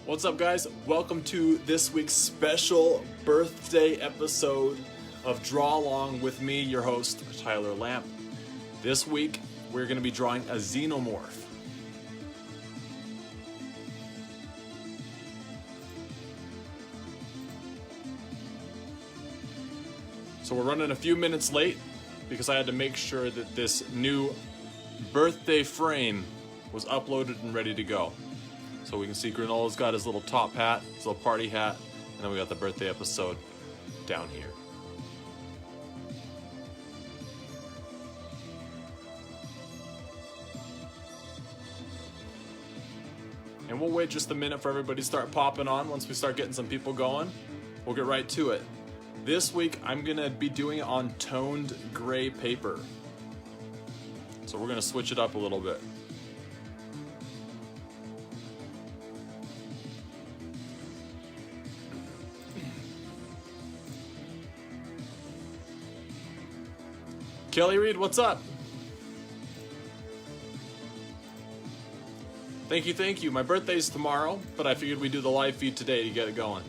What's up, guys? Welcome to this week's special birthday episode of Draw Along with me, your host, Tyler Lamp. This week, we're going to be drawing a Xenomorph. So we're running a few minutes late because I had to make sure that this new birthday frame was uploaded and ready to go. So we can see Granola's got his little top hat, his little party hat, and then we got the birthday episode down here. And we'll wait just a minute for everybody to start popping on. Once we start getting some people going, we'll get right to it. This week, I'm gonna be doing it on toned gray paper. So we're gonna switch it up a little bit. Kelly Reed, what's up? Thank you. My birthday's tomorrow, but I figured we'd do the live feed today to get it going.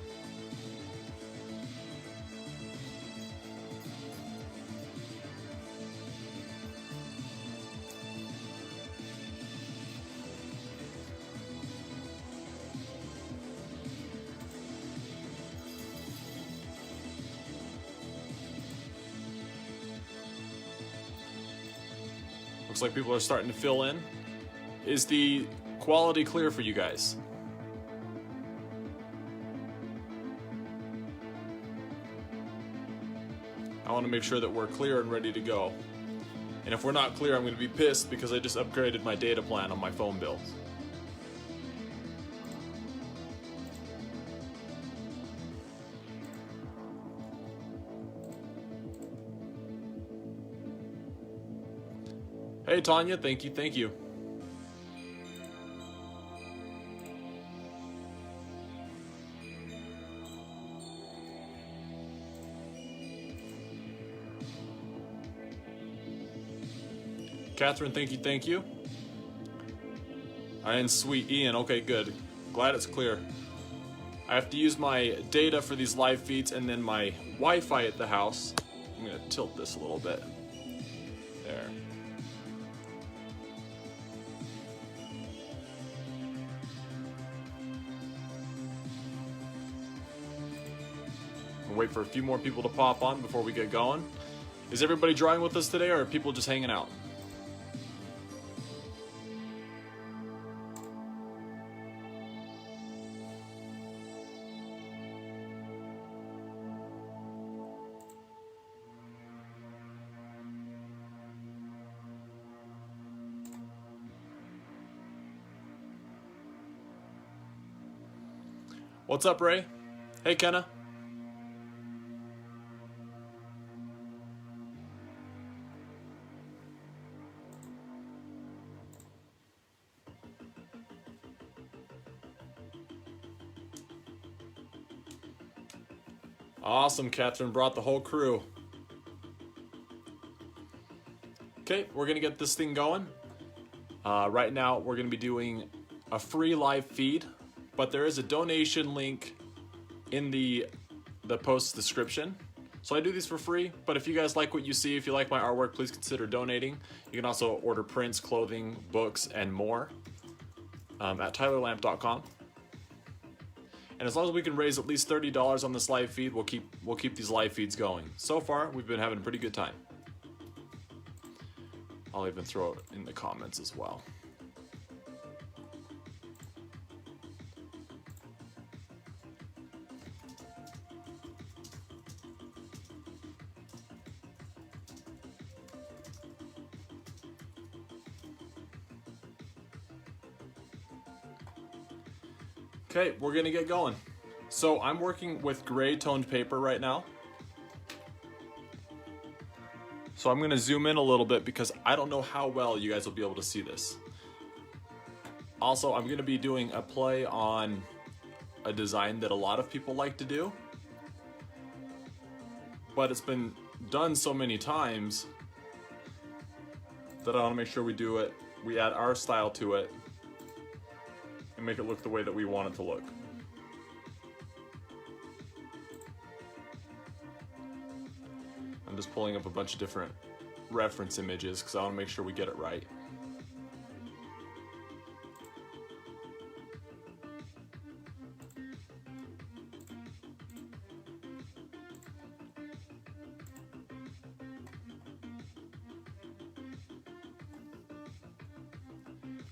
Looks like people are starting to fill in. Is the quality clear for you guys? I want to make sure that we're clear and ready to go. And if we're not clear, I'm going to be pissed because I just upgraded my data plan on my phone bill. Hey Tanya, thank you. Catherine, thank you. And sweet Ian, okay, good. Glad it's clear. I have to use my data for these live feeds and then my Wi-Fi at the house. I'm gonna tilt this a little bit. There. We'll wait for a few more people to pop on before we get going. Is everybody drawing with us today, or are people just hanging out? What's up, Ray? Hey, Kenna. Awesome, Catherine brought the whole crew. Okay, we're gonna get this thing going. Right now, we're gonna be doing a free live feed, but there is a donation link in the post description. So I do these for free, but if you guys like what you see, if you like my artwork, please consider donating. You can also order prints, clothing, books, and more at tylerlamp.com. And as long as we can raise at least $30 on this live feed, we'll keep these live feeds going. So far, we've been having a pretty good time. I'll even throw it in the comments as well. Okay, we're gonna get going. So I'm working with gray toned paper right now. So I'm gonna zoom in a little bit because I don't know how well you guys will be able to see this. Also, I'm gonna be doing a play on a design that a lot of people like to do, but it's been done so many times that I wanna make sure we add our style to it, and make it look the way that we want it to look. just pulling up a bunch of different reference images because I want to make sure we get it right.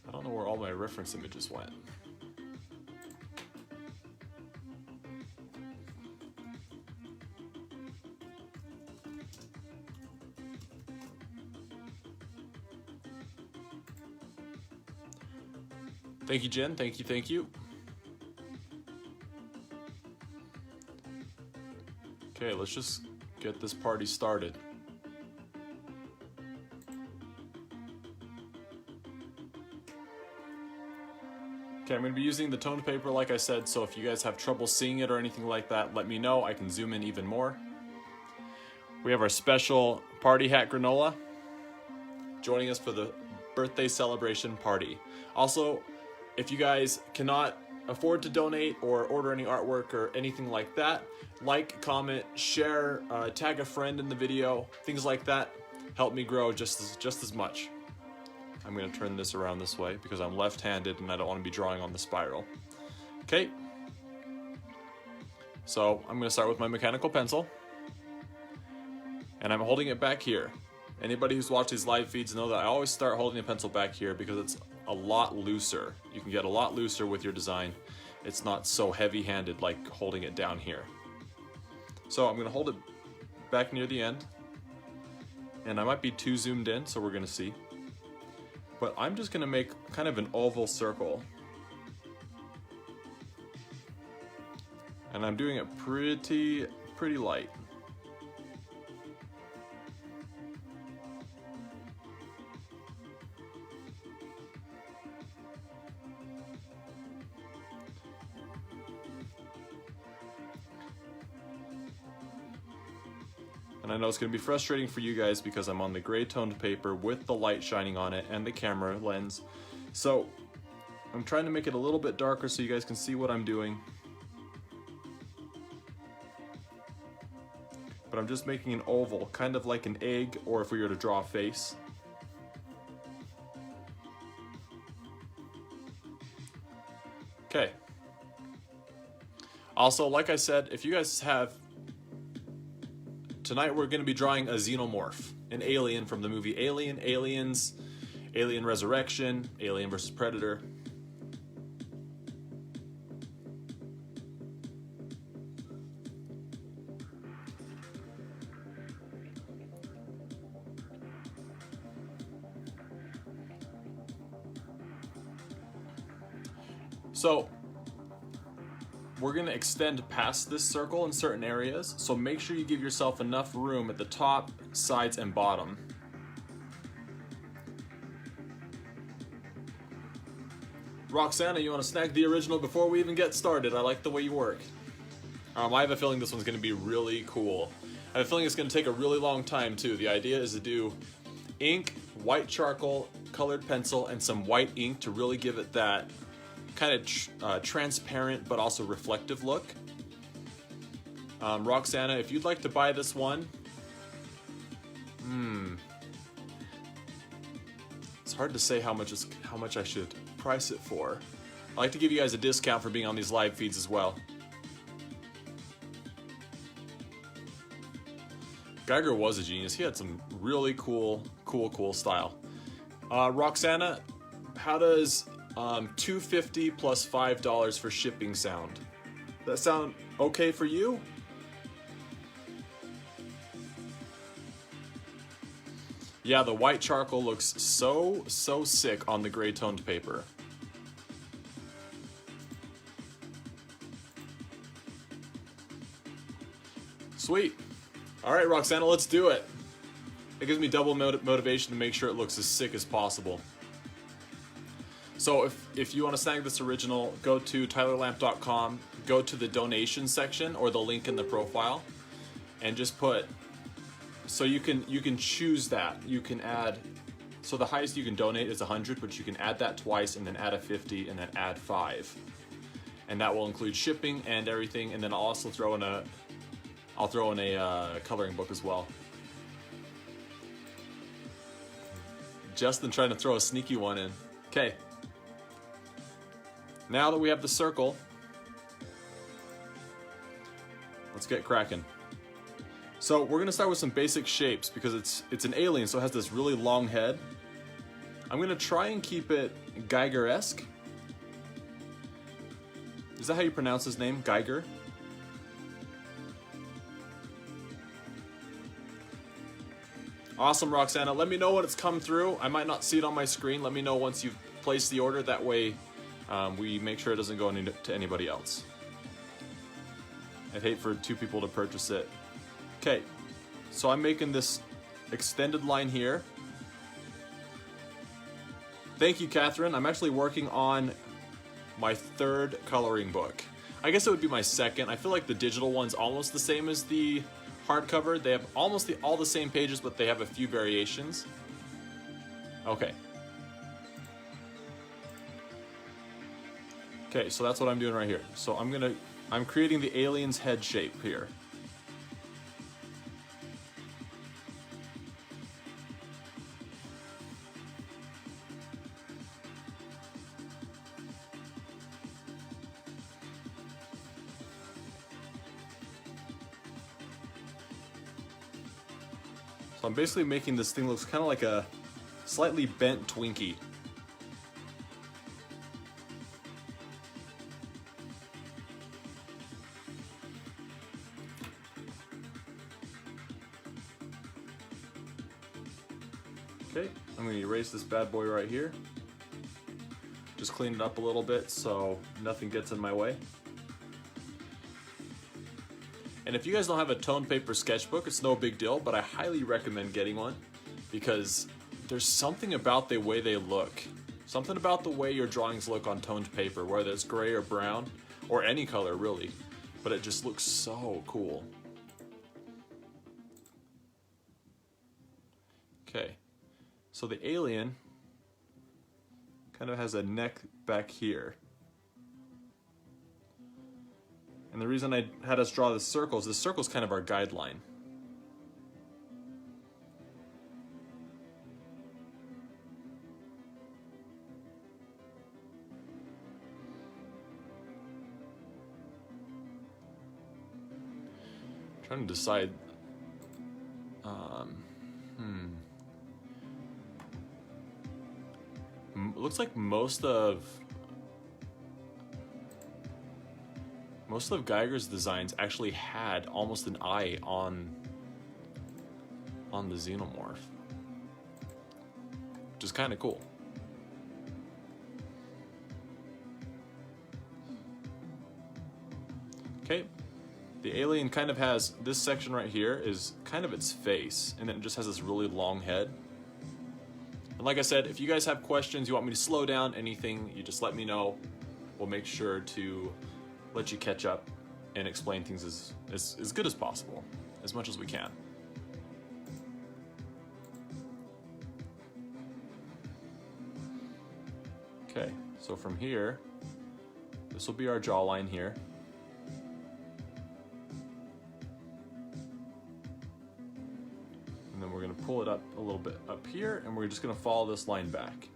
I don't know where all my reference images went. Thank you, Jen. Thank you, thank you. Okay, let's just get this party started. Okay, I'm going to be using the toned paper like I said, so if you guys have trouble seeing it or anything like that, let me know. I can zoom in even more. We have our special party hat granola joining us for the birthday celebration party. Also, if you guys cannot afford to donate or order any artwork or anything like that, like, comment, share, tag a friend in the video, things like that help me grow just as much. I'm going to turn this around this way because I'm left-handed and I don't want to be drawing on the spiral. Okay, so I'm going to start with my mechanical pencil, and I'm holding it back here. Anybody who's watched these live feeds know that I always start holding the pencil back here because it's a lot looser. You can get a lot looser with your design. It's not so heavy-handed like holding it down here. So I'm going to hold it back near the end, and I might be too zoomed in, so we're going to see. But I'm just going to make kind of an oval circle. And I'm doing it pretty light. And I know it's going to be frustrating for you guys because I'm on the gray toned paper with the light shining on it and the camera lens. So I'm trying to make it a little bit darker so you guys can see what I'm doing. But I'm just making an oval, kind of like an egg, or if we were to draw a face. Okay. Also, like I said, if you guys have... Tonight we're going to be drawing a Xenomorph, an alien from the movie Alien, Aliens, Alien Resurrection, Alien vs. Predator. So, we're going to extend past this circle in certain areas, so make sure you give yourself enough room at the top, sides, and bottom. Roxana, you want to snag the original before we even get started? I like the way you work. I have a feeling this one's going to be really cool. I have a feeling it's going to take a really long time too. The idea is to do ink, white charcoal, colored pencil, and some white ink to really give it that kind of transparent but also reflective look. Roxana, if you'd like to buy this one, it's hard to say how much I should price it for. I like to give you guys a discount for being on these live feeds as well. Geiger was a genius. He had some really cool style. Roxana, how does $2.50 plus $5 for shipping sound? That sound okay for you? Yeah, the white charcoal looks so sick on the gray toned paper. Sweet. All right, Roxana, let's do it. It gives me double motivation to make sure it looks as sick as possible. So if you want to snag this original, go to tylerlamp.com, go to the donation section or the link in the profile, and just put, so you can choose that. You can add, so the highest you can donate is 100, but you can add that twice and then add a 50 and then add 5. And that will include shipping and everything, and then I'll also throw in a coloring book as well. Justin trying to throw a sneaky one in. Okay. Now that we have the circle, let's get cracking. So we're gonna start with some basic shapes because it's an alien, so it has this really long head. I'm gonna try and keep it Geiger-esque. Is that how you pronounce his name? Geiger? Awesome, Roxana. Let me know when it's come through. I might not see it on my screen. Let me know once you've placed the order. That way we make sure it doesn't go to anybody else. I'd hate for 2 people to purchase it. Okay, so I'm making this extended line here. Thank you, Catherine. I'm actually working on my 3rd coloring book. I guess it would be my 2nd. I feel like the digital one's almost the same as the hardcover. They have almost all the same pages, but they have a few variations. Okay. Okay, so that's what I'm doing right here. So I'm creating the alien's head shape here. So I'm basically making this thing looks kind of like a slightly bent Twinkie. Okay, I'm going to erase this bad boy right here. Just clean it up a little bit so nothing gets in my way. And if you guys don't have a toned paper sketchbook, it's no big deal, but I highly recommend getting one because there's something about the way they look. Something about the way your drawings look on toned paper, whether it's gray or brown, or any color really, but it just looks so cool. Okay, so the alien kind of has a neck back here. And the reason I had us draw this circle is kind of our guideline. I'm trying to decide. Looks like most of Geiger's designs actually had almost an eye on the Xenomorph, which is kind of cool. Okay, the alien kind of has this section right here is kind of its face, and then it just has this really long head. And like I said, if you guys have questions, you want me to slow down anything, you just let me know. We'll make sure to let you catch up and explain things as good as possible, as much as we can. Okay, so from here, this will be our jawline here. And then we're gonna pull it up a little bit up here, and we're just gonna follow this line back.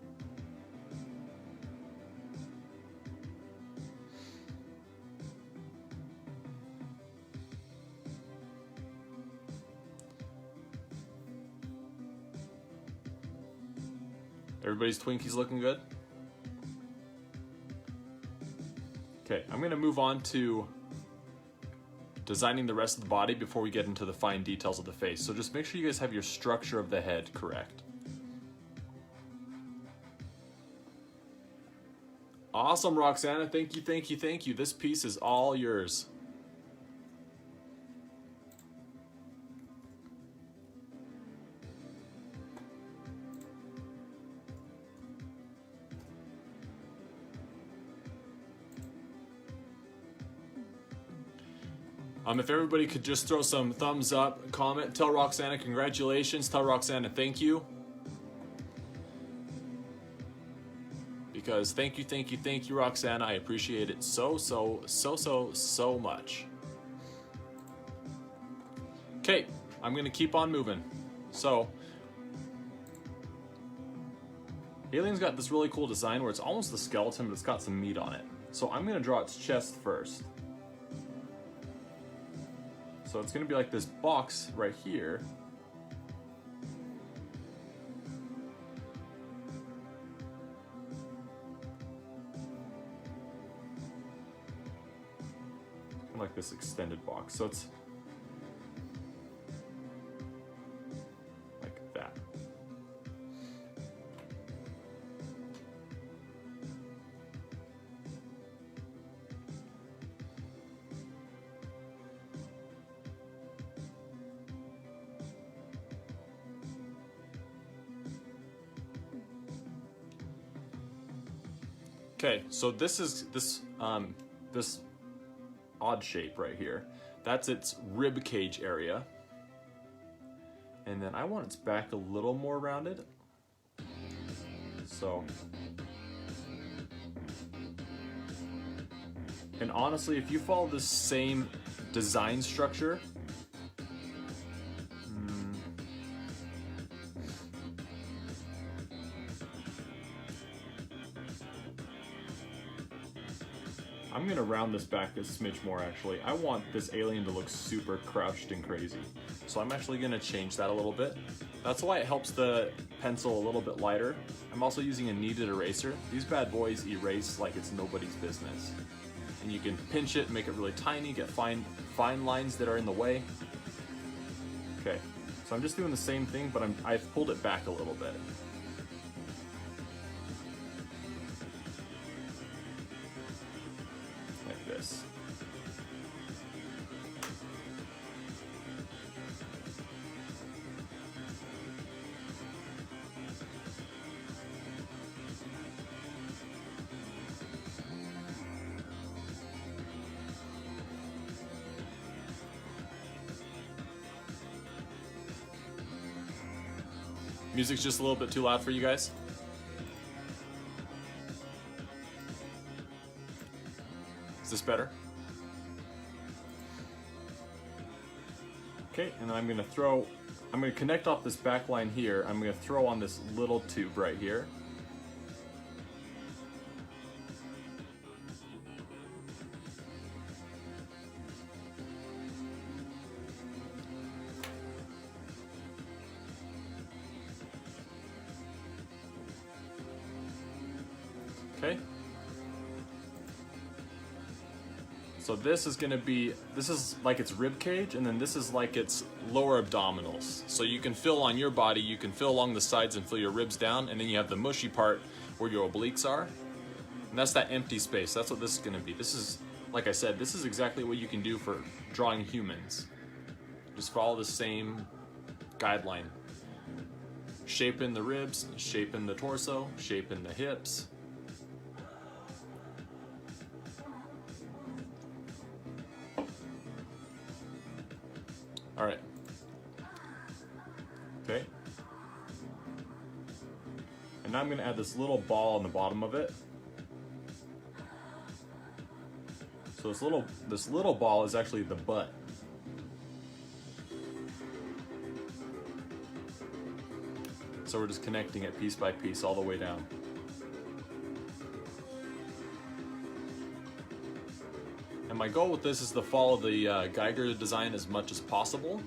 Everybody's Twinkies looking good? Okay, I'm gonna move on to designing the rest of the body before we get into the fine details of the face. So just make sure you guys have your structure of the head correct. Awesome, Roxana. Thank you, thank you, thank you. This piece is all yours. If everybody could just throw some thumbs up, comment, tell Roxana congratulations, tell Roxana thank you. Because thank you, Roxana. I appreciate it so much. Okay, I'm gonna keep on moving. So, Alien's got this really cool design where it's almost the skeleton, but it's got some meat on it. So I'm gonna draw its chest first. So it's gonna be like this box right here. Like this extended box. So it's like that. Okay, so this is this odd shape right here. That's its rib cage area. And then I want its back a little more rounded. So, and honestly, if you follow the same design structure, I'm gonna round this back a smidge more actually. I want this alien to look super crouched and crazy. So I'm actually gonna change that a little bit. That's why it helps the pencil a little bit lighter. I'm also using a kneaded eraser. These bad boys erase like it's nobody's business. And you can pinch it, make it really tiny, get fine lines that are in the way. Okay, so I'm just doing the same thing, but I've pulled it back a little bit. This. Music's just a little bit too loud for you guys. Is this better? Okay, and then I'm gonna connect off this back line here. I'm gonna throw on this little tube right here. Okay. So this is like its rib cage, and then this is like its lower abdominals. So you can fill on your body, you can fill along the sides and fill your ribs down, and then you have the mushy part where your obliques are. And that's that empty space. That's what this is gonna be. This is, like I said, this is exactly what you can do for drawing humans. Just follow the same guideline. Shape in the ribs, shape in the torso, shape in the hips. All right. Okay. And now I'm gonna add this little ball on the bottom of it. So this little ball is actually the butt. So we're just connecting it piece by piece all the way down. And my goal with this is to follow the Geiger design as much as possible.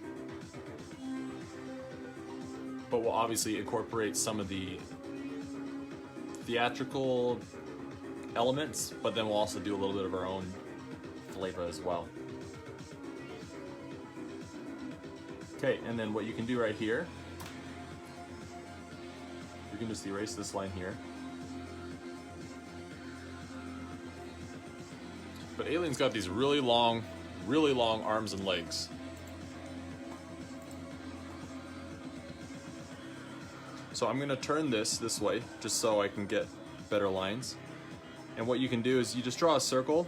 But we'll obviously incorporate some of the theatrical elements, but then we'll also do a little bit of our own flavor as well. Okay, and then what you can do right here, you can just erase this line here. But Alien's got these really long arms and legs. So I'm gonna turn this way, just so I can get better lines. And what you can do is you just draw a circle.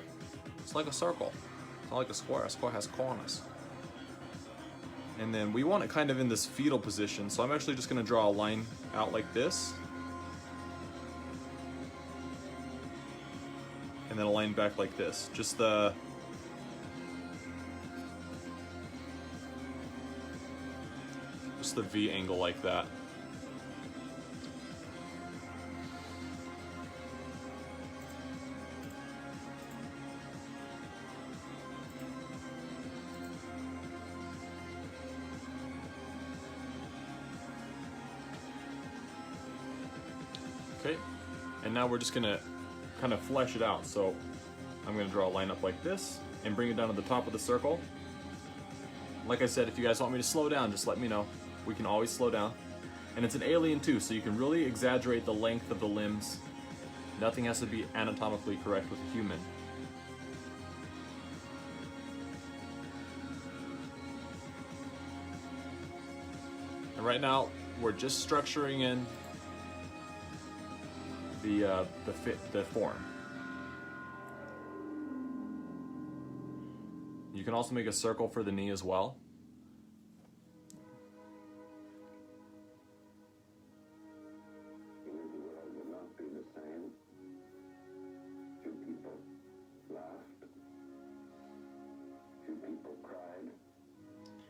It's like a circle. It's not like a square. A square has corners. And then we want it kind of in this fetal position. So I'm actually just gonna draw a line out like this. And then a line back like this. Just the V angle like that. Okay, and now we're just gonna kind of flesh it out. So I'm gonna draw a line up like this and bring it down to the top of the circle. Like I said, if you guys want me to slow down, just let me know. We can always slow down. And it's an alien too, so you can really exaggerate the length of the limbs. Nothing has to be anatomically correct with a human. And right now, we're just structuring in the form. You can also make a circle for the knee as well.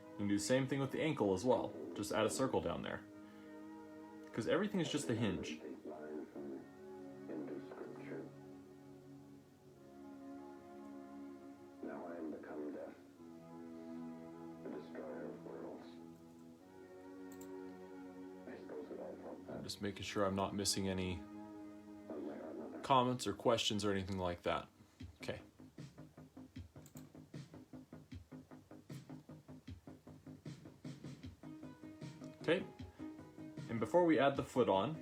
You can do the same thing with the ankle as well. Just add a circle down there. Because everything is just a hinge. I'm just making sure I'm not missing any comments or questions or anything like that. Okay. Okay, and before we add the foot on,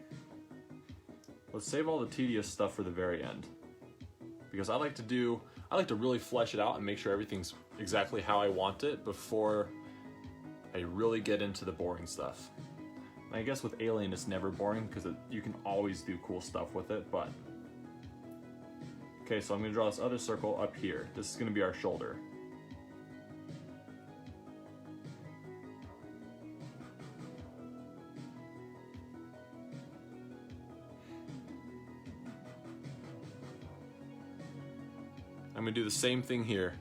let's save all the tedious stuff for the very end. Because I like to really flesh it out and make sure everything's exactly how I want it before I really get into the boring stuff. And I guess with Alien it's never boring because you can always do cool stuff with it, but... Okay, so I'm gonna draw this other circle up here. This is gonna be our shoulder. I'm gonna do the same thing here.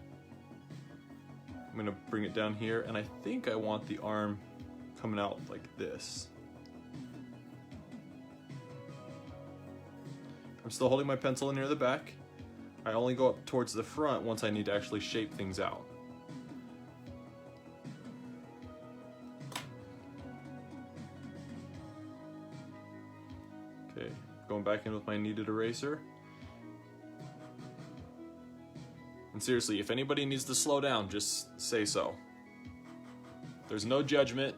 I'm gonna bring it down here, and I think I want the arm coming out like this. I'm still holding my pencil near the back. I only go up towards the front once I need to actually shape things out. Okay, going back in with my kneaded eraser. And seriously, if anybody needs to slow down, just say so. There's no judgment.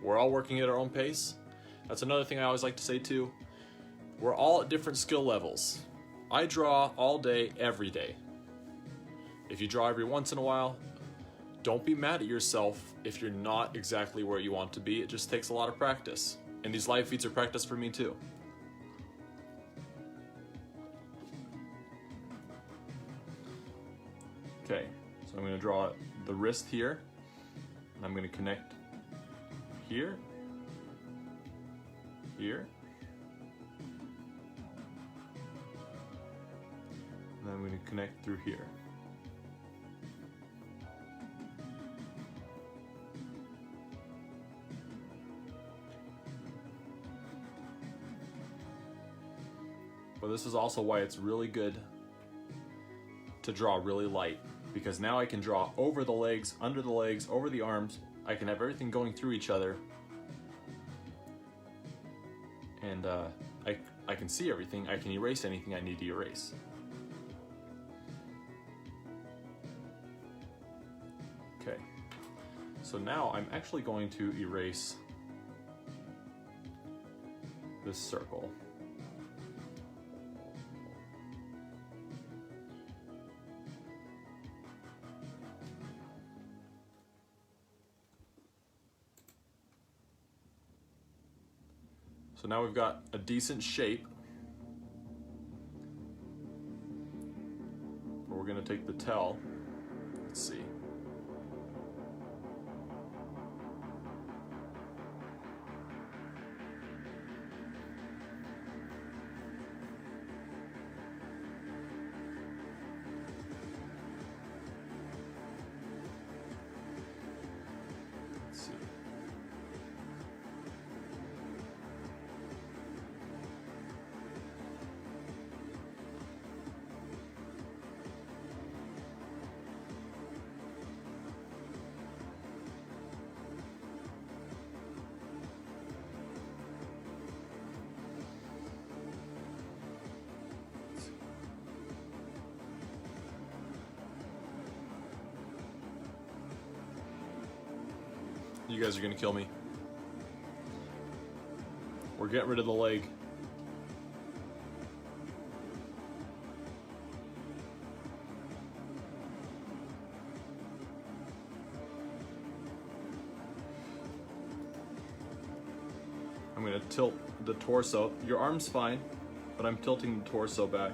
We're all working at our own pace. That's another thing I always like to say too. We're all at different skill levels. I draw all day, every day. If you draw every once in a while, don't be mad at yourself if you're not exactly where you want to be. It just takes a lot of practice. And these live feeds are practice for me too. Okay, so I'm going to draw the wrist here, and I'm going to connect here, here, and then I'm going to connect through here. But this is also why it's really good to draw really light, because now I can draw over the legs, under the legs, over the arms. I can have everything going through each other, and I can see everything. I can erase anything I need to erase. Okay, so now I'm actually going to erase this circle. So now we've got a decent shape. But we're going to take the tell. Let's see. Let's see. You guys are gonna kill me. We're getting rid of the leg. I'm gonna tilt the torso. Your arm's fine, but I'm tilting the torso back.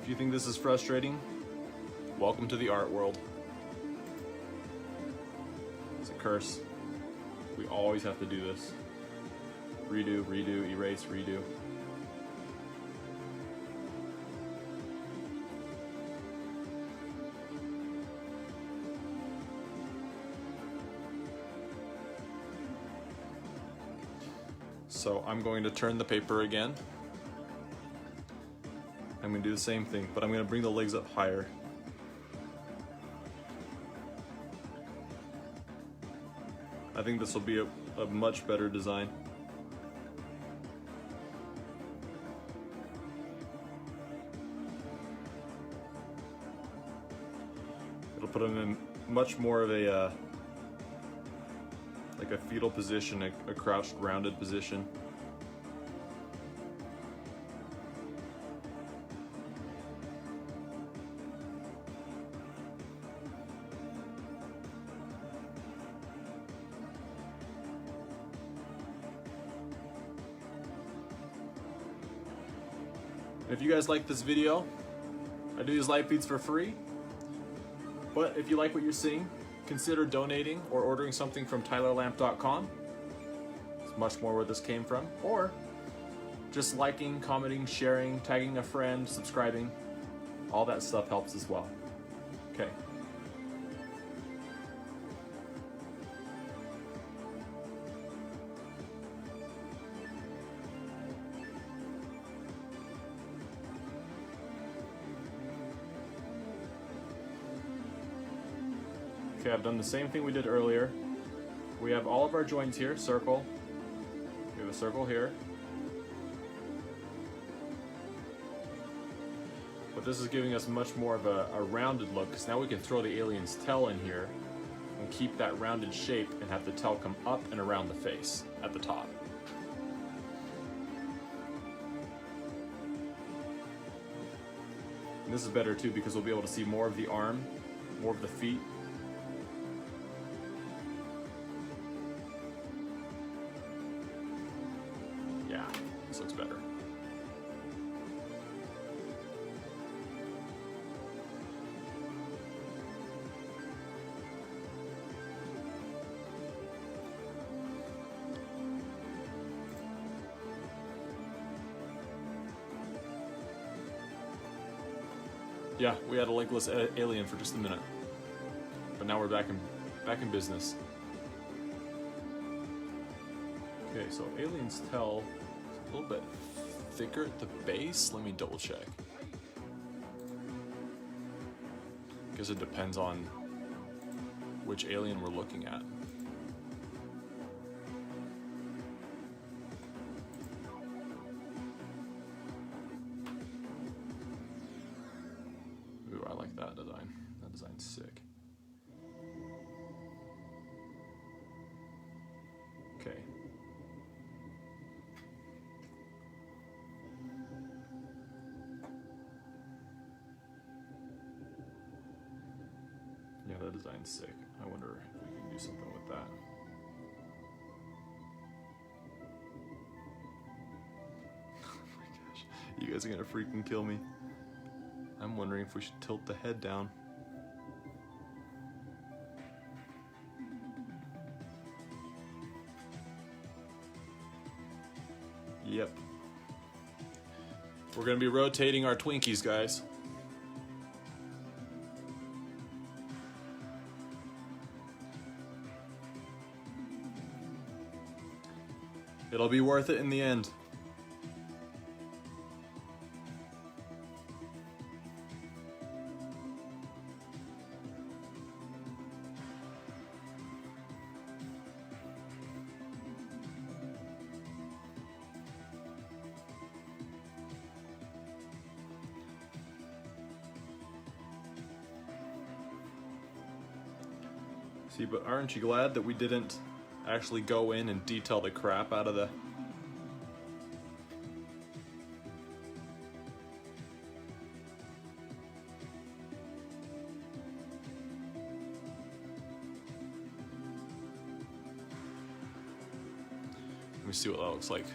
If you think this is frustrating, welcome to the art world. It's a curse. We always have to do this. Redo, redo, erase, redo. So I'm going to turn the paper again. I'm going to do the same thing, but I'm going to bring the legs up higher. I think this will be a much better design. It'll put him in much more of a like a fetal position, a crouched, rounded position. If you guys like this video, I do these live feeds for free. But if you like what you're seeing, consider donating or ordering something from tylerlamp.com. It's much more where this came from. Or just liking, commenting, sharing, tagging a friend, subscribing. All that stuff helps as well. Okay. Okay, I've done the same thing we did earlier. We have all of our joints here, circle. We have a circle here. But this is giving us much more of a rounded look, because now we can throw the alien's tail in here and keep that rounded shape and have the tail come up and around the face at the top. And this is better too, because we'll be able to see more of the arm, more of the feet. Yeah, this looks better. Yeah, we had a legless alien for just a minute, but now we're back in business. Okay, so alien's tail is a little bit thicker at the base. Let me double check. Because it depends on which alien we're looking at. Ooh, I like that design. That design's sick. Okay. Yeah, that design's sick. I wonder if we can do something with that. Oh my gosh. You guys are gonna freaking kill me. I'm wondering if we should tilt the head down. Yep. We're gonna be rotating our Twinkies, guys. It'll be worth it in the end. See, but aren't you glad that we didn't actually go in and detail the crap out of the... Let me see what that looks like.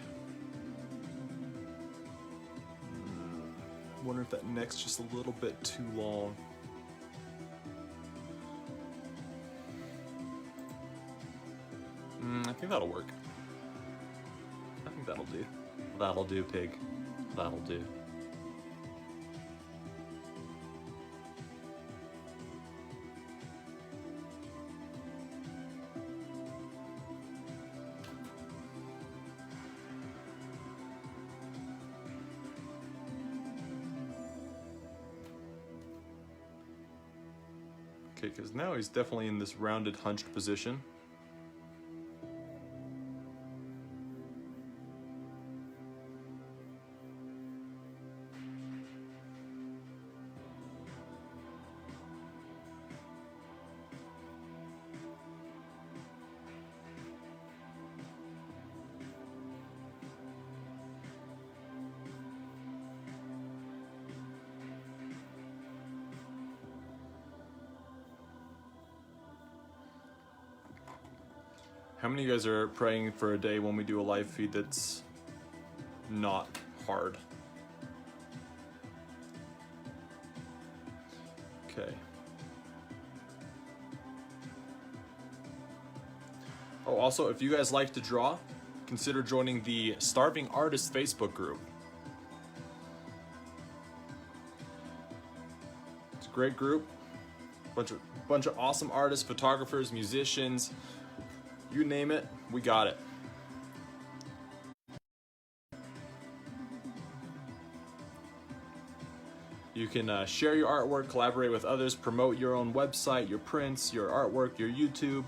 Wonder if that neck's just a little bit too long. I think that'll work. I think that'll do. That'll do, pig. That'll do. Okay, because now he's definitely in this rounded, hunched position. How many of you guys are praying for a day when we do a live feed that's not hard? Okay. Oh, also, if you guys like to draw, consider joining the Starving Artists Facebook group. It's a great group. Bunch of awesome artists, photographers, musicians. You name it, we got it. You can share your artwork, collaborate with others, promote your own website, your prints, your artwork, your YouTube.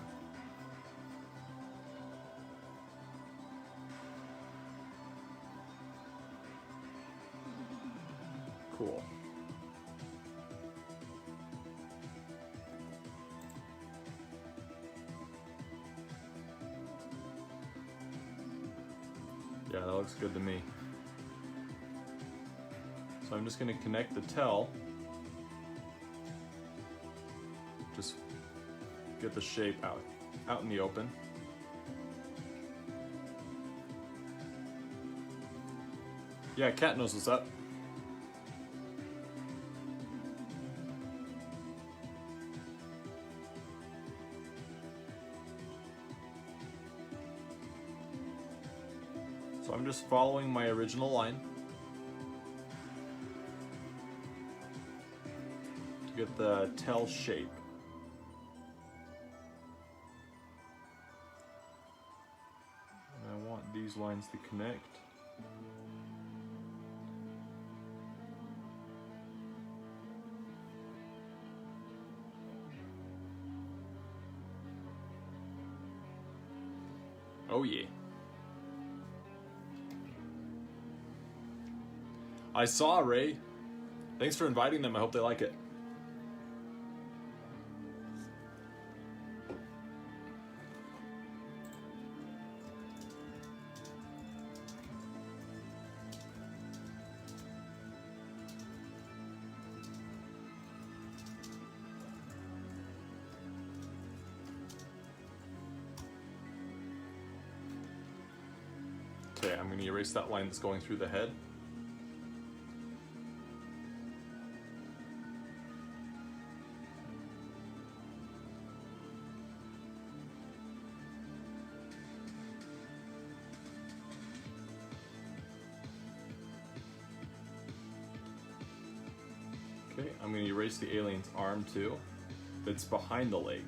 Cool. Yeah, that looks good to me. So I'm just going to connect the tell. Just get the shape out in the open. Yeah, Cat knows what's up. So I'm just following my original line to get the tell shape. And I want these lines to connect. Oh yeah. I saw Ray. Thanks for inviting them. I hope they like it. Okay, I'm going to erase that line that's going through the head. Okay, I'm going to erase the alien's arm too. That's behind the leg.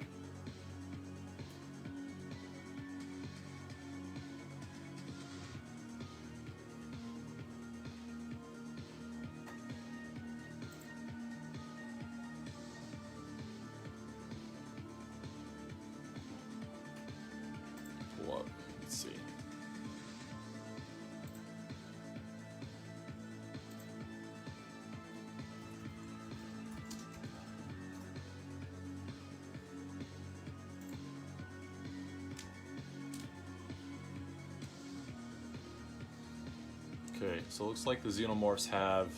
Pull up, let's see. Okay, so it looks like the Xenomorphs have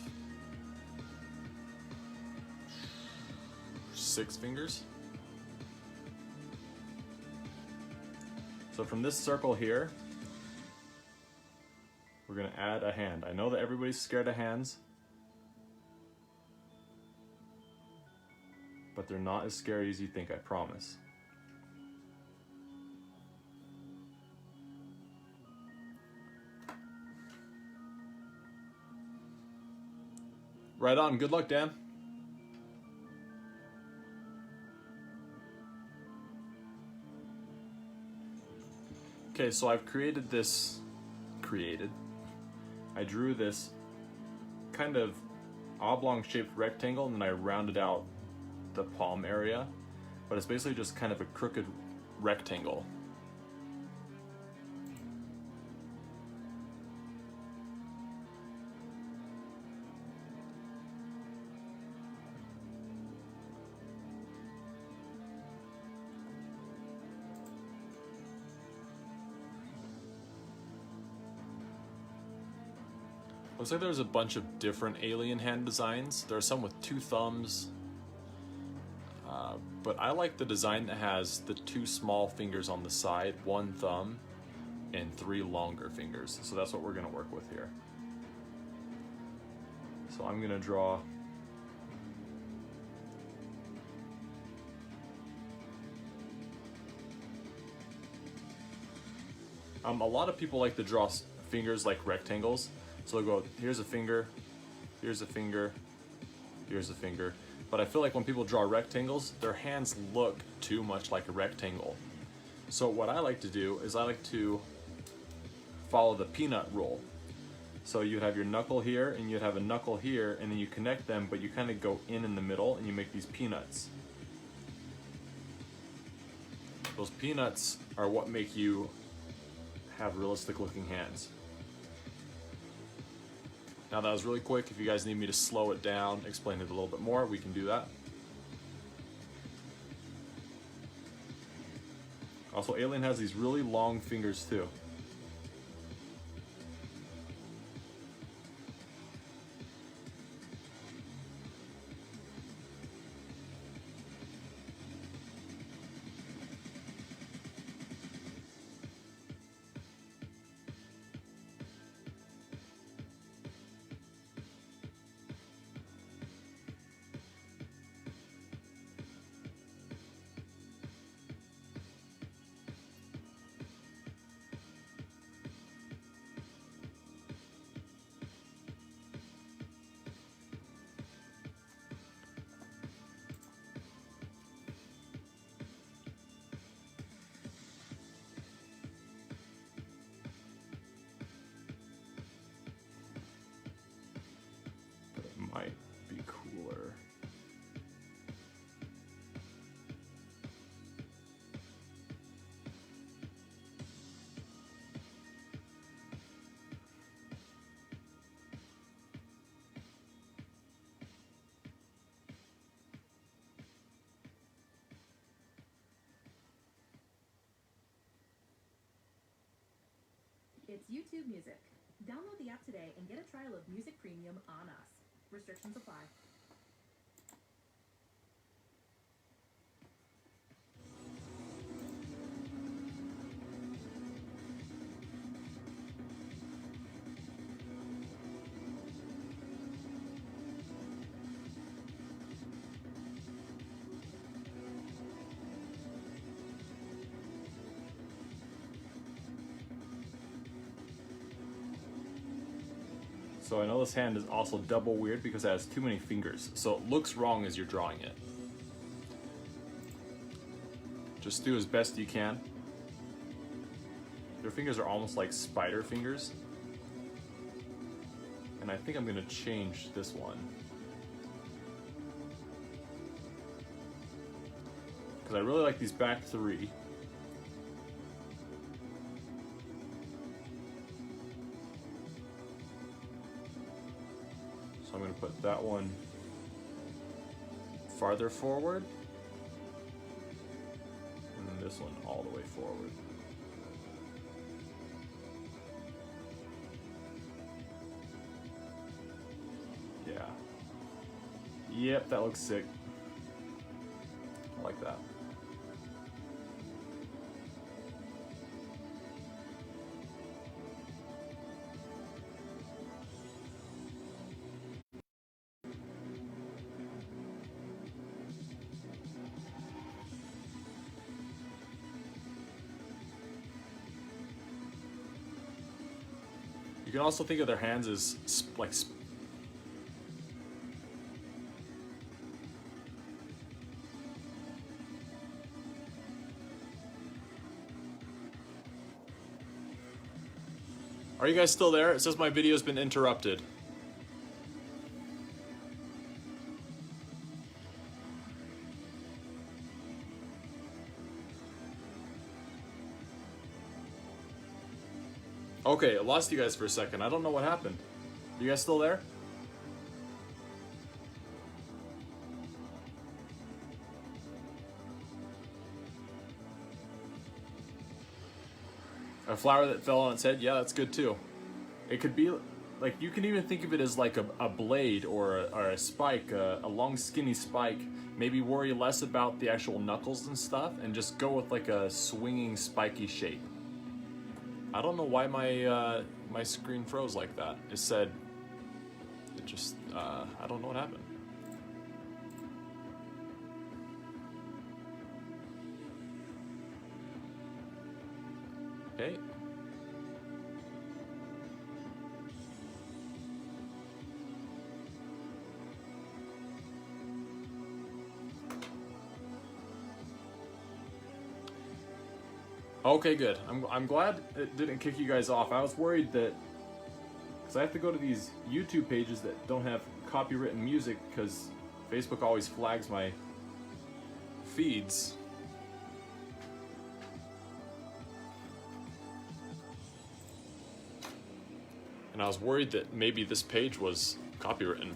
6 fingers. So from this circle here, we're gonna add a hand. I know that everybody's scared of hands, but they're not as scary as you think, I promise. Right on, good luck, Dan. Okay, so I've created this, I drew this kind of oblong shaped rectangle and then I rounded out the palm area, but it's basically just kind of a crooked rectangle. Looks like there's a bunch of different alien hand designs. There are some with 2 thumbs, but I like the design that has the 2 small fingers on the side, 1 thumb, and 3 longer fingers. So that's what we're gonna work with here. So I'm gonna draw a lot of people like to draw fingers like rectangles. So they'll go, here's a finger, here's a finger, here's a finger. But I feel like when people draw rectangles, their hands look too much like a rectangle. So what I like to do is I like to follow the peanut rule. So you'd have your knuckle here and you'd have a knuckle here and then you connect them, but you kind of go in the middle and you make these peanuts. Those peanuts are what make you have realistic looking hands. Now that was really quick. If you guys need me to slow it down, explain it a little bit more, we can do that. Also, Alien has these really long fingers too. Might be cooler. It's YouTube Music. Download the app today and get a trial of Music Premium on us. Restrictions apply. So I know this hand is also double weird because it has too many fingers. So it looks wrong as you're drawing it. Just do as best you can. Your fingers are almost like spider fingers. And I think I'm gonna change this one. Because I really like these back 3. So I'm going to put that one farther forward, and then this one all the way forward. Yep, that looks sick. I like that. You can also think of their hands as like Are you guys still there? It says my video's been interrupted. Okay, I lost you guys for a second. I don't know what happened. You guys still there? A flower that fell on its head? Yeah, that's good too. It could be, like, you can even think of it as like a blade or a spike, a long skinny spike. Maybe worry less about the actual knuckles and stuff and just go with like a swinging spiky shape. I don't know why my my screen froze like that. It said, it just, I don't know what happened. Okay. Okay, good. I'm glad it didn't kick you guys off. I was worried that, because I have to go to these YouTube pages that don't have copywritten music because Facebook always flags my feeds. And I was worried that maybe this page was copywritten.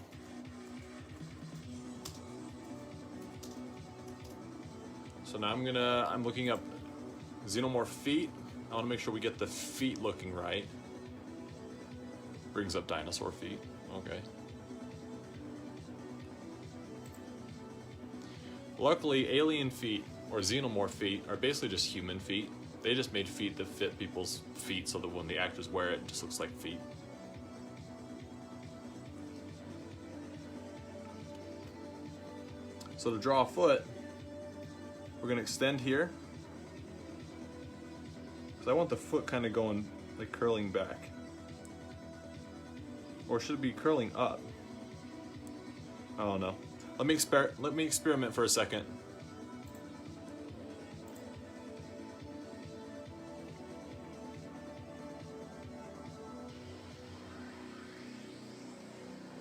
So now I'm looking up Xenomorph feet. I want to make sure we get the feet looking right. Brings up dinosaur feet. Okay. Luckily, alien feet, or Xenomorph feet, are basically just human feet. They just made feet that fit people's feet so that when the actors wear it, it just looks like feet. So to draw a foot, we're going to extend here. So I want the foot kind of going, like curling back. Or should it be curling up? I don't know. Let me experiment for a second.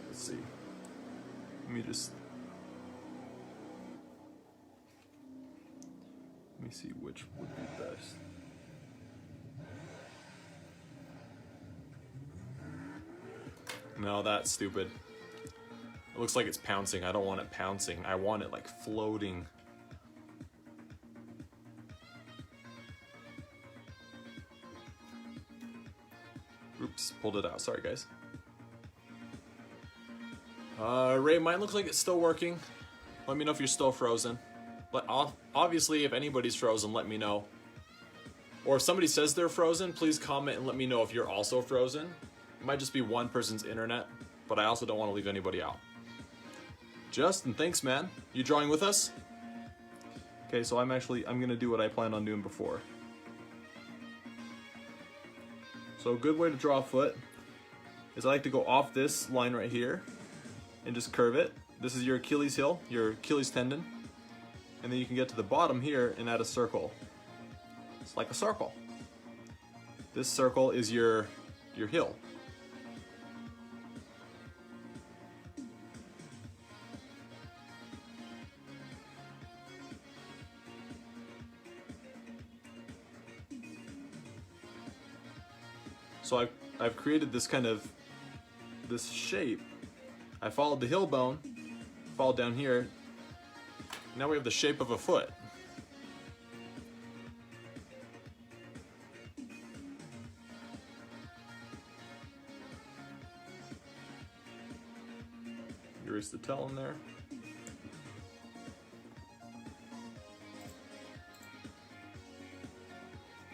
Let's see. Let me see which would be best. No, that's stupid. It looks like it's pouncing. I don't want it pouncing. I want it like floating. Oops, pulled it out. Sorry, guys. Ray, mine looks like it's still working. Let me know if you're still frozen. But obviously, if anybody's frozen, let me know. Or if somebody says they're frozen, please comment and let me know if you're also frozen. It might just be one person's internet, but I also don't want to leave anybody out. Justin, thanks, man. You drawing with us? Okay, so I'm gonna do what I planned on doing before. So a good way to draw a foot is I like to go off this line right here and just curve it. This is your Achilles heel, your Achilles tendon. And then you can get to the bottom here and add a circle. It's like a circle. This circle is your heel. So I've created this shape. I followed the heel bone, followed down here. Now we have the shape of a foot. Erase the tail in there.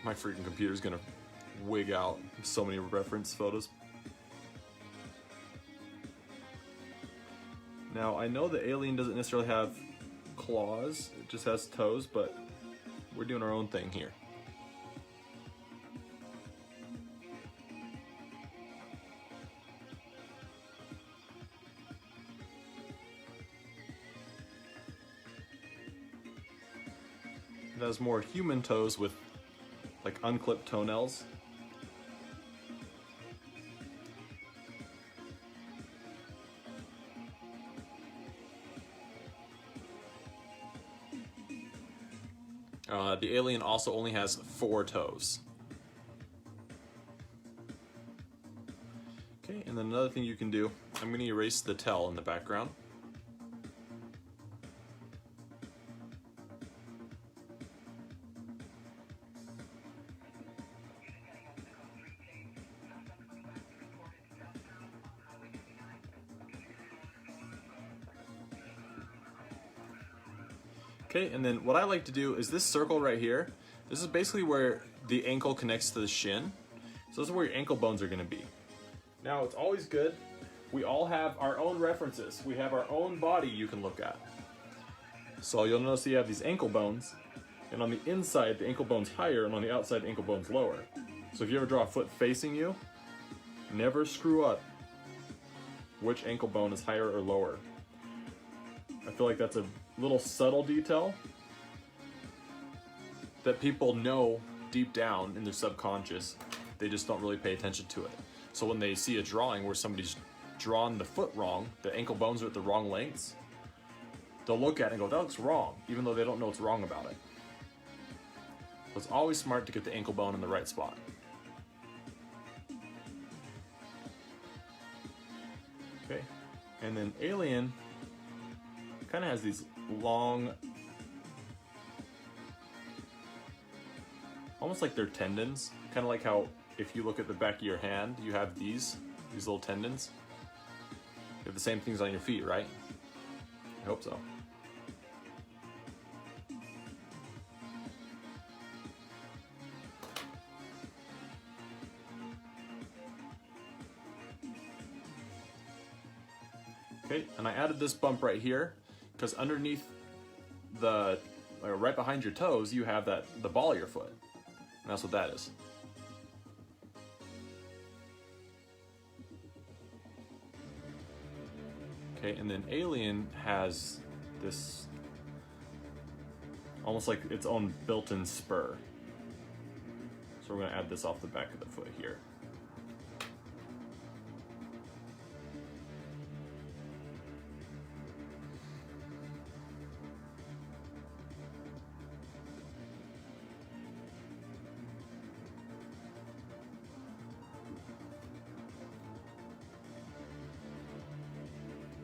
My freaking computer's gonna wig out so many reference photos. Now, I know the alien doesn't necessarily have claws, it just has toes, but we're doing our own thing here. It has more human toes with like unclipped toenails. The alien also only has 4 toes. Okay, and then another thing you can do, I'm going to erase the tail in the background. Okay, and then what I like to do is this circle right here. This is basically where the ankle connects to the shin. So this is where your ankle bones are going to be. Now, it's always good. We all have our own references. We have our own body you can look at. So you'll notice you have these ankle bones, and on the inside, the ankle bone's higher, and on the outside, the ankle bone's lower. So if you ever draw a foot facing you, never screw up which ankle bone is higher or lower. I feel like that's a little subtle detail that people know deep down in their subconscious. They just don't really pay attention to it. So when they see a drawing where somebody's drawn the foot wrong, the ankle bones are at the wrong lengths, they'll look at it and go, that looks wrong, even though they don't know what's wrong about it. So it's always smart to get the ankle bone in the right spot. Okay, and then alien kind of has these long, almost like they're tendons, kind of like how if you look at the back of your hand, you have these little tendons. You have the same things on your feet, right? I hope so. Okay, and I added this bump right here because underneath the, right behind your toes, you have the ball of your foot. And that's what that is. Okay, and then alien has this almost like its own built-in spur. So we're going to add this off the back of the foot here.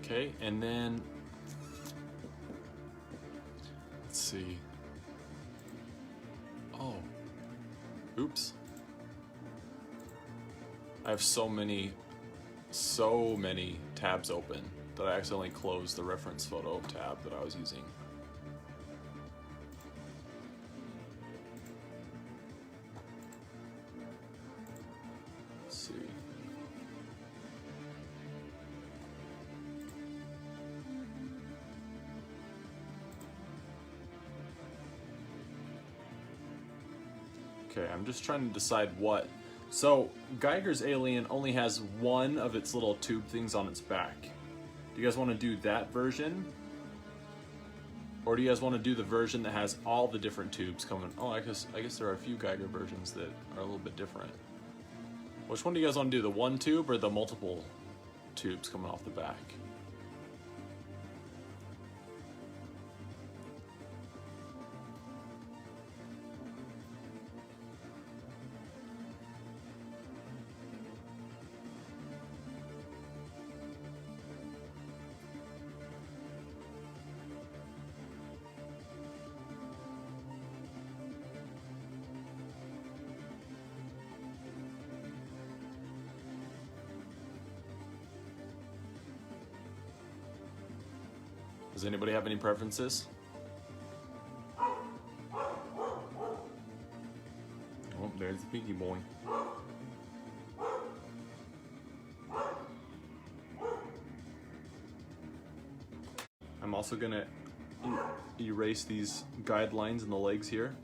Okay, and then let's see. Oh, oops. I have so many tabs open that I accidentally closed the reference photo tab that I was using. Let's see. Okay, I'm just trying to decide what. So, Geiger's alien only has one of its little tube things on its back. Do you guys want to do that version? Or do you guys want to do the version that has all the different tubes coming? Oh, I guess there are a few Geiger versions that are a little bit different. Which one do you guys want to do, the one tube or the multiple tubes coming off the back? Does anybody have any preferences? sneaky boy. I'm also gonna erase these guidelines in the legs here.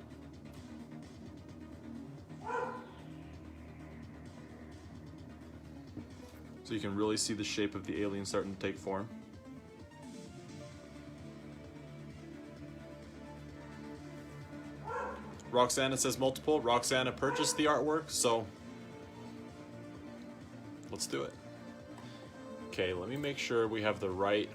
So you can really see the shape of the alien starting to take form. Roxana says multiple. Roxana purchased the artwork, so let's do it. Okay, let me make sure we have the right.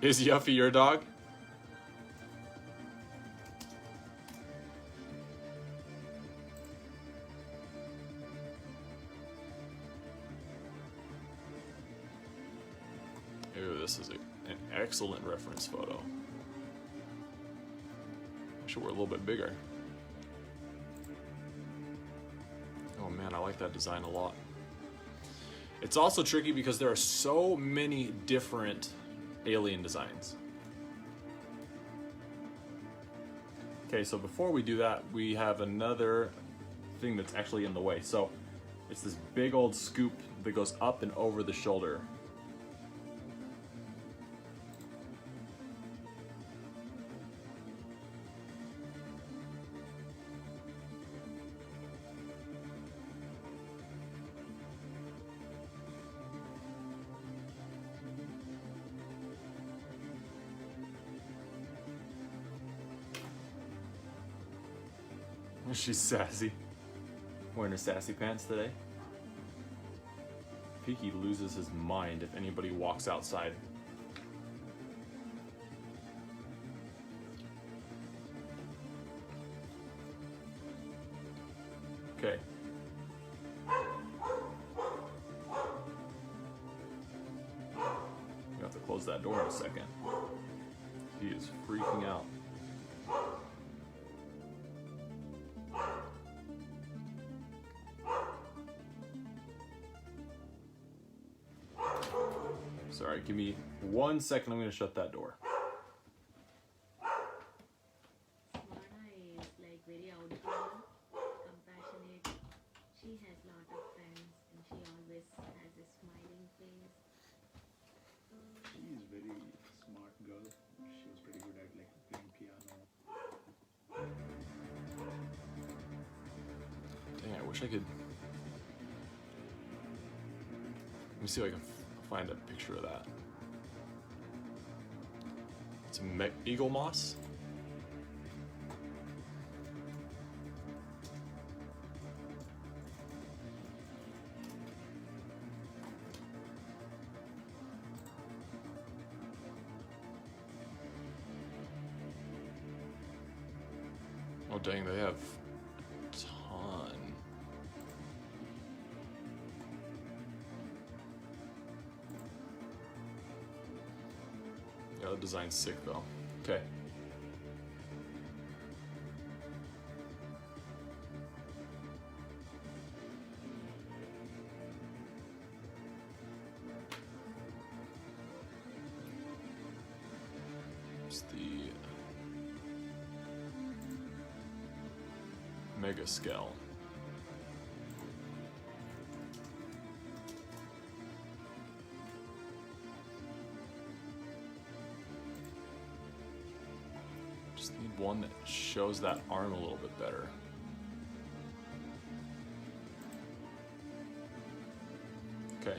Is Yuffie your dog? Ooh, this is an excellent reference photo. Wish it were a little bit bigger. Oh man, I like that design a lot. It's also tricky because there are so many different alien designs. Okay, so before we do that, we have another thing that's actually in the way. So it's this big old scoop that goes up and over the shoulder. She's sassy. Wearing her sassy pants today. Peaky loses his mind if anybody walks outside. Okay. We have to close that door in a second. He is freaking out. Sorry, give me 1 second. I'm going to shut that door. Mana is like very outgoing, compassionate. She has lot of friends and she always has a smiling face. She is very smart girl. She was pretty good at like playing piano. Dang, I wish I could. Let me see if I can find a picture of that. It's eagle moss. Oh dang, they have a ton. Yeah, the design's sick though. Okay. It's the mega scale. Just need one that shows that arm a little bit better. Okay.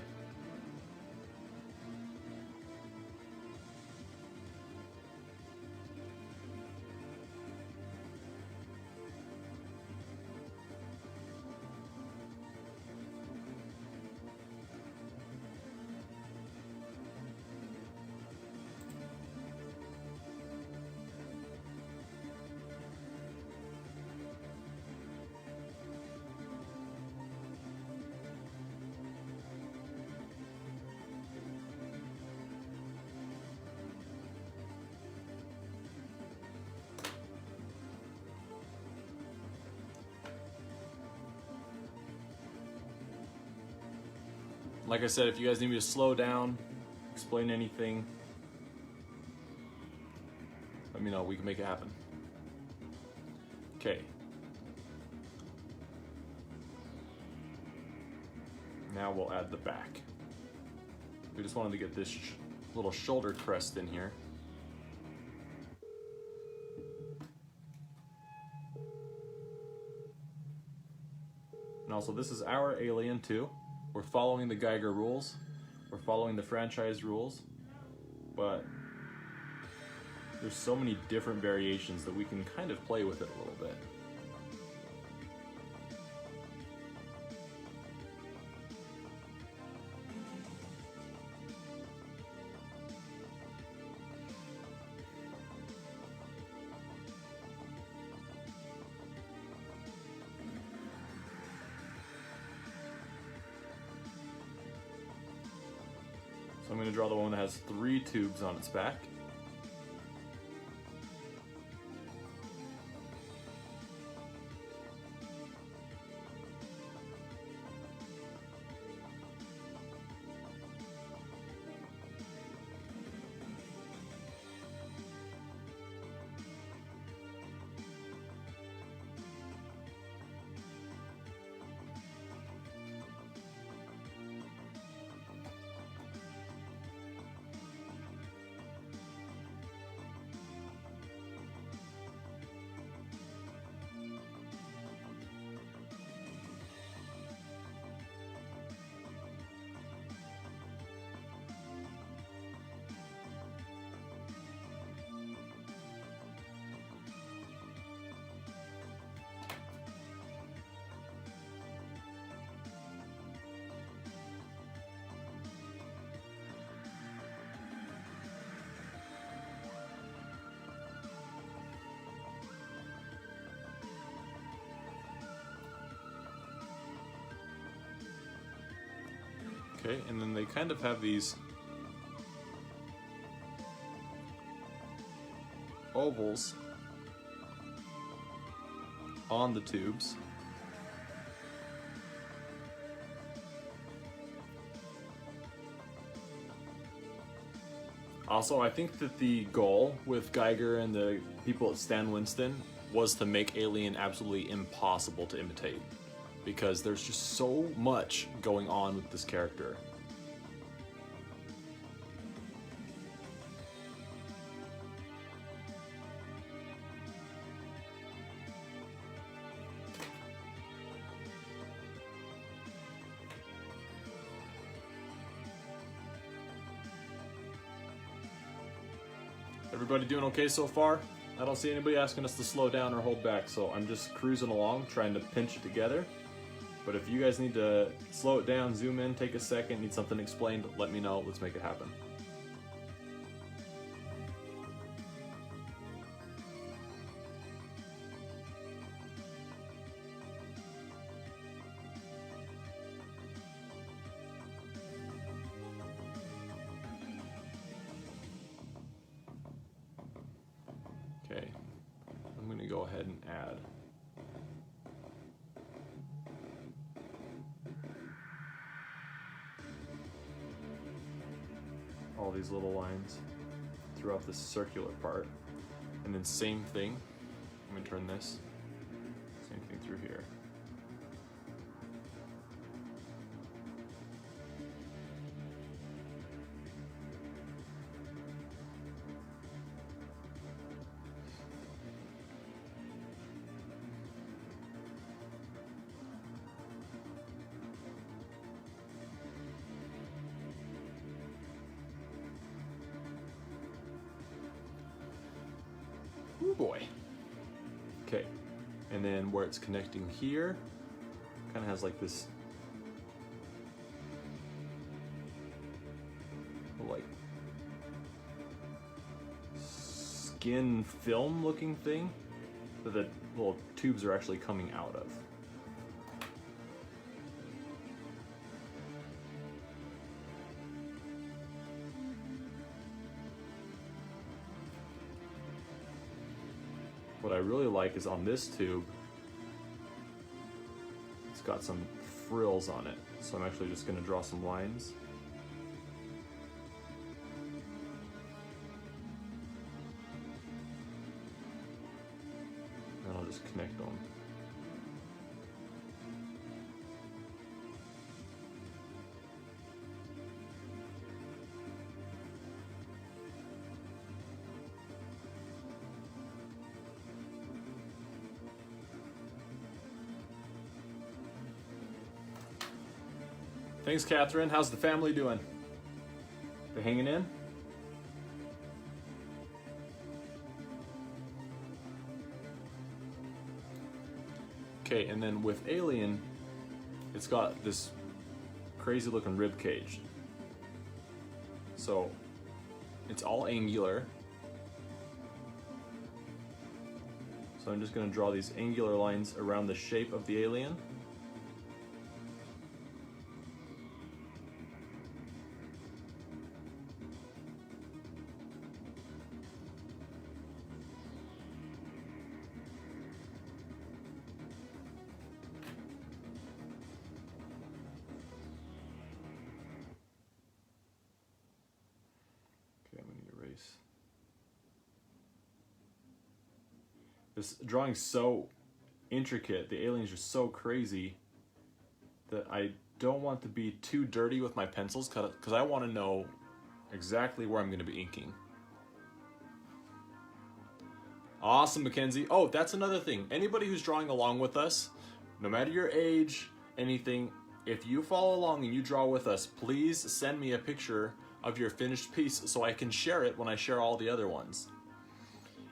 like I said, if you guys need me to slow down, explain anything, let me know. We can make it happen. Okay. Now we'll add the back. We just wanted to get this little shoulder crest in here. And also, this is our Alien too. We're following the Geiger rules. We're following the franchise rules. But there's so many different variations that we can kind of play with it a little bit. So I'm going to draw the one that has 3 tubes on its back. Okay, and then they kind of have these ovals on the tubes. Also, I think that the goal with Geiger and the people at Stan Winston was to make Alien absolutely impossible to imitate, because there's just so much going on with this character. Everybody doing okay so far? I don't see anybody asking us to slow down or hold back, so I'm just cruising along, trying to pinch it together. But if you guys need to slow it down, zoom in, take a second, need something explained, let me know. Let's make it happen. Okay, I'm going to go ahead and add all these little lines throughout this circular part, and then same thing, I'm going to turn this, same thing through here. Oh boy. Okay, and then where it's connecting here, kind of has like this like skin film looking thing that the little tubes are actually coming out of. What I really like is on this tube, it's got some frills on it. So I'm actually just going to draw some lines. And I'll just connect them. Thanks, Catherine. How's the family doing? They hanging in? Okay, and then with Alien, it's got this crazy looking rib cage. So it's all angular. So I'm just going to draw these angular lines around the shape of the alien. This drawing's so intricate, the alien's just so crazy that I don't want to be too dirty with my pencils because I want to know exactly where I'm going to be inking. Awesome, Mackenzie. Oh, that's another thing. Anybody who's drawing along with us, no matter your age, anything, if you follow along and you draw with us, please send me a picture of your finished piece so I can share it when I share all the other ones.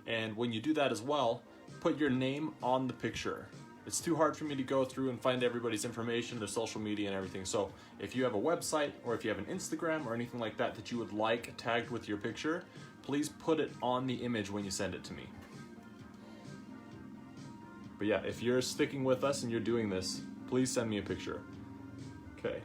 And when you do that as well, put your name on the picture. It's too hard for me to go through and find everybody's information, their social media and everything. So if you have a website or if you have an Instagram or anything like that that you would like tagged with your picture, please put it on the image when you send it to me. But yeah, if you're sticking with us and you're doing this, please send me a picture. Okay.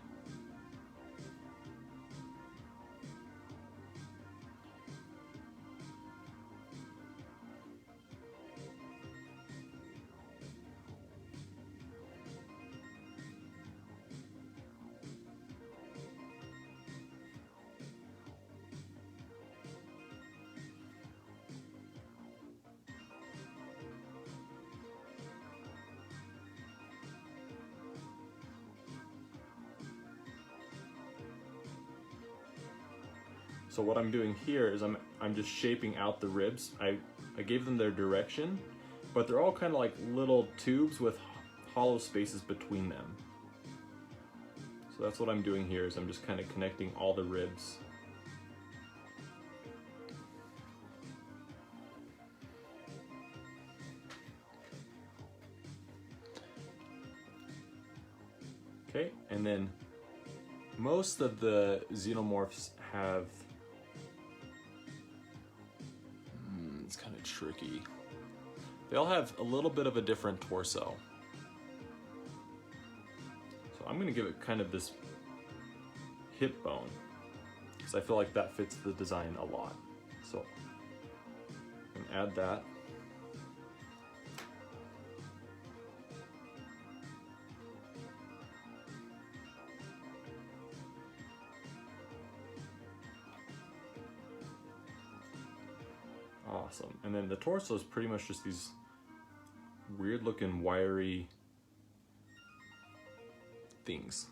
So what I'm doing here is I'm just shaping out the ribs. I gave them their direction, but they're all kind of like little tubes with hollow spaces between them. So that's what I'm doing here is I'm just kind of connecting all the ribs. Okay, and then most of the xenomorphs have it's kind of tricky. They all have a little bit of a different torso. So I'm gonna give it kind of this hip bone because I feel like that fits the design a lot. So I'm gonna add that. Awesome. And then the torso is pretty much just these weird looking wiry things,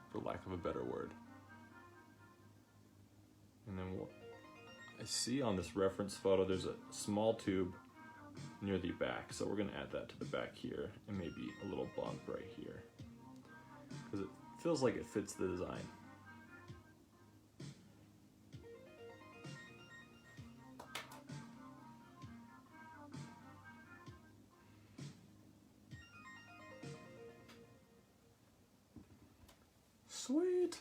for lack of a better word. And then what I see on this reference photo, there's a small tube near the back. So we're gonna add that to the back here and maybe a little bump right here because it feels like it fits the design. Sweet.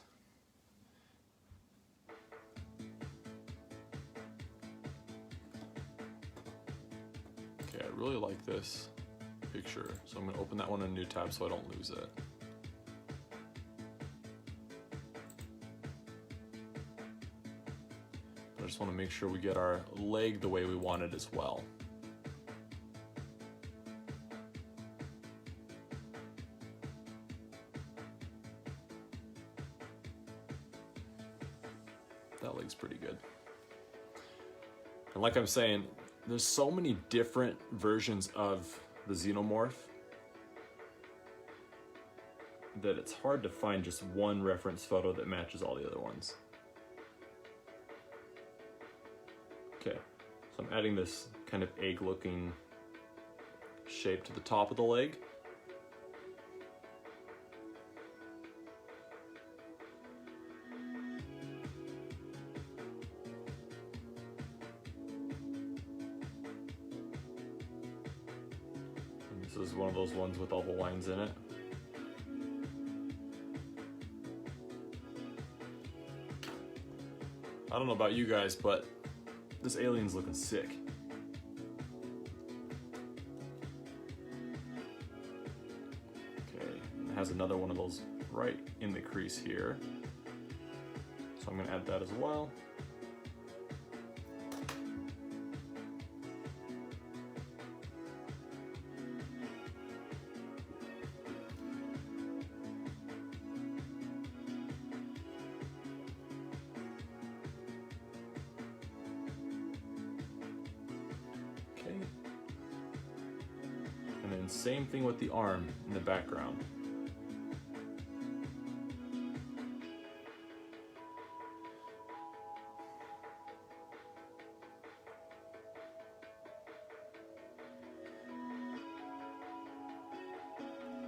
Okay, I really like this picture, so I'm going to open that one in a new tab so I don't lose it. I just want to make sure we get our leg the way we want it as well. That leg's pretty good. And like I'm saying, there's so many different versions of the Xenomorph that it's hard to find just one reference photo that matches all the other ones. Okay, so I'm adding this kind of egg-looking shape to the top of the leg. And this is one of those ones with all the lines in it. I don't know about you guys, but this alien's looking sick. Okay, it has another one of those right in the crease here. So I'm gonna add that as well. And then same thing with the arm in the background.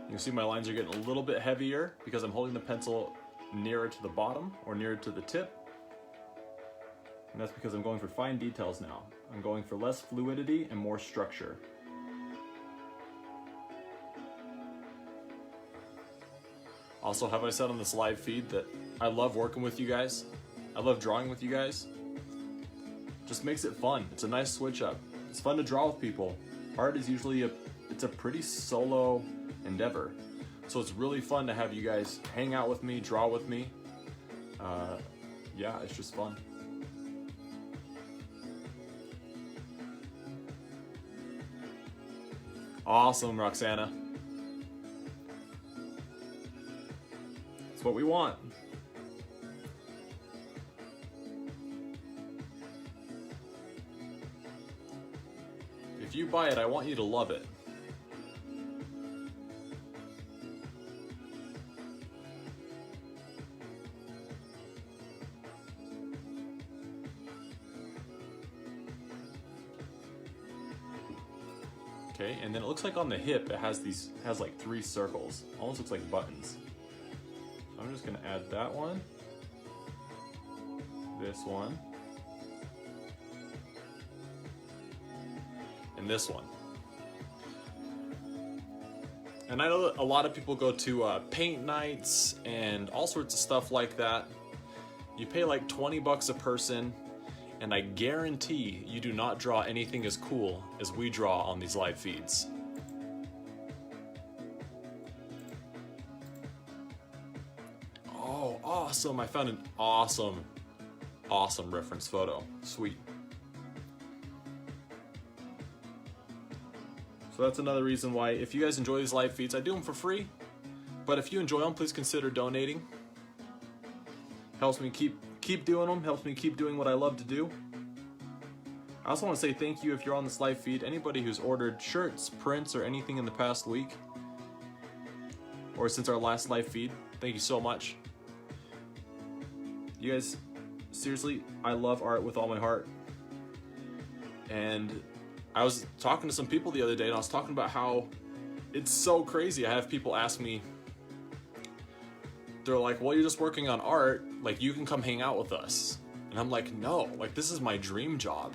You can see my lines are getting a little bit heavier because I'm holding the pencil nearer to the bottom or nearer to the tip. And that's because I'm going for fine details now. I'm going for less fluidity and more structure. Also, have I said on this live feed that I love working with you guys? I love drawing with you guys. Just makes it fun. It's a nice switch up. It's fun to draw with people. Art is usually it's a pretty solo endeavor. So it's really fun to have you guys hang out with me, draw with me. Yeah, it's just fun. Awesome, Roxana. That's what we want. If you buy it, I want you to love it. Okay, and then it looks like on the hip it has like 3 circles. Almost looks like buttons. So I'm just gonna add that one, this one, and this one. And I know that a lot of people go to paint nights and all sorts of stuff like that. You pay like 20 bucks a person, and I guarantee you do not draw anything as cool as we draw on these live feeds. Oh, awesome. I found an awesome reference photo. Sweet. So that's another reason why, if you guys enjoy these live feeds, I do them for free. But if you enjoy them, please consider donating. Helps me keep doing them, helps me keep doing what I love to do. I also want to say thank you if you're on this live feed. Anybody who's ordered shirts, prints, or anything in the past week, or since our last live feed, thank you so much. You guys, seriously, I love art with all my heart. And I was talking to some people the other day, and I was talking about how it's so crazy. I have people ask me, they're like, well, you're just working on art, like you can come hang out with us. And I'm like, no, like this is my dream job.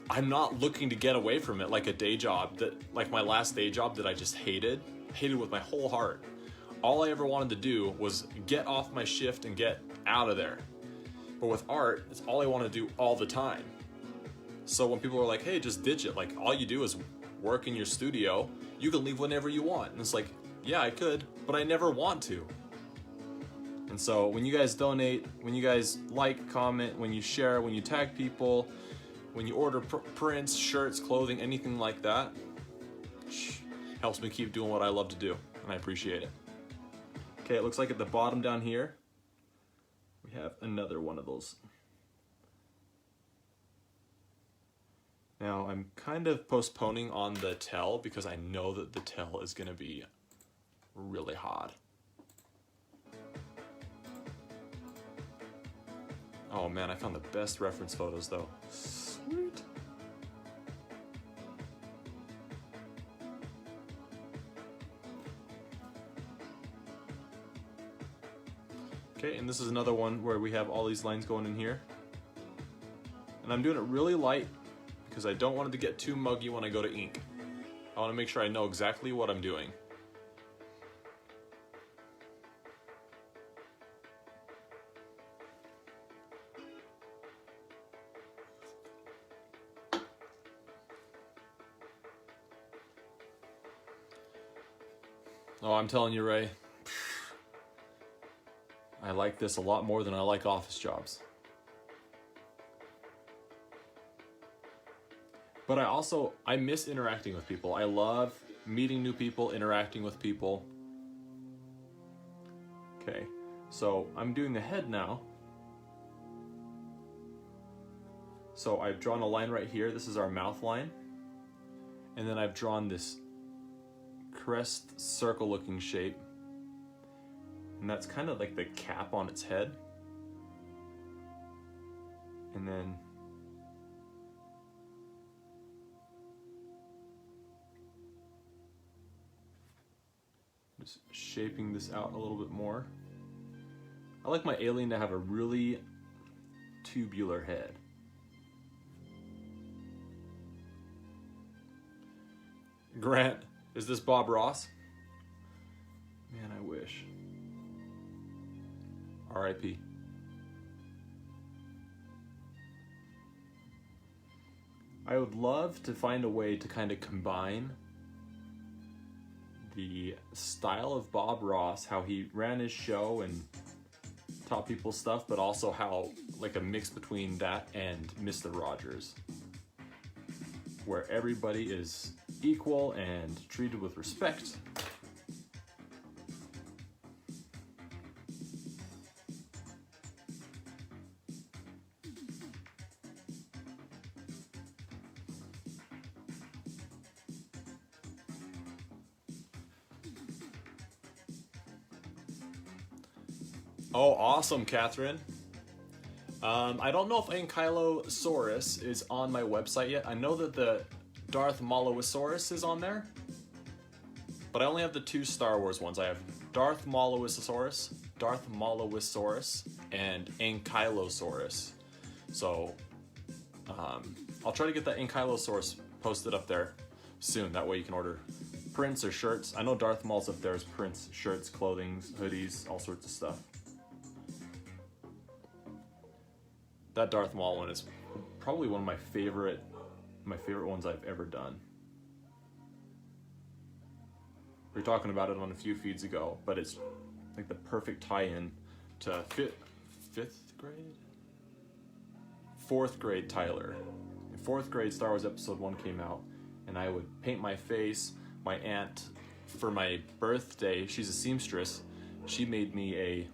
I'm not looking to get away from it like a day job like my last day job that I just hated with my whole heart. All I ever wanted to do was get off my shift and get out of there. But with art, it's all I want to do all the time. So when people are like, hey, just ditch it, like all you do is work in your studio, you can leave whenever you want. And it's like, yeah, I could, but I never want to. And so when you guys donate, when you guys like, comment, when you share, when you tag people, when you order prints, shirts, clothing, anything like that, helps me keep doing what I love to do, and I appreciate it. Okay, it looks like at the bottom down here, we We have another one of those. Now I'm kind of postponing on the tail because I know that the tail is going to be really hard. Oh man, I found the best reference photos though. Sweet. Okay, and this is another one where we have all these lines going in here. And I'm doing it really light because I don't want it to get too muggy when I go to ink. I want to make sure I know exactly what I'm doing. Oh, I'm telling you, Ray, I like this a lot more than I like office jobs. But I miss interacting with people. I love meeting new people, interacting with people. Okay, so I'm doing the head now. So I've drawn a line right here. This is our mouth line. And then I've drawn this crest circle looking shape. And that's kind of like the cap on its head. And then just shaping this out a little bit more. I like my alien to have a really tubular head. Grant, is this Bob Ross? Man, I wish. R.I.P. I would love to find a way to kind of combine the style of Bob Ross, how he ran his show and taught people stuff, but also how, like, a mix between that and Mr. Rogers, where everybody is equal and treated with respect. Oh, awesome, Catherine. I don't know if Ankylosaurus is on my website yet. I know that the Darth Maulosaurus is on there, but I only have the 2 Star Wars ones. I have Darth Maulosaurus, and Ankylosaurus. So I'll try to get that Ankylosaurus posted up there soon. That way you can order prints or shirts. I know Darth Maul's up there as prints, shirts, clothing, hoodies, all sorts of stuff. That Darth Maul one is probably one of my favorite ones I've ever done. We were talking about it on a few feeds ago, but it's like the perfect tie-in to fourth grade Tyler. In 4th grade, Star Wars Episode 1 came out, and I would paint my face. My aunt, for my birthday, she's a seamstress, she made me a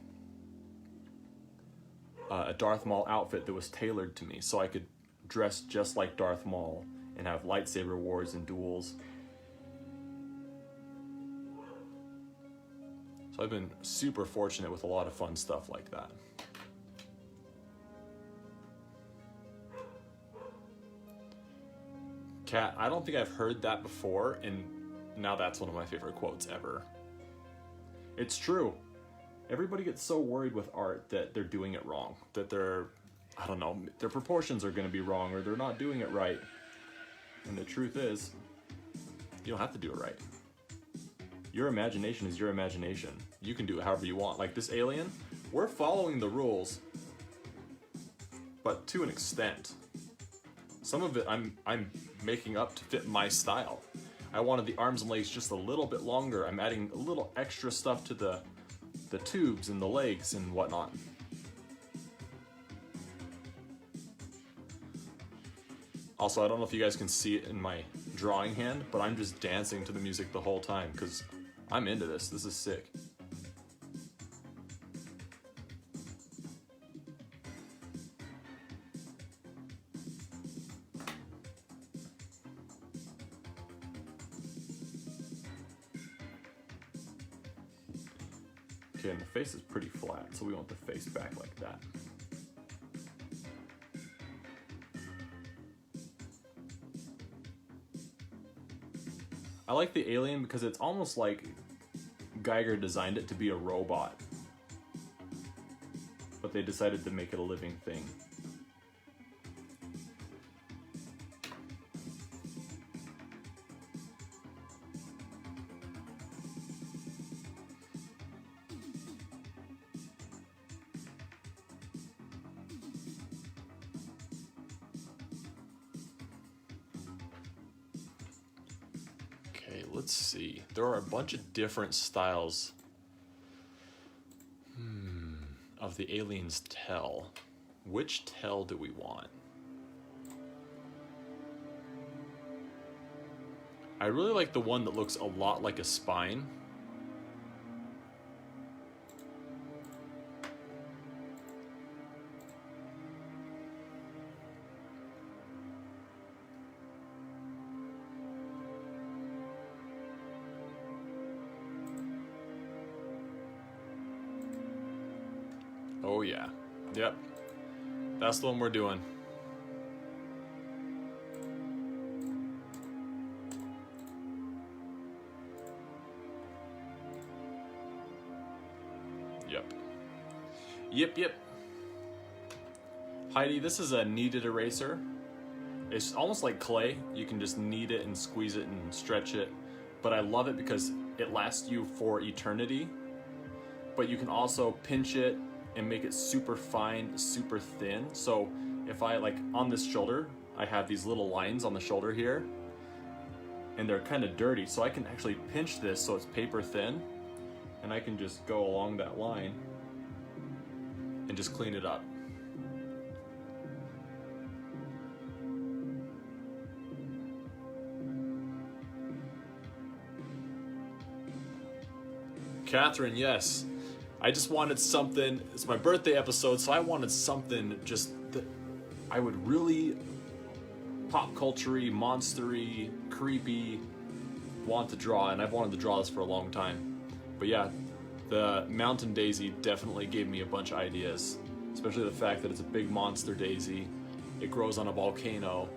Darth Maul outfit that was tailored to me, so I could dress just like Darth Maul and have lightsaber wars and duels. So I've been super fortunate with a lot of fun stuff like that. Kat, I don't think I've heard that before, and now that's one of my favorite quotes ever. It's true. Everybody gets so worried with art that they're doing it wrong, that their proportions are going to be wrong, or they're not doing it right. And the truth is, you don't have to do it right. Your imagination is your imagination. You can do it however you want. Like this alien, we're following the rules, but to an extent. Some of it I'm making up to fit my style. I wanted the arms and legs just a little bit longer. I'm adding a little extra stuff to the tubes and the legs and whatnot. Also, I don't know if you guys can see it in my drawing hand, but I'm just dancing to the music the whole time because I'm into this. This is sick. Okay, and the face is pretty flat, so we want the face back like that. I like the alien because it's almost like Geiger designed it to be a robot, but they decided to make it a living thing. Let's see. There are a bunch of different styles of the alien's tail. Which tail do we want? I really like the one that looks a lot like a spine. Oh yeah, yep, that's the one we're doing. Yep. Heidi, this is a kneaded eraser. It's almost like clay. You can just knead it and squeeze it and stretch it. But I love it because it lasts you for eternity. But you can also pinch it and make it super fine, super thin. So if I, like on this shoulder, I have these little lines on the shoulder here, and they're kind of dirty. So I can actually pinch this so it's paper thin, and I can just go along that line and just clean it up. Catherine, yes. I just wanted something, it's my birthday episode, so I wanted something just that I would really pop culture-y, monster-y, creepy want to draw, and I've wanted to draw this for a long time. But yeah, the Mountain Daisy definitely gave me a bunch of ideas, especially the fact that it's a big monster daisy. It grows on a volcano.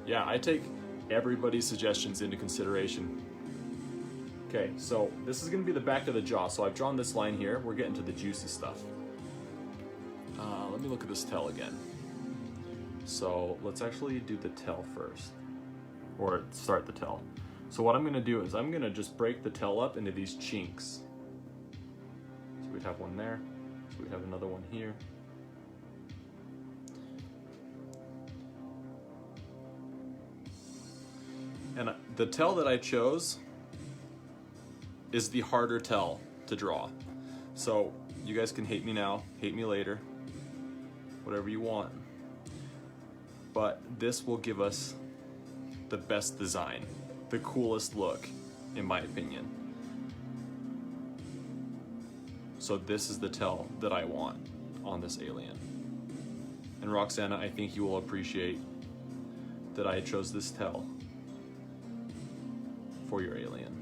Yeah, I take everybody's suggestions into consideration. Okay, so this is going to be the back of the jaw. So I've drawn this line here. We're getting to the juicy stuff. Let me look at this tail again. So let's actually do the tail first, or start the tail. So what I'm going to do is I'm going to just break the tail up into these chinks. So we'd have one there. So we'd have another one here. And the tail that I chose is the harder tail to draw. So you guys can hate me now, hate me later, whatever you want. But this will give us the best design, the coolest look, in my opinion. So this is the tail that I want on this alien. And Roxana, I think you will appreciate that I chose this tail for your alien.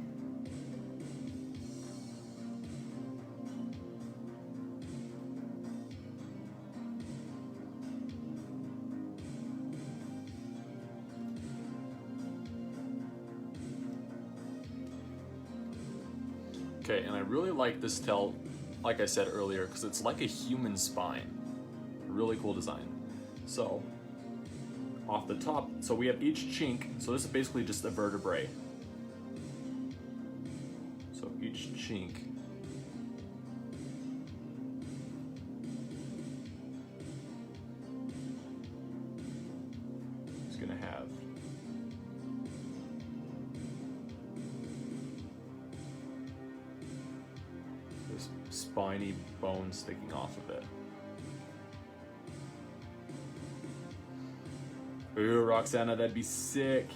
Okay, and I really like this tail, like I said earlier, because it's like a human spine. Really cool design. So, off the top, so we have each chink, so this is basically just a vertebrae. So each chink is going to have this spiny bone sticking off of it. Ooh, Roxana, that'd be sick.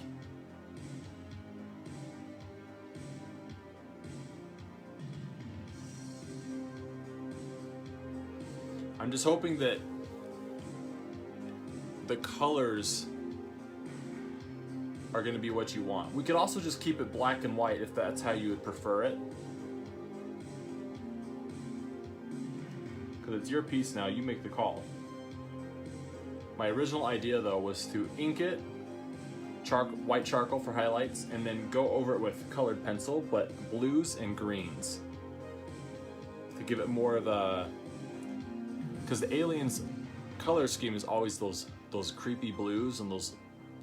I'm just hoping that the colors are going to be what you want. We could also just keep it black and white if that's how you would prefer it. because it's your piece now, you make the call. My original idea though was to ink it, white charcoal for highlights, and then go over it with colored pencil, but blues and greens. To give it more of a, because the aliens' color scheme is always those creepy blues and those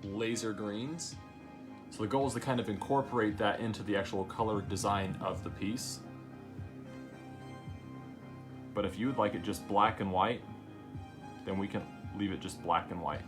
laser greens. So the goal is to kind of incorporate that into the actual color design of the piece. But if you would like it just black and white, then we can leave it just black and white.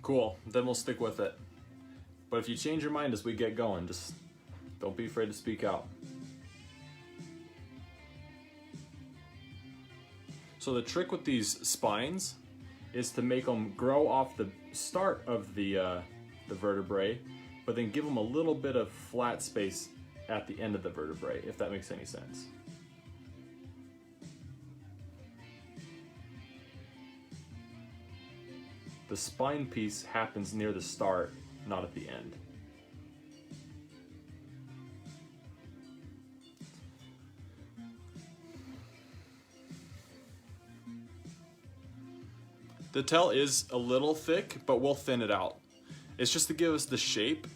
Cool, then we'll stick with it. But if you change your mind as we get going, just don't be afraid to speak out. So the trick with these spines is to make them grow off the start of the vertebrae, but then give them a little bit of flat space at the end of the vertebrae, if that makes any sense. The spine piece happens near the start, not at the end. The tail is a little thick, but we'll thin it out. It's just to give us the shape.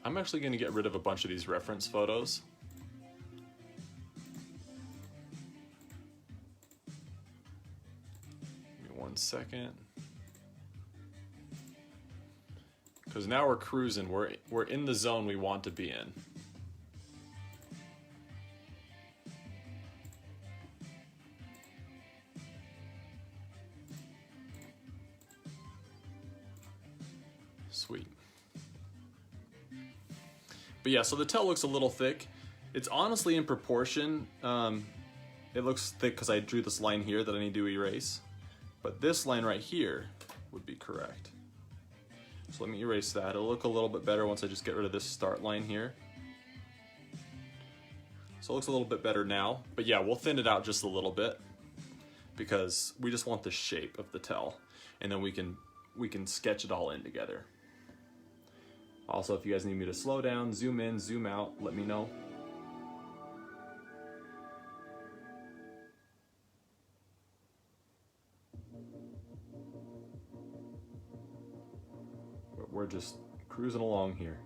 I'm actually going to get rid of a bunch of these reference photos. Give me 1 second. Because now we're cruising. We're in the zone we want to be in. Sweet. But yeah, so the tail looks a little thick. It's honestly in proportion. It looks thick because I drew this line here that I need to erase. But this line right here would be correct. So let me erase that. It'll look a little bit better once I just get rid of this start line here. So it looks a little bit better now. But yeah, we'll thin it out just a little bit because we just want the shape of the tail. And then we can sketch it all in together. Also, if you guys need me to slow down, zoom in, zoom out, let me know. But we're just cruising along here.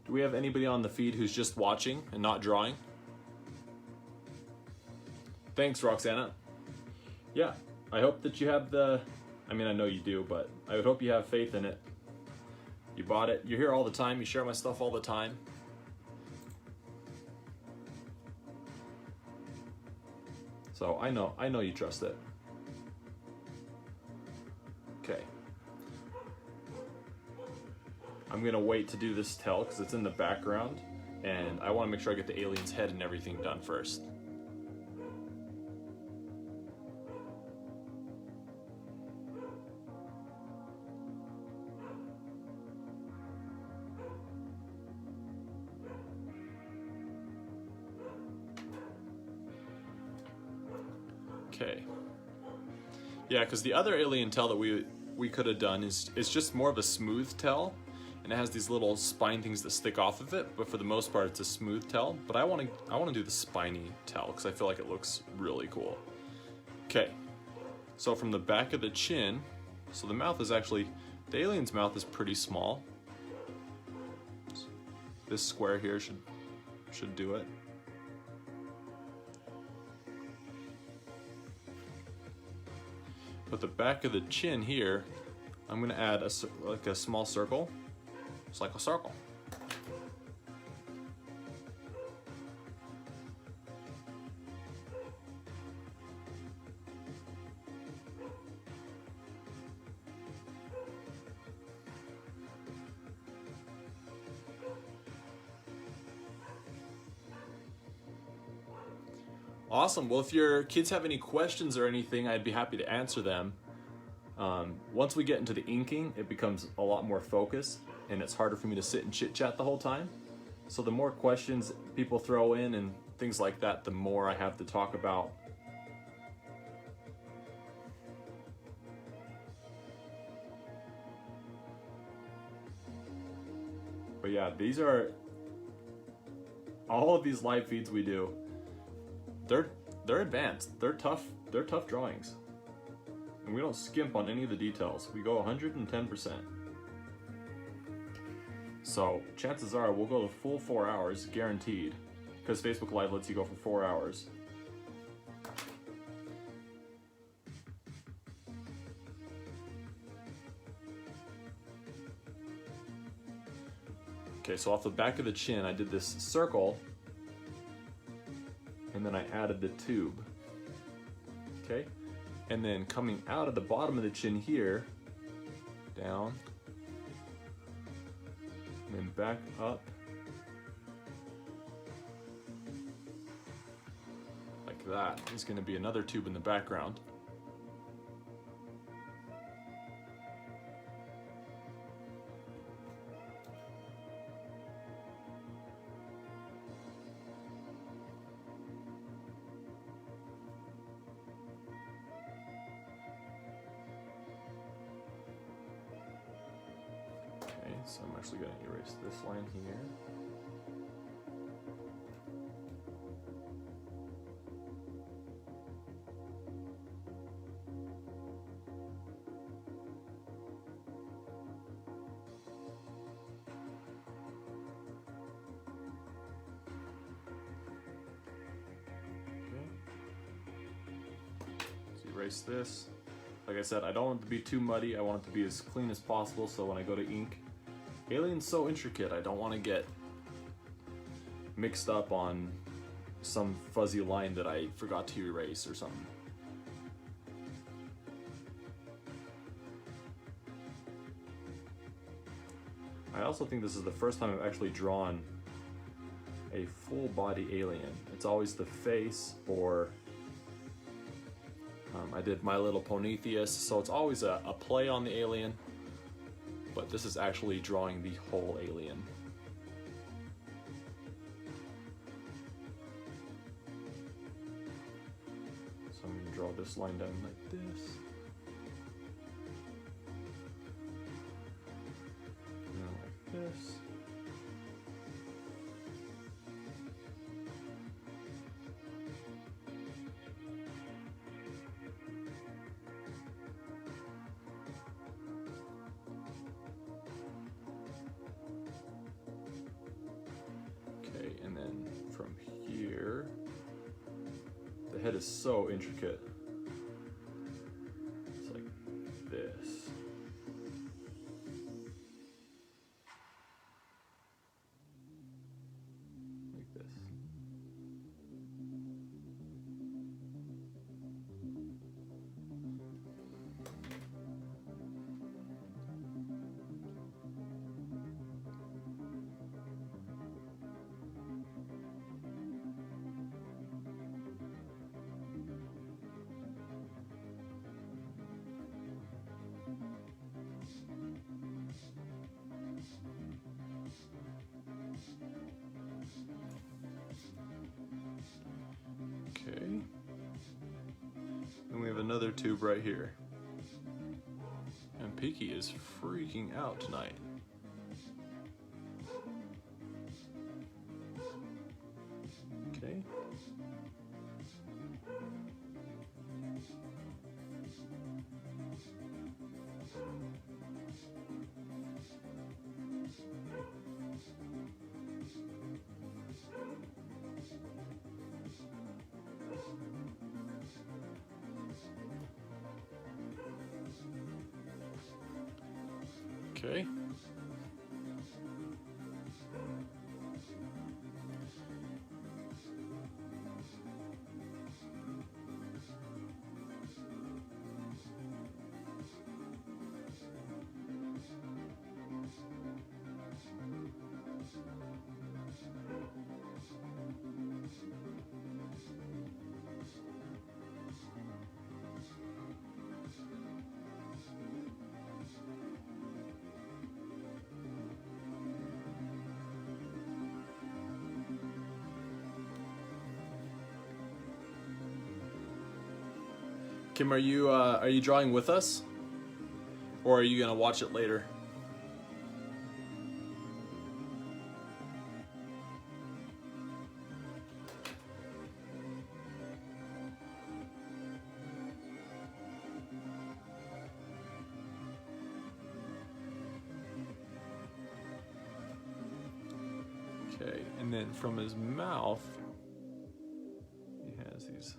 Do we have anybody on the feed who's just watching and not drawing? Thanks, Roxana. Yeah, I hope that you have I know you do, but I would hope you have faith in it. You bought it, you're here all the time, you share my stuff all the time. So I know you trust it. Okay. I'm gonna wait to do this tail because it's in the background and I want to make sure I get the alien's head and everything done first. Okay. Yeah, because the other alien tail that we could have done is just more of a smooth tail. And it has these little spine things that stick off of it, but for the most part it's a smooth tail. But I want to do the spiny tail because I feel like it looks really cool. Okay, so from the back of the chin, so the mouth is actually, the alien's mouth is pretty small. This square here should should do it. But the back of the chin here, I'm gonna add like a small circle. It's like a circle. Awesome. Well, if your kids have any questions or anything, I'd be happy to answer them. Once we get into the inking, it becomes a lot more focused, and it's harder for me to sit and chit-chat the whole time. So the more questions people throw in and things like that, the more I have to talk about. But yeah, these are all of these live feeds we do. They're advanced. They're tough drawings. And we don't skimp on any of the details. We go 110%. So chances are we'll go the full 4 hours, guaranteed, because Facebook Live lets you go for 4 hours. Okay, so off the back of the chin, I did this circle, and then I added the tube. Okay, and then coming out of the bottom of the chin here, down, and then back up, like that. There's going to be another tube in the background. So I'm actually going to erase this line here. Okay. So erase this. Like I said, I don't want it to be too muddy. I want it to be as clean as possible, so when I go to ink, Alien's so intricate, I don't want to get mixed up on some fuzzy line that I forgot to erase or something. I also think this is the first time I've actually drawn a full body alien. It's always the face, or I did My Little Prometheus, so it's always a play on the alien. But this is actually drawing the whole alien. So I'm going to draw this line down like this. And then like this. And then from here, the head is so intricate. It's like this. Like this. Okay. And we have another tube right here. And Peaky is freaking out tonight. Okay. Okay. Kim, are you drawing with us? Or are you gonna watch it later? Okay, and then from his mouth, he has these.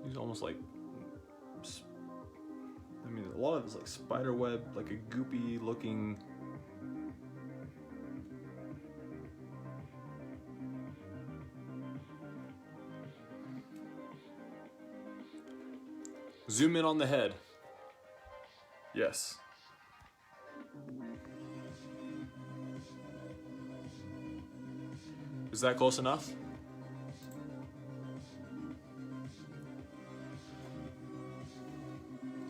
He's almost like, I mean, a lot of it's like spider web, like a goopy looking. Zoom in on the head. Yes. Is that close enough?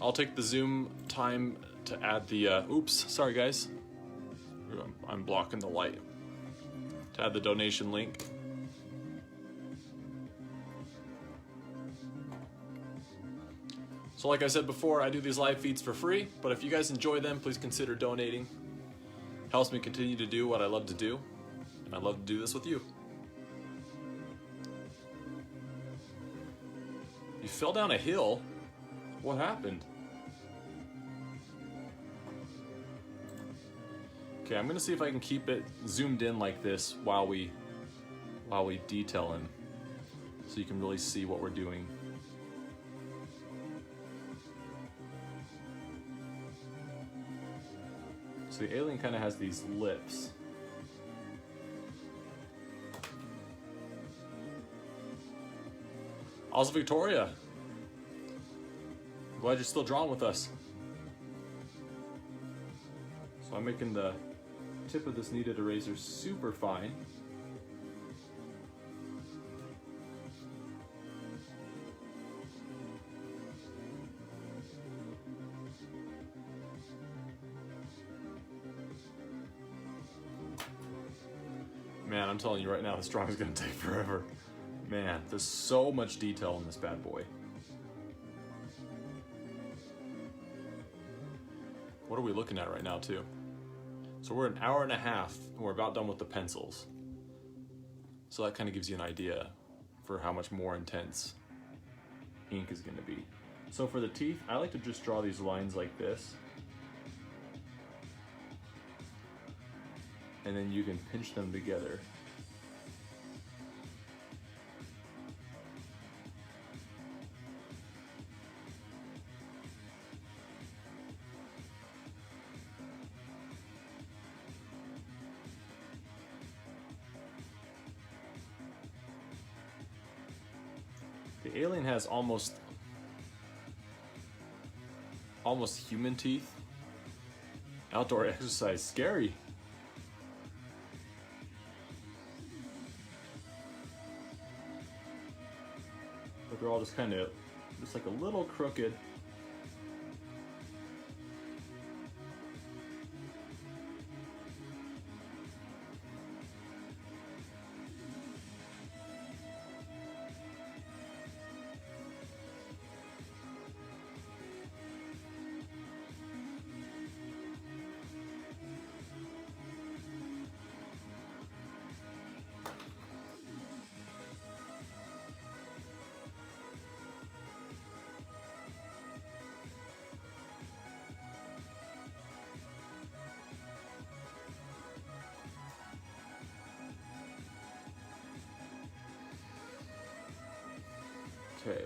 I'll take the zoom time to add the, oops, sorry guys. I'm blocking the light. To add the donation link. So like I said before, I do these live feeds for free, but if you guys enjoy them, please consider donating. Helps me continue to do what I love to do, and I love to do this with you. You fell down a hill? What happened? Okay, I'm gonna see if I can keep it zoomed in like this while we detail him, so you can really see what we're doing. So the alien kind of has these lips. Also, Victoria. I'm glad you're still drawing with us. So I'm making the tip of this kneaded eraser super fine. Man, I'm telling you right now, this drawing is gonna take forever. Man, there's so much detail in this bad boy. What are we looking at right now, too? So we're an hour and a half, and we're about done with the pencils. So that kind of gives you an idea for how much more intense ink is gonna be. So for the teeth, I like to just draw these lines like this. And then you can pinch them together. The alien has almost human teeth. Outdoor exercise, scary. But they're all just kind of, just like a little crooked. Okay.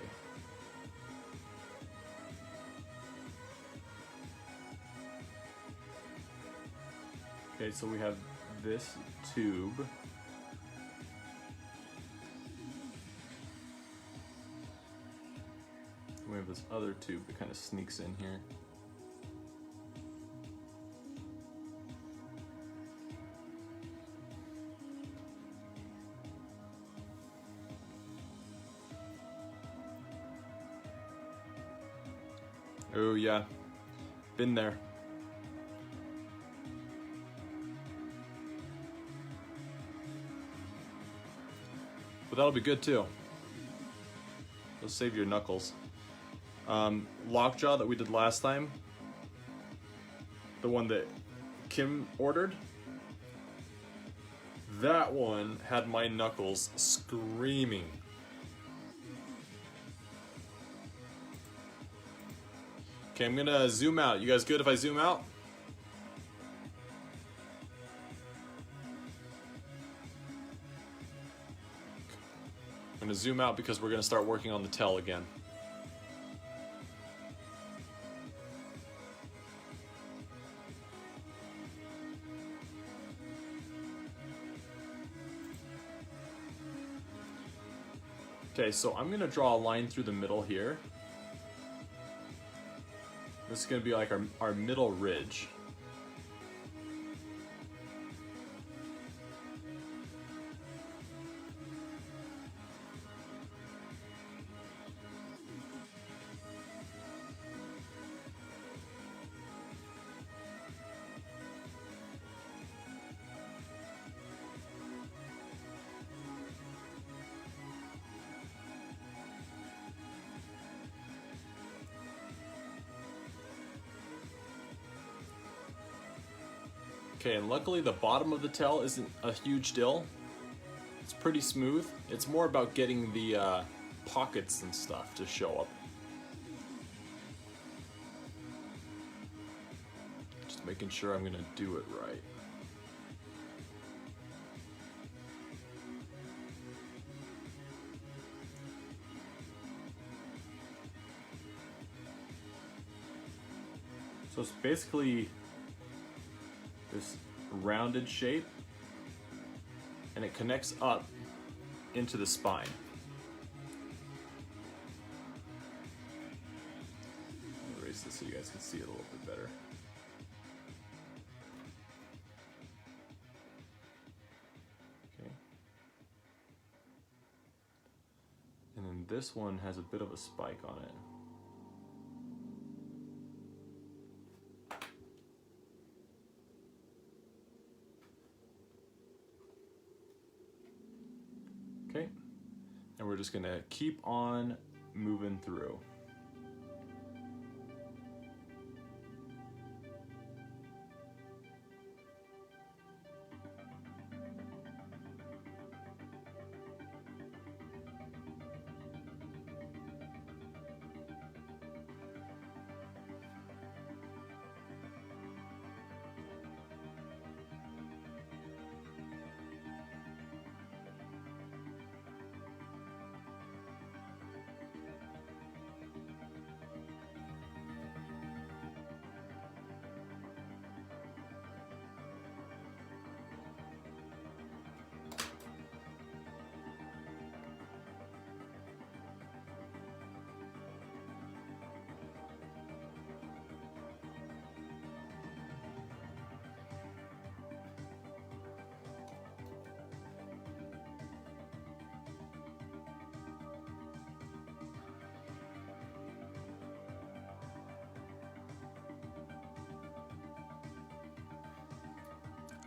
Okay, so we have this tube. We have this other tube that kind of sneaks in here. Oh yeah, been there. But that'll be good too. It'll save your knuckles. Lockjaw that we did last time, the one that Kim ordered, that one had my knuckles screaming. Okay, I'm gonna zoom out. You guys good if I zoom out? I'm gonna zoom out because we're gonna start working on the tail again. Okay, so I'm gonna draw a line through the middle here. This is gonna be like our middle ridge. Okay, and luckily the bottom of the tail isn't a huge deal. It's pretty smooth. It's more about getting the pockets and stuff to show up. Just making sure I'm gonna do it right. So it's basically this rounded shape, and it connects up into the spine. I'll erase this so you guys can see it a little bit better. Okay. And then this one has a bit of a spike on it. Okay, and we're just gonna keep on moving through.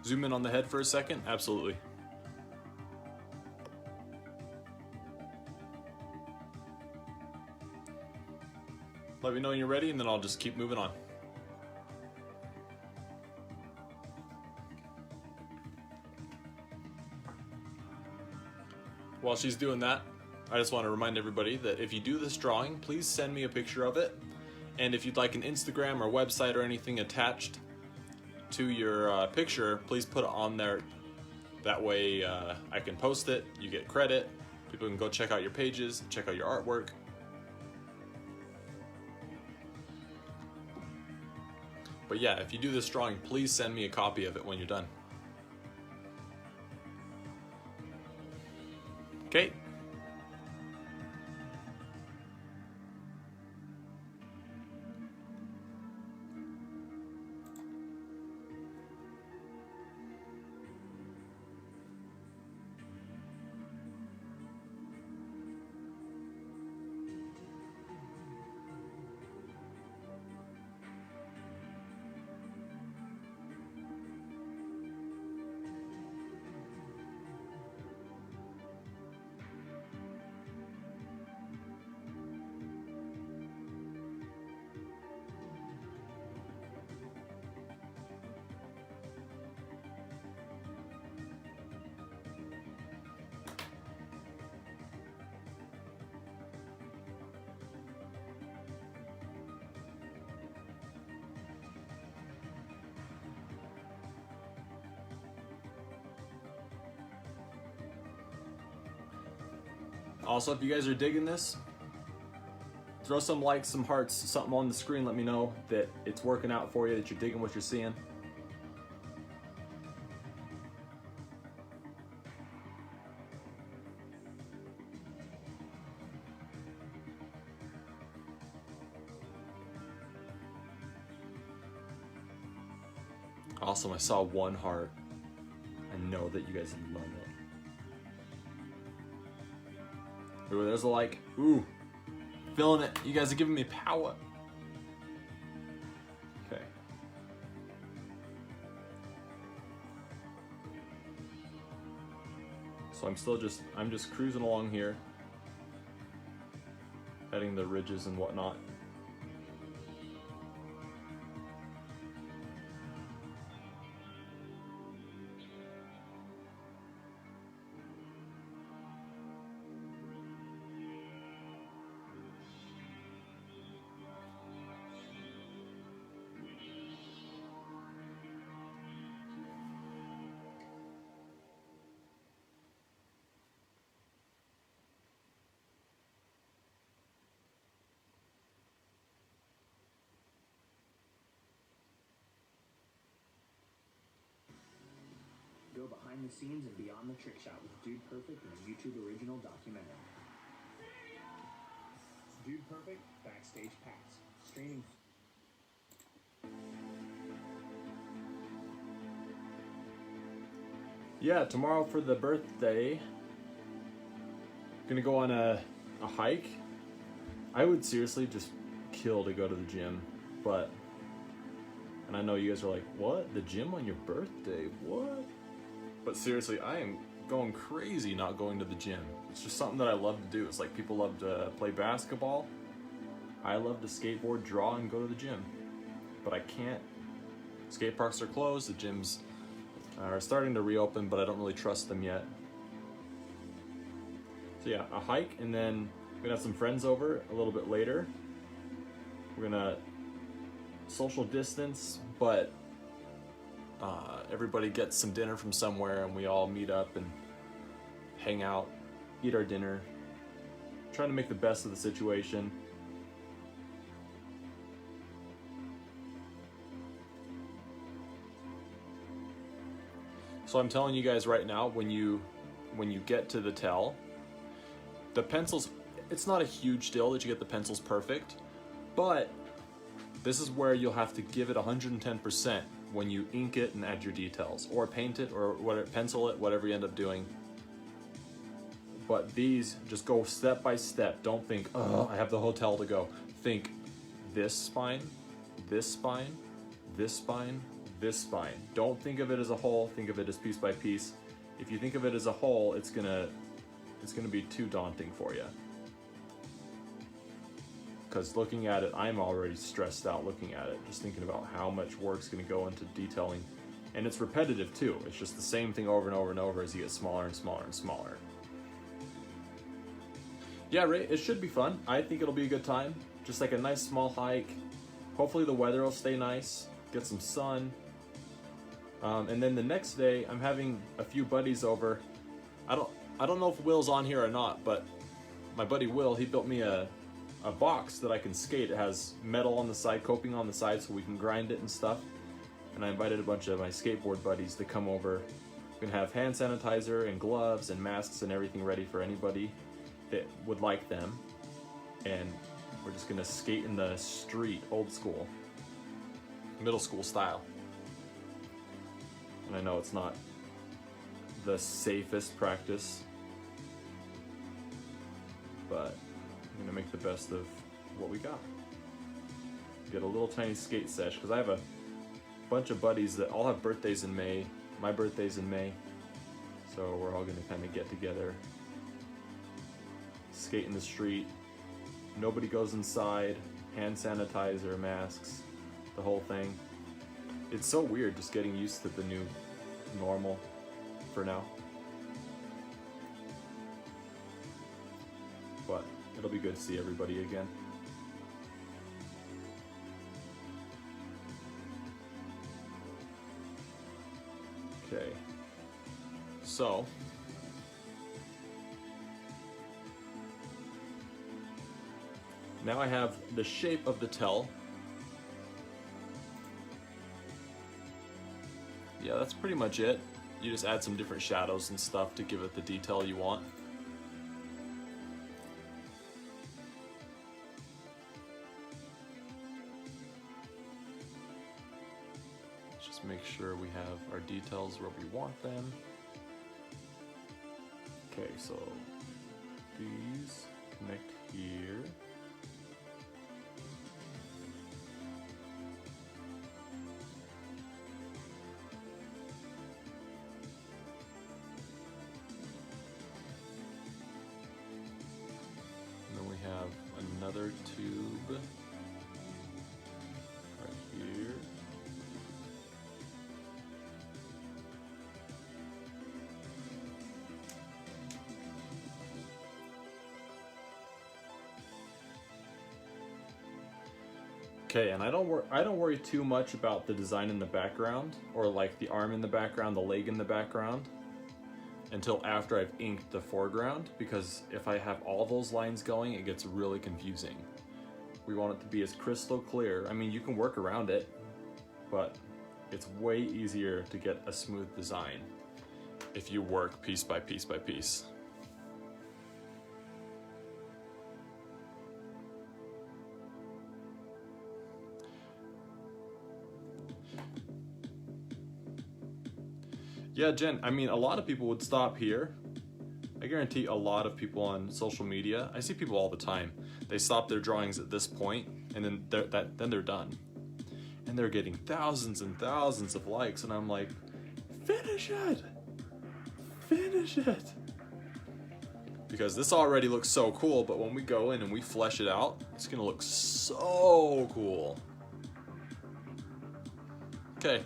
Zoom in on the head for a second? Absolutely. Let me know when you're ready, and then I'll just keep moving on. While she's doing that, I just want to remind everybody that if you do this drawing, please send me a picture of it. And if you'd like an Instagram or website or anything attached to your picture, please put it on there. That way I can post it, you get credit, people can go check out your pages, check out your artwork. But yeah, if you do this drawing, please send me a copy of it when you're done. Okay. Also, if you guys are digging this, throw some likes, some hearts, something on the screen. Let me know that it's working out for you, that you're digging what you're seeing. Awesome, I saw one heart. I know that you guys love it. Ooh, there's a like. Ooh, feeling it. You guys are giving me power. Okay. So I'm just cruising along here, heading the ridges and whatnot. Go behind the scenes and beyond the trick shot with Dude Perfect in a YouTube original documentary. Dude Perfect Backstage Pass. Streaming. Yeah, tomorrow for the birthday, gonna go on a hike. I would seriously just kill to go to the gym, but, and I know you guys are like, what? The gym on your birthday? What? But seriously, I am going crazy not going to the gym. It's just something that I love to do. It's like people love to play basketball. I love to skateboard, draw, and go to the gym. But I can't. Skate parks are closed, the gyms are starting to reopen, but I don't really trust them yet. So yeah, a hike, and then we're gonna have some friends over a little bit later. We're gonna social distance, but everybody gets some dinner from somewhere, and we all meet up and hang out, eat our dinner, trying to make the best of the situation. So I'm telling you guys right now, when you get to the tell, the pencils, it's not a huge deal that you get the pencils perfect, but this is where you'll have to give it 110% when you ink it and add your details, or paint it, or whatever, pencil it, whatever you end up doing. But these, just go step by step. Don't think, oh, I have the hotel to go. Think this spine, this spine, this spine, this spine. Don't think of it as a whole, think of it as piece by piece. If you think of it as a whole, it's gonna be too daunting for you. Because looking at it, I'm already stressed out looking at it, just thinking about how much work's gonna go into detailing. And it's repetitive too. It's just the same thing over and over and over as you get smaller and smaller and smaller. Yeah, Ray, it should be fun. I think it'll be a good time. Just like a nice small hike. Hopefully the weather will stay nice, get some sun. And then the next day, I'm having a few buddies over. I don't know if Will's on here or not, but my buddy Will, he built me a a box that I can skate. It has metal on the side, coping on the side, so we can grind it and stuff. And I invited a bunch of my skateboard buddies to come over. We can have hand sanitizer and gloves and masks and everything ready for anybody that would like them. And we're just gonna skate in the street, old school, middle school style. And I know it's not the safest practice, but I'm gonna make the best of what we got. Get a little tiny skate sesh, because I have a bunch of buddies that all have birthdays in May. My birthday's in May, so we're all gonna kind of get together, skate in the street. Nobody goes inside, hand sanitizer, masks, the whole thing. It's so weird just getting used to the new normal for now. But it'll be good to see everybody again. Okay, so now I have the shape of the tell. Yeah, that's pretty much it. You just add some different shadows and stuff to give it the detail you want. Let's just make sure we have our details where we want them. Okay, so these connect here. Another tube right here. Okay, and I don't worry too much about the design in the background, or like the arm in the background, the leg in the background, until after I've inked the foreground, because if I have all those lines going, it gets really confusing. We want it to be as crystal clear. I mean, you can work around it, but it's way easier to get a smooth design if you work piece by piece by piece. Yeah, Jen, I mean, a lot of people would stop here. I guarantee a lot of people on social media, I see people all the time, they stop their drawings at this point, and then they're done. And they're getting thousands and thousands of likes, and I'm like, finish it! Finish it! Because this already looks so cool, but when we go in and we flesh it out, it's gonna look so cool. Okay.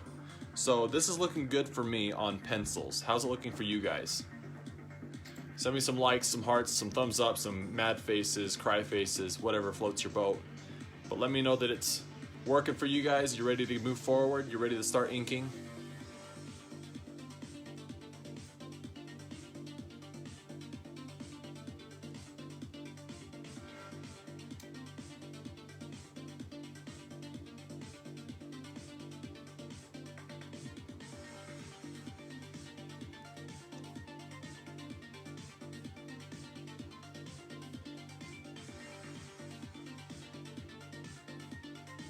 So this is looking good for me on pencils. How's it looking for you guys? Send me some likes, some hearts, some thumbs up, some mad faces, cry faces, whatever floats your boat. But let me know that it's working for you guys. You're ready to move forward. You're ready to start inking.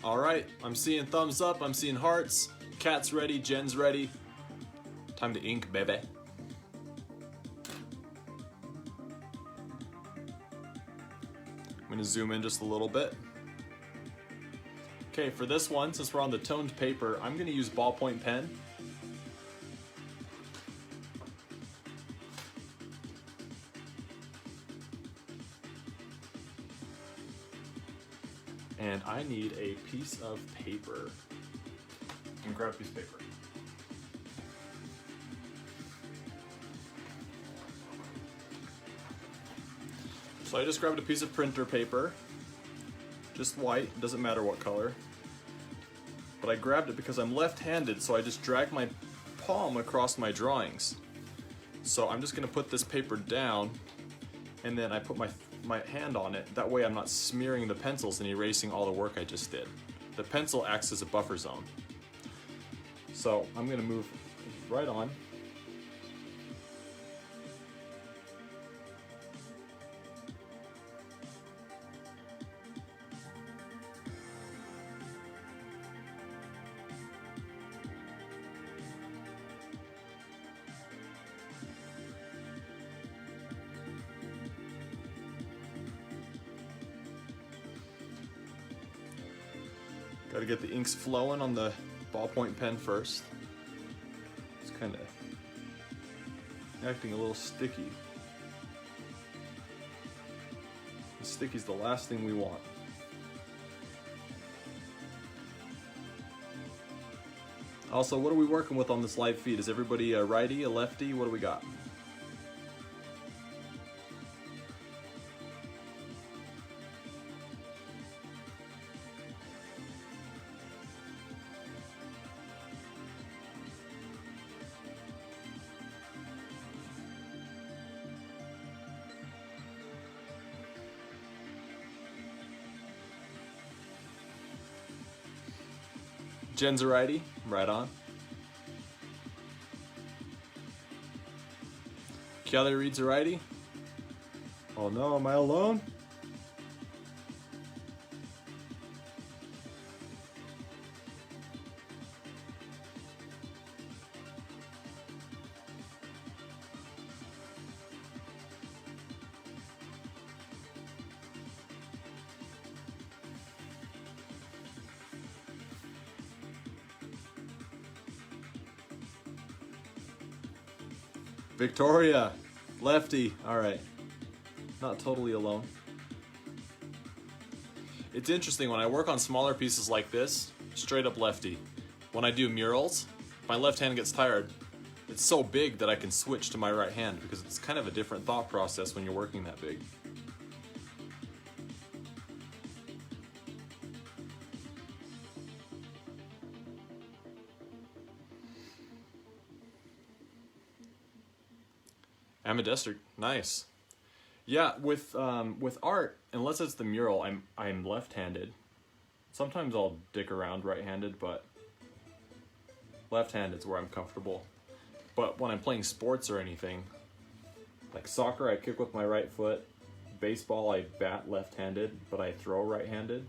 All right, I'm seeing thumbs up, I'm seeing hearts. Cat's ready, Jen's ready. Time to ink, baby. I'm gonna zoom in just a little bit. Okay, for this one, since we're on the toned paper, I'm gonna use ballpoint pen. And I need a piece of paper. And grab a piece of paper. So I just grabbed a piece of printer paper, just white, doesn't matter what color. But I grabbed it because I'm left-handed, so I just drag my palm across my drawings. So I'm just gonna put this paper down, and then I put my my hand on it. That way I'm not smearing the pencils and erasing all the work I just did. The pencil acts as a buffer zone. So I'm going to move right on. Got to get the inks flowing on the ballpoint pen first. It's kind of acting a little sticky. The sticky's the last thing we want. Also, what are we working with on this live feed? Is everybody a righty, a lefty? What do we got? Jen's a righty, right on. Kelly reads a righty. Oh no, am I alone? Victoria, lefty, all right. Not totally alone. It's interesting, when I work on smaller pieces like this, straight up lefty. When I do murals, my left hand gets tired. It's so big that I can switch to my right hand because it's kind of a different thought process when you're working that big. Ambidexter, nice. Yeah, with art, unless it's the mural, I'm left-handed. Sometimes I'll dick around right-handed, but left-handed is where I'm comfortable. But when I'm playing sports or anything, like soccer, I kick with my right foot. Baseball, I bat left-handed, but I throw right-handed.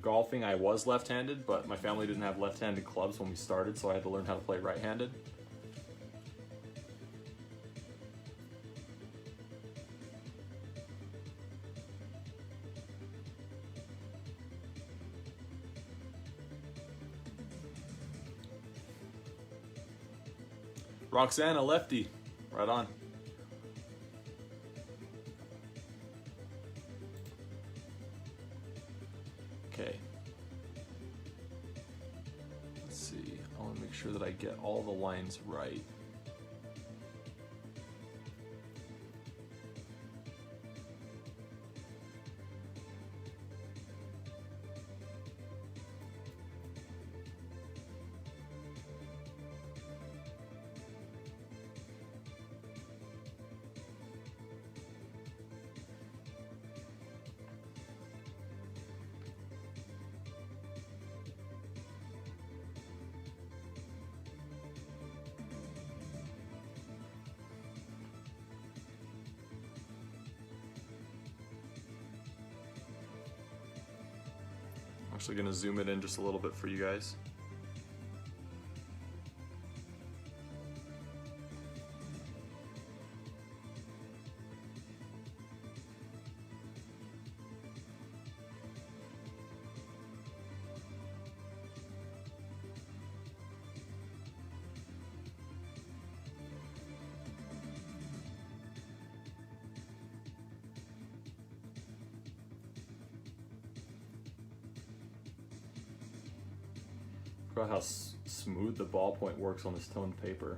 Golfing, I was left-handed, but my family didn't have left-handed clubs when we started, so I had to learn how to play right-handed. Roxanne, a lefty. Right on. Okay. Let's see. I want to make sure that I get all the lines right. Actually gonna zoom it in just a little bit for you guys. How smooth the ballpoint works on this toned paper.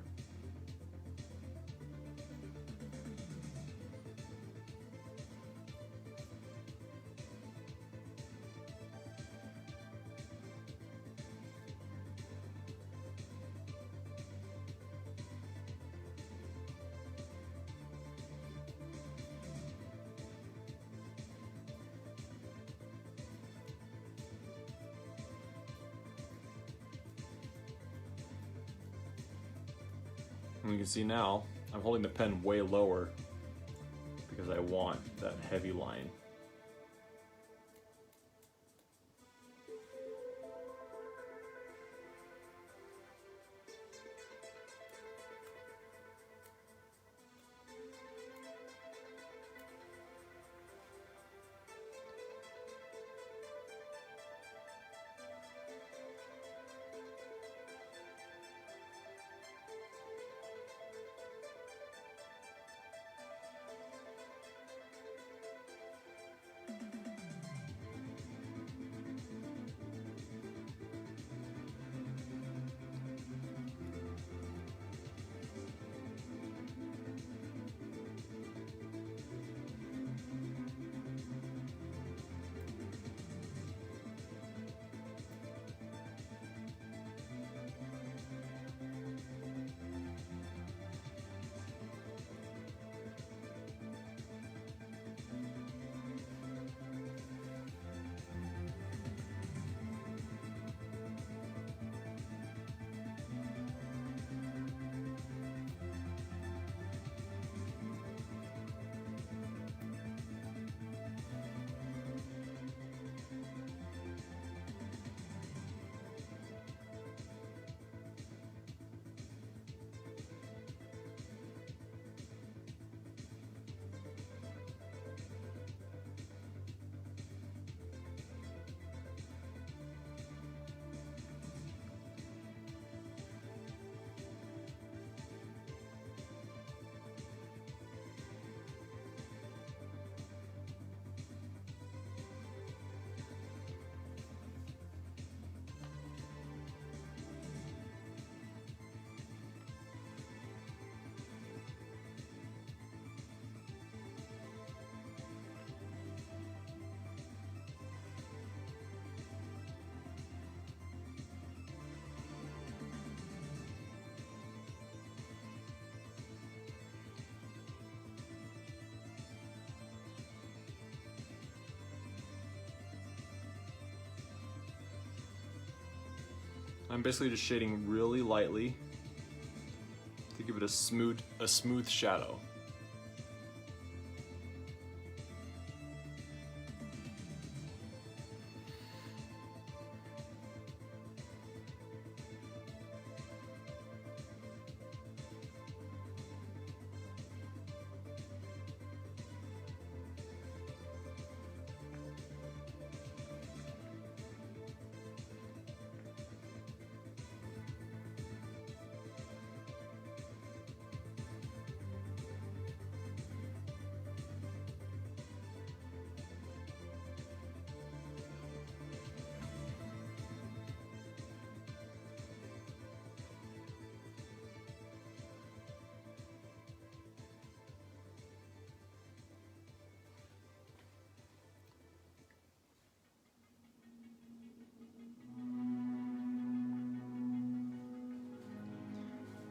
And you can see now, I'm holding the pen way lower because I want that heavy line. I'm basically just shading really lightly to give it a smooth shadow.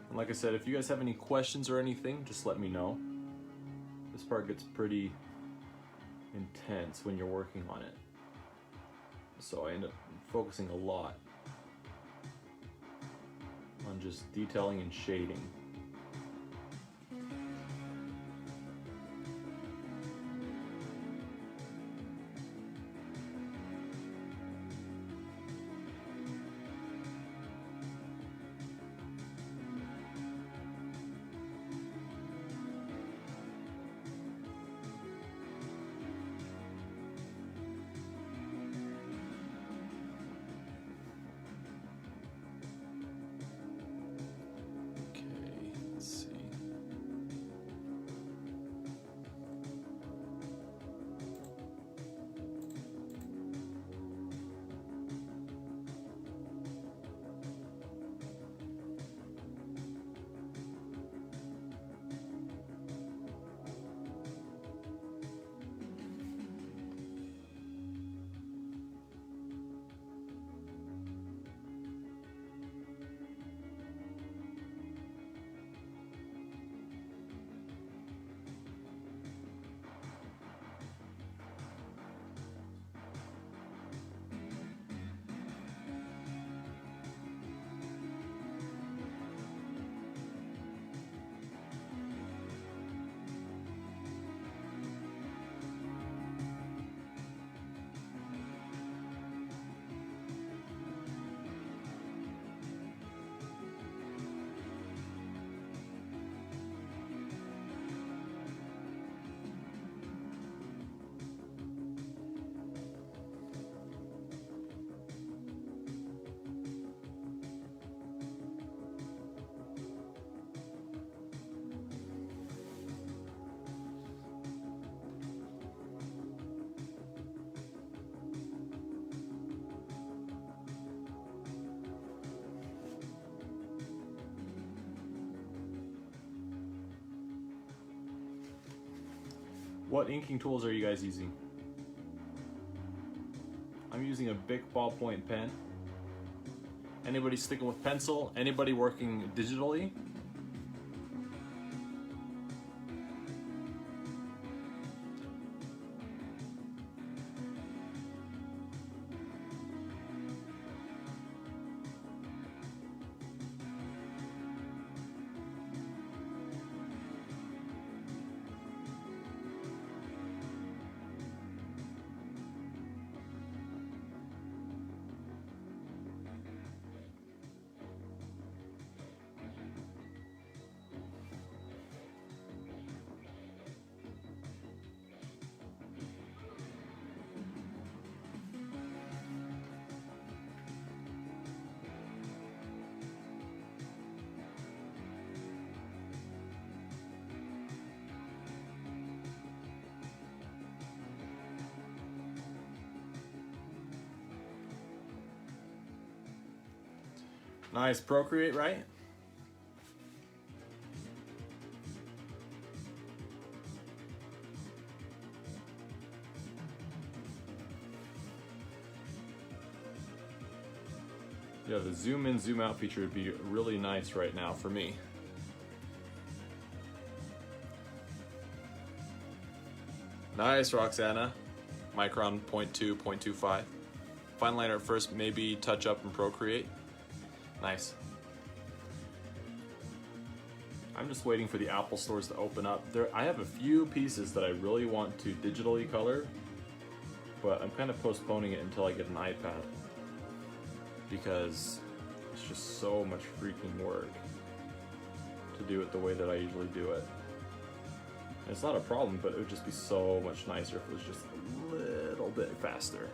And like I said, if you guys have any questions or anything, just let me know. This part gets pretty intense when you're working on it. So I end up focusing a lot on just detailing and shading. Okay. What inking tools are you guys using? I'm using a Bic ballpoint pen. Anybody sticking with pencil? Anybody working digitally? Nice, Procreate, right? Yeah, the zoom in, zoom out feature would be really nice right now for me. Nice, Roxana. Micron 0.2, 0.25. Fine liner at first, maybe touch up and Procreate. Nice. I'm just waiting for the Apple stores to open up. I have a few pieces that I really want to digitally color, but I'm kind of postponing it until I get an iPad because it's just so much freaking work to do it the way that I usually do it. And it's not a problem, but it would just be so much nicer if it was just a little bit faster.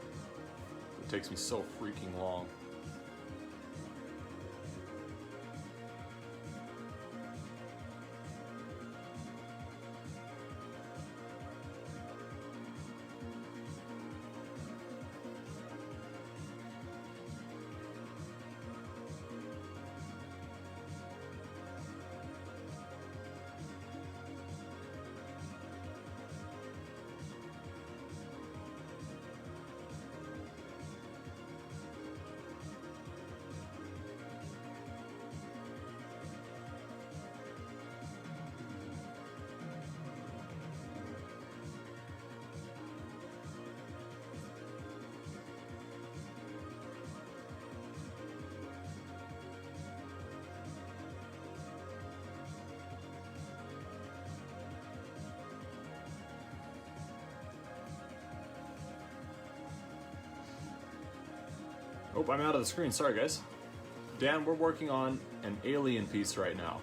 It takes me so freaking long. Oh, I'm out of the screen. Sorry, guys. Dan, we're working on an alien piece right now.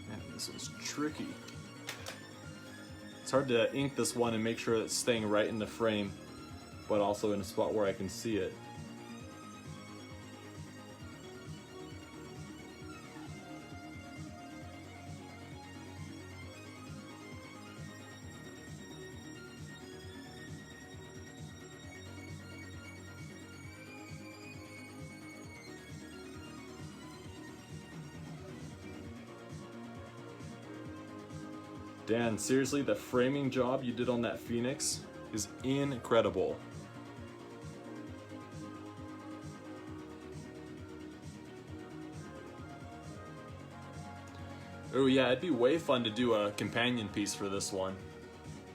Man, this is tricky. It's hard to ink this one and make sure it's staying right in the frame, but also in a spot where I can see it. Dan, seriously, the framing job you did on that Phoenix is incredible. Oh yeah, it'd be way fun to do a companion piece for this one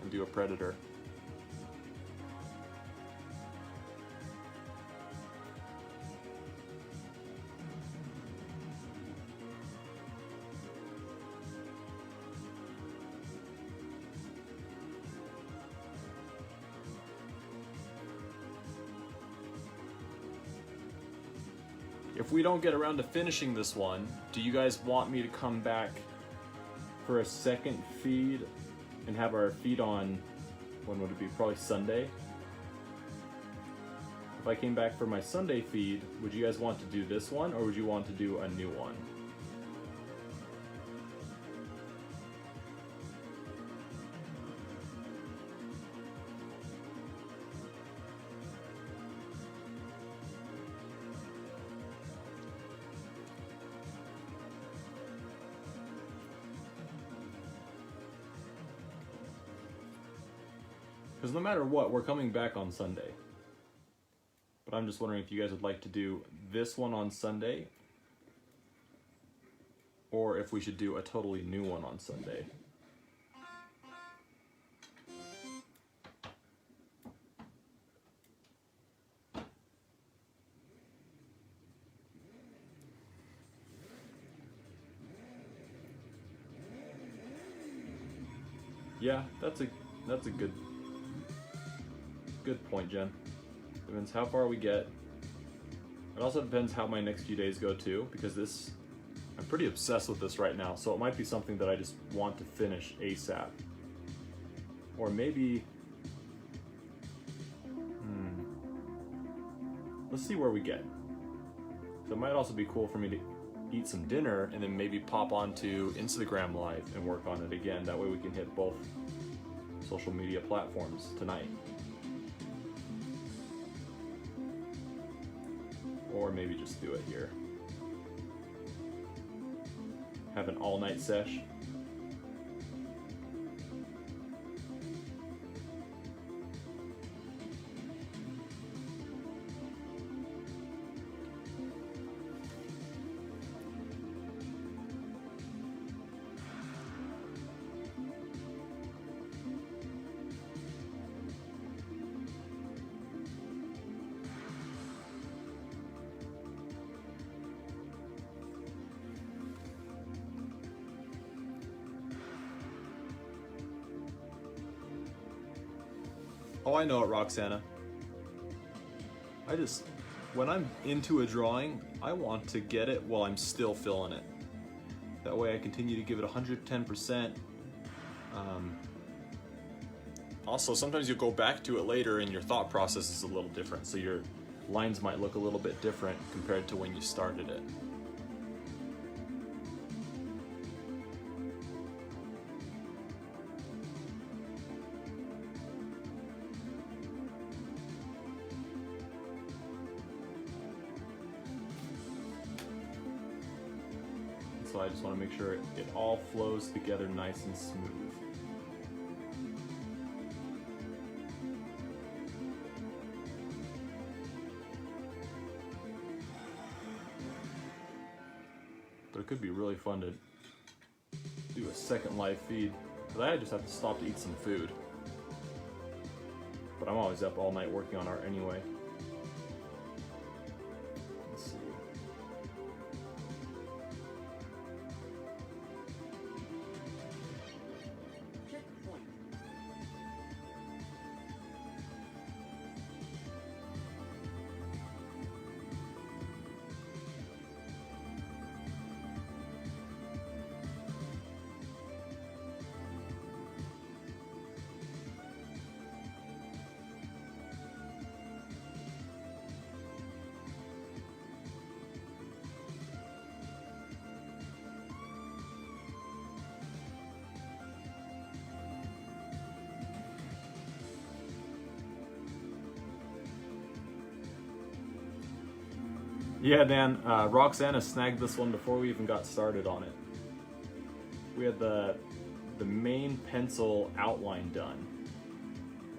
and do a Predator. If we don't get around to finishing this one, do you guys want me to come back for a second feed and have our feed on, when would it be? Probably Sunday. If I came back for my Sunday feed, would you guys want to do this one or would you want to do a new one? Because no matter what, we're coming back on Sunday. But I'm just wondering if you guys would like to do this one on Sunday, or if we should do a totally new one on Sunday. Yeah, that's a good point, Jen. Depends how far we get. It also depends how my next few days go too, because I'm pretty obsessed with this right now, so it might be something that I just want to finish ASAP. Or maybe, let's see where we get. So it might also be cool for me to eat some dinner and then maybe pop onto Instagram Live and work on it again. That way we can hit both social media platforms tonight. Or maybe just do it here. Have an all-night sesh. Oh, I know it, Roxana. When I'm into a drawing, I want to get it while I'm still feeling it. That way I continue to give it 110%. Also, sometimes you'll go back to it later and your thought process is a little different, so your lines might look a little bit different compared to when you started it. So I just want to make sure it all flows together nice and smooth. But it could be really fun to do a second live feed, because I just have to stop to eat some food. But I'm always up all night working on art anyway. Let's see. Checkpoint. Yeah, Dan, Roxana snagged this one before we even got started on it. We had the main pencil outline done,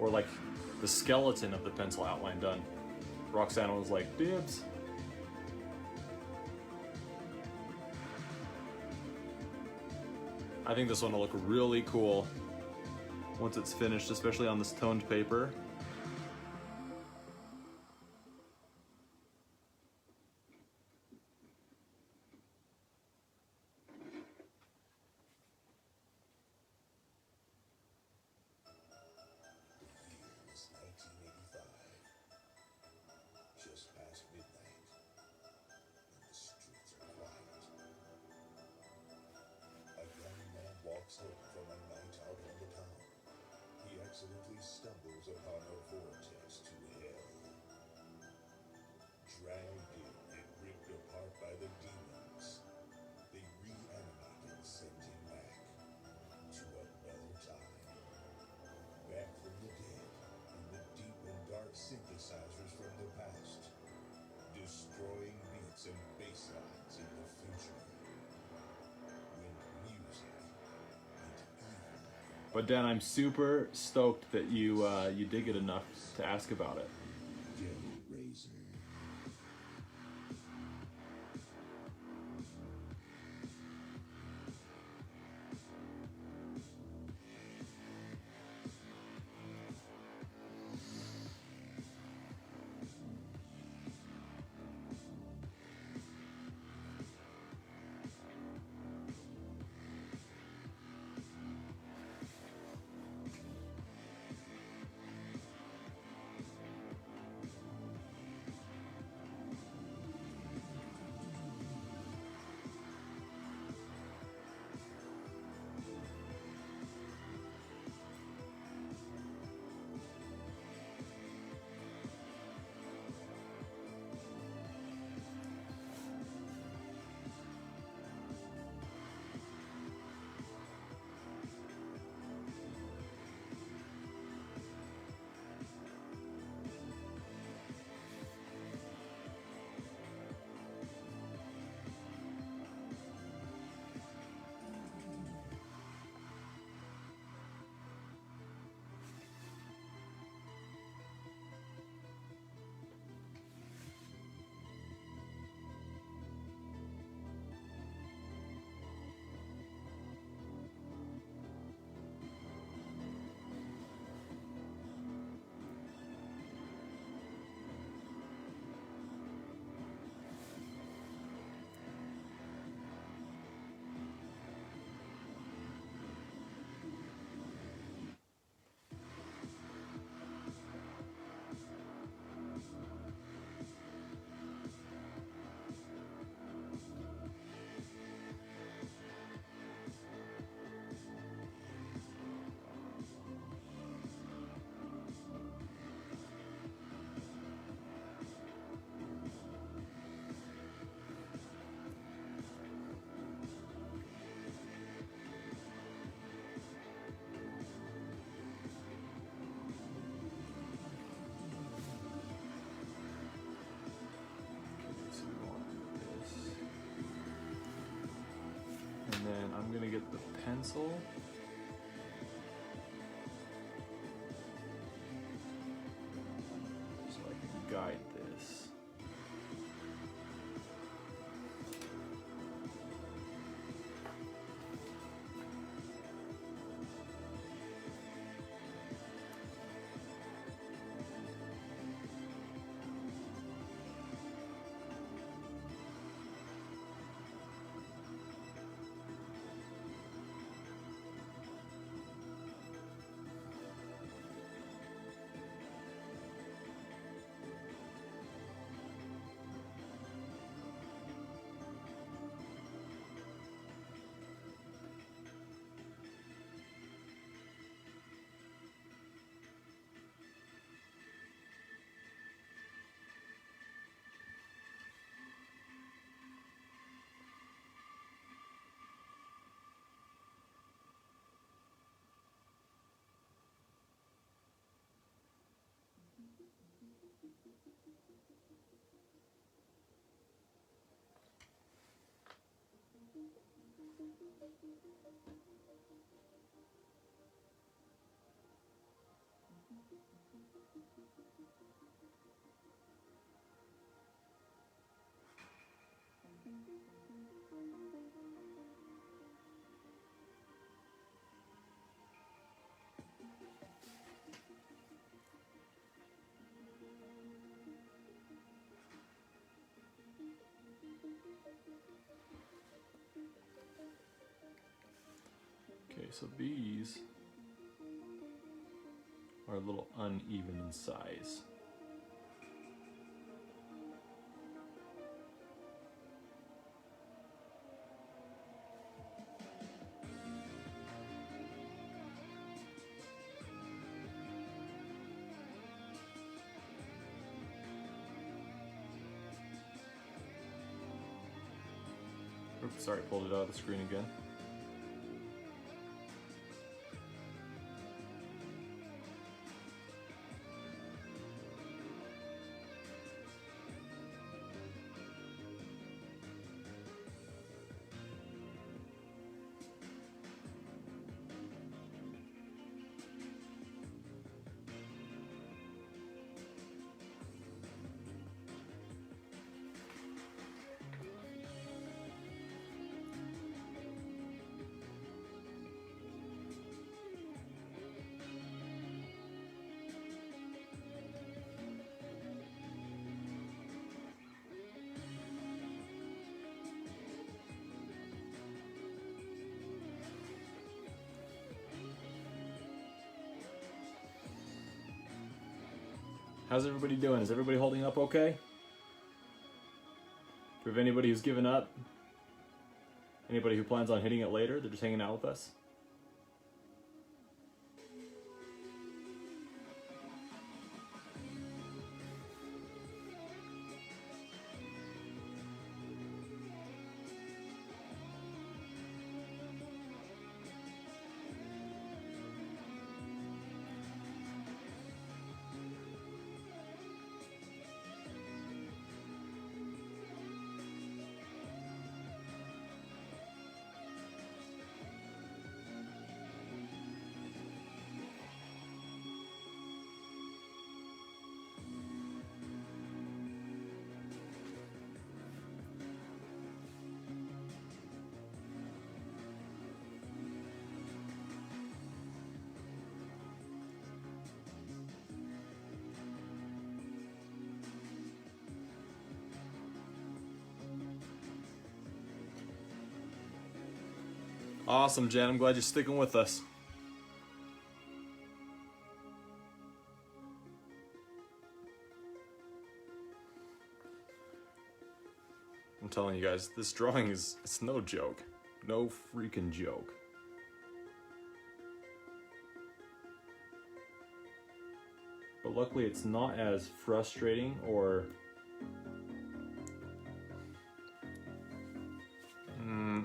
or like the skeleton of the pencil outline done. Roxana was like, dibs. I think this one will look really cool once it's finished, especially on this toned paper. Just past midnight, and the streets are quiet. A young man walks home from a night out on the town. He accidentally stumbles upon But Dan, I'm super stoked that you dig it enough to ask about it. Devil Razor. So we want this. And then I'm gonna get the pencil. So I can guide this. Okay, so these are a little uneven in size. Oops, sorry, pulled it out of the screen again. How's everybody doing? Is everybody holding up okay? Do we have anybody who's given up? Anybody who plans on hitting it later? They're just hanging out with us? Awesome, Jen. I'm glad you're sticking with us. I'm telling you guys, this drawing it's no joke. No freaking joke. But luckily it's not as frustrating or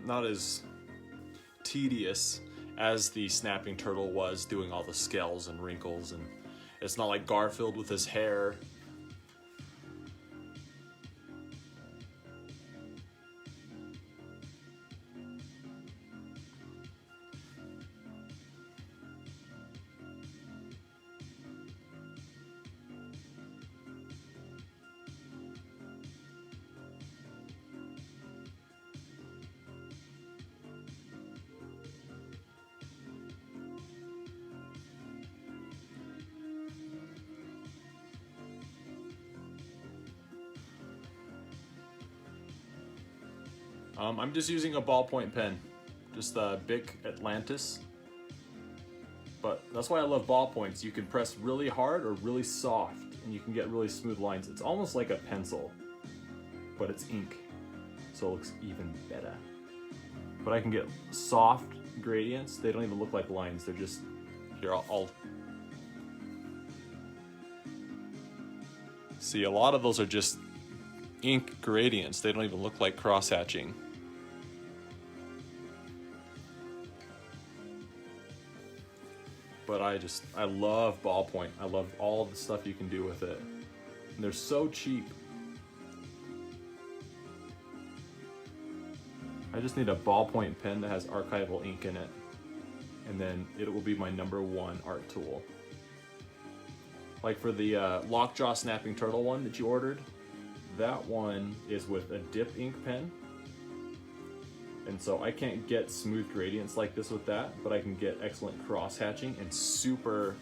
not as tedious as the snapping turtle was doing all the scales and wrinkles, and it's not like Garfield with his hair. I'm just using a ballpoint pen, just the Bic Atlantis. But that's why I love ballpoints. You can press really hard or really soft, and you can get really smooth lines. It's almost like a pencil, but it's ink, so it looks even better. But I can get soft gradients. They don't even look like lines. They're just, here, I'll see, a lot of those are just ink gradients. They don't even look like cross-hatching. But I love ballpoint. I love all the stuff you can do with it. And they're so cheap. I just need a ballpoint pen that has archival ink in it. And then it will be my #1 art tool. Like for the Lockjaw Snapping Turtle one that you ordered, that one is with a dip ink pen. And so I can't get smooth gradients like this with that, but I can get excellent cross hatching and super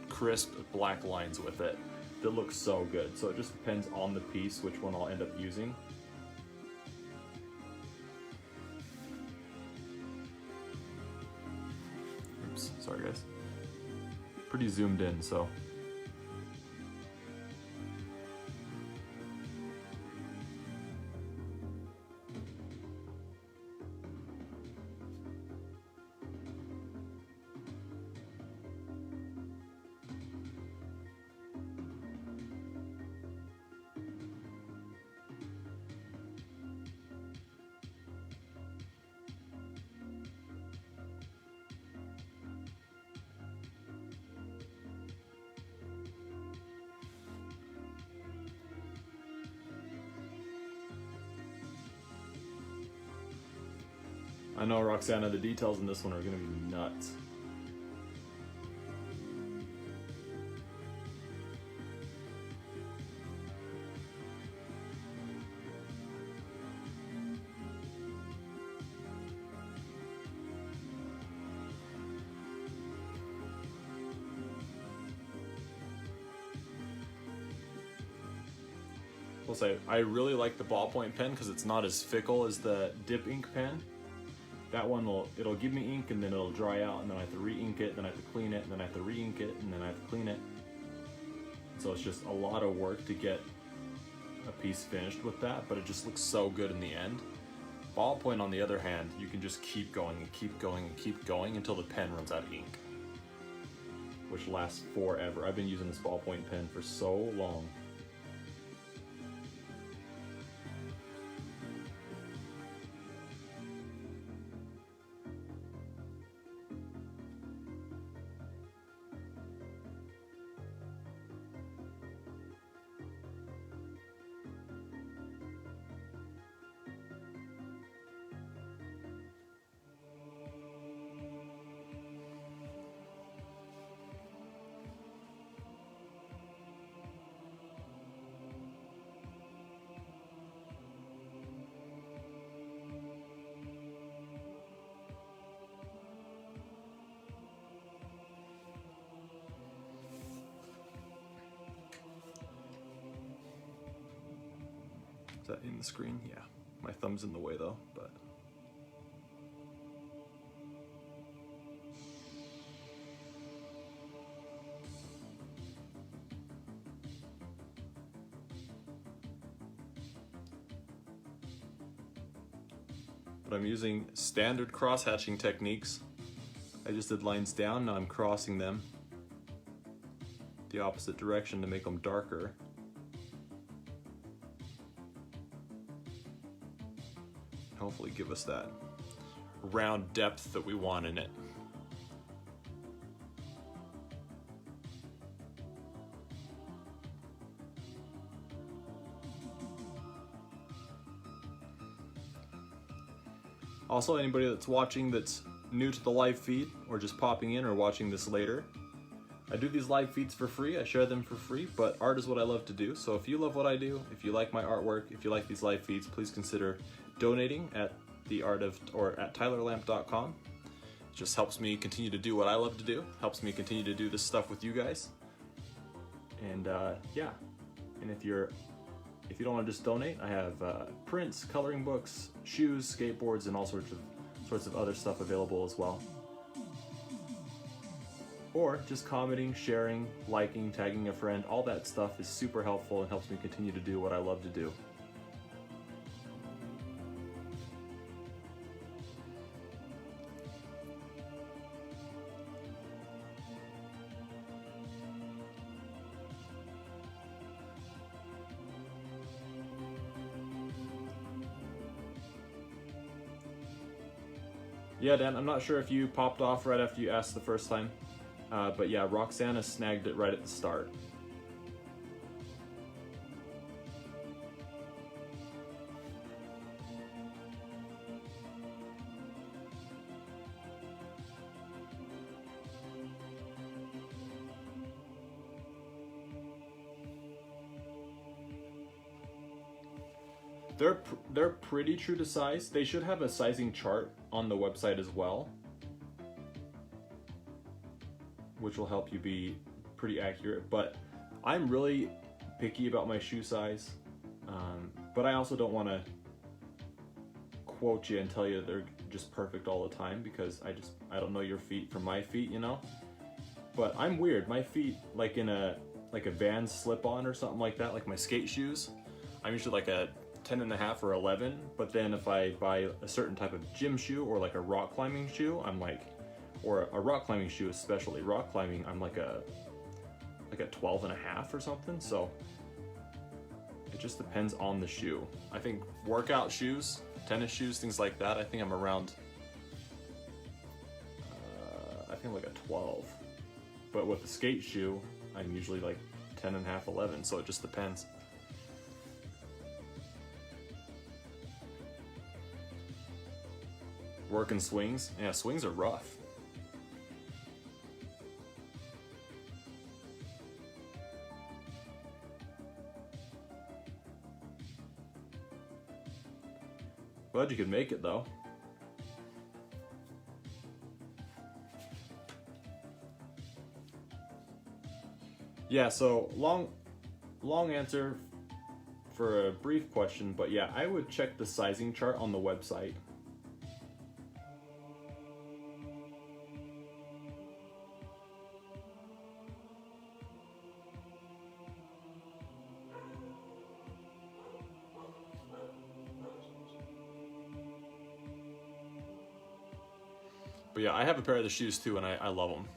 crisp black lines with it that look so good. So it just depends on the piece which one I'll end up using. Oops, sorry guys. Pretty zoomed in, so. I know, Roxana, the details in this one are going to be nuts. I'll say, I really like the ballpoint pen because it's not as fickle as the dip ink pen. That one it'll give me ink and then it'll dry out and then I have to re-ink it, then I have to clean it, and then I have to re-ink it, and then I have to clean it. So it's just a lot of work to get a piece finished with that, but it just looks so good in the end. Ballpoint, on the other hand, you can just keep going and keep going and keep going until the pen runs out of ink, which lasts forever. I've been using this ballpoint pen for so long. Is that in the screen? Yeah. My thumb's in the way though, but. But I'm using standard cross-hatching techniques. I just did lines down, now I'm crossing them the opposite direction to make them darker. Hopefully give us that round depth that we want in it. Also, anybody that's watching that's new to the live feed or just popping in or watching this later, I do these live feeds for free, I share them for free, but art is what I love to do. So if you love what I do, if you like my artwork, if you like these live feeds, please consider donating at at tylerlamp.com. It just helps me continue to do what I love to do, helps me continue to do this stuff with you guys. And yeah, and if you don't want to just donate, I have prints, coloring books, shoes, skateboards, and all sorts of other stuff available as well. Or just commenting, sharing, liking, tagging a friend, all that stuff is super helpful and helps me continue to do what I love to do. Yeah, Dan, I'm not sure if you popped off right after you asked the first time, but yeah, Roxana snagged it right at the start. They're pretty true to size. They should have a sizing chart on the website as well, which will help you be pretty accurate. But I'm really picky about my shoe size, but I also don't want to quote you and tell you they're just perfect all the time, because I don't know your feet from my feet, you know. But I'm weird. My feet, like in a Vans slip-on or something like that, like my skate shoes, I'm usually like a 10.5 or 11, but then if I buy a certain type of gym shoe or like a rock climbing shoe, I'm like, or a rock climbing shoe especially, rock climbing, I'm like a 12.5 or something. So it just depends on the shoe. I think workout shoes, tennis shoes, things like that, I think I'm around, I think like a 12. But with the skate shoe, I'm usually like 10.5, 11, so it just depends. Working swings, yeah, swings are rough. Glad you could make it though. Yeah, so long answer for a brief question, but yeah, I would check the sizing chart on the website. But yeah, I have a pair of the shoes too, and I love them.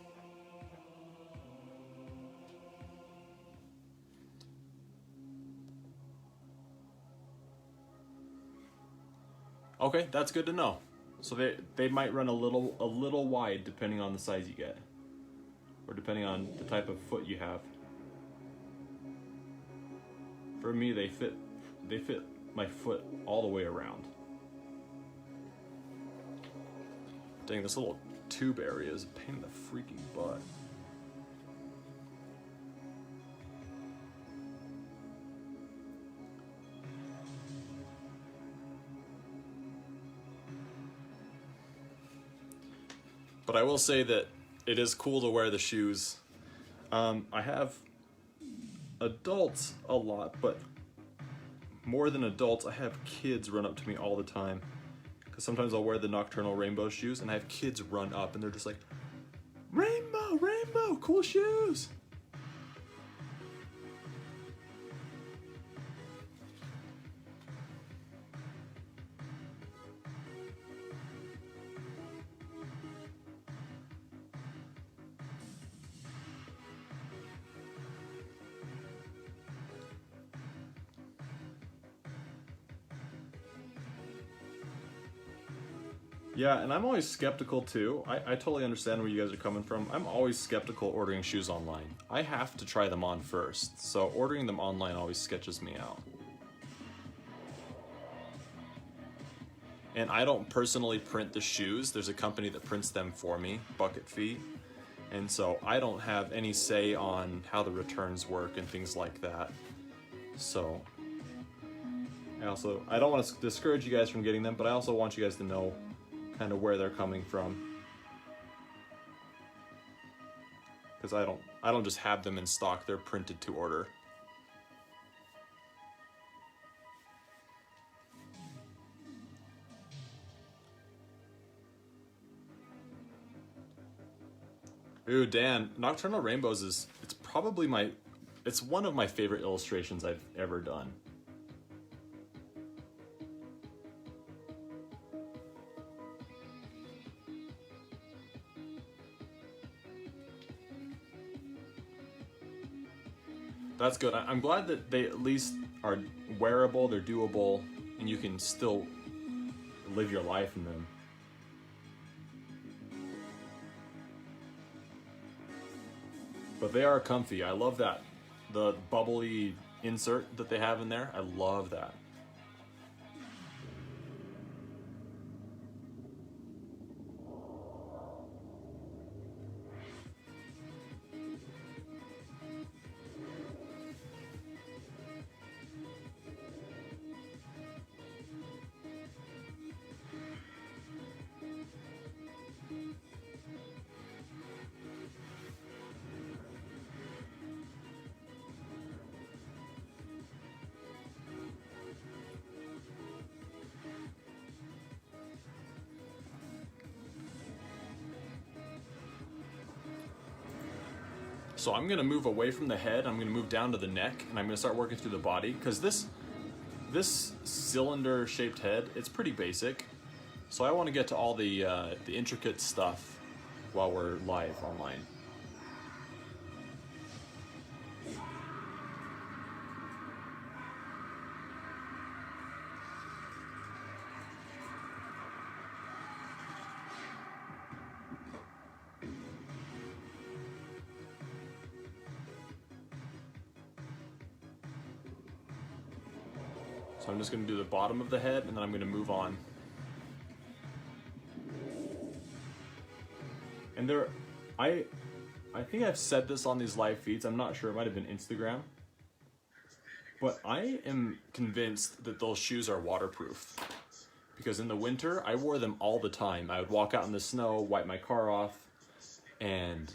Okay, that's good to know. So they might run a little wide depending on the size you get, or depending on the type of foot you have. For me, they fit my foot all the way around. Dang, this little tube area is a pain in the freaking butt. But I will say that it is cool to wear the shoes. I have adults a lot, but more than adults, I have kids run up to me all the time. Because sometimes I'll wear the Nocturnal Rainbow shoes, and I have kids run up, and they're just like, Rainbow, Rainbow, cool shoes! Yeah, and I'm always skeptical too. I totally understand where you guys are coming from. I'm always skeptical ordering shoes online. I have to try them on first, so ordering them online always sketches me out. And I don't personally print the shoes. There's a company that prints them for me, Bucket Feet. And so I don't have any say on how the returns work and things like that. So I don't want to discourage you guys from getting them, but I also want you guys to know kind of where they're coming from, because I don't just have them in stock, they're printed to order. Ooh, Dan, Nocturnal Rainbows it's one of my favorite illustrations I've ever done. That's good. I'm glad that they at least are wearable, they're doable, and you can still live your life in them. But they are comfy. I love that. The bubbly insert that they have in there, I love that. So I'm gonna move away from the head, I'm gonna move down to the neck, and I'm gonna start working through the body, because this cylinder shaped head, it's pretty basic. So I wanna get to all the intricate stuff while we're live online. So I'm just going to do the bottom of the head, and then I'm going to move on. And I think I've said this on these live feeds, I'm not sure, it might have been Instagram. But I am convinced that those shoes are waterproof. Because in the winter, I wore them all the time. I would walk out in the snow, wipe my car off, and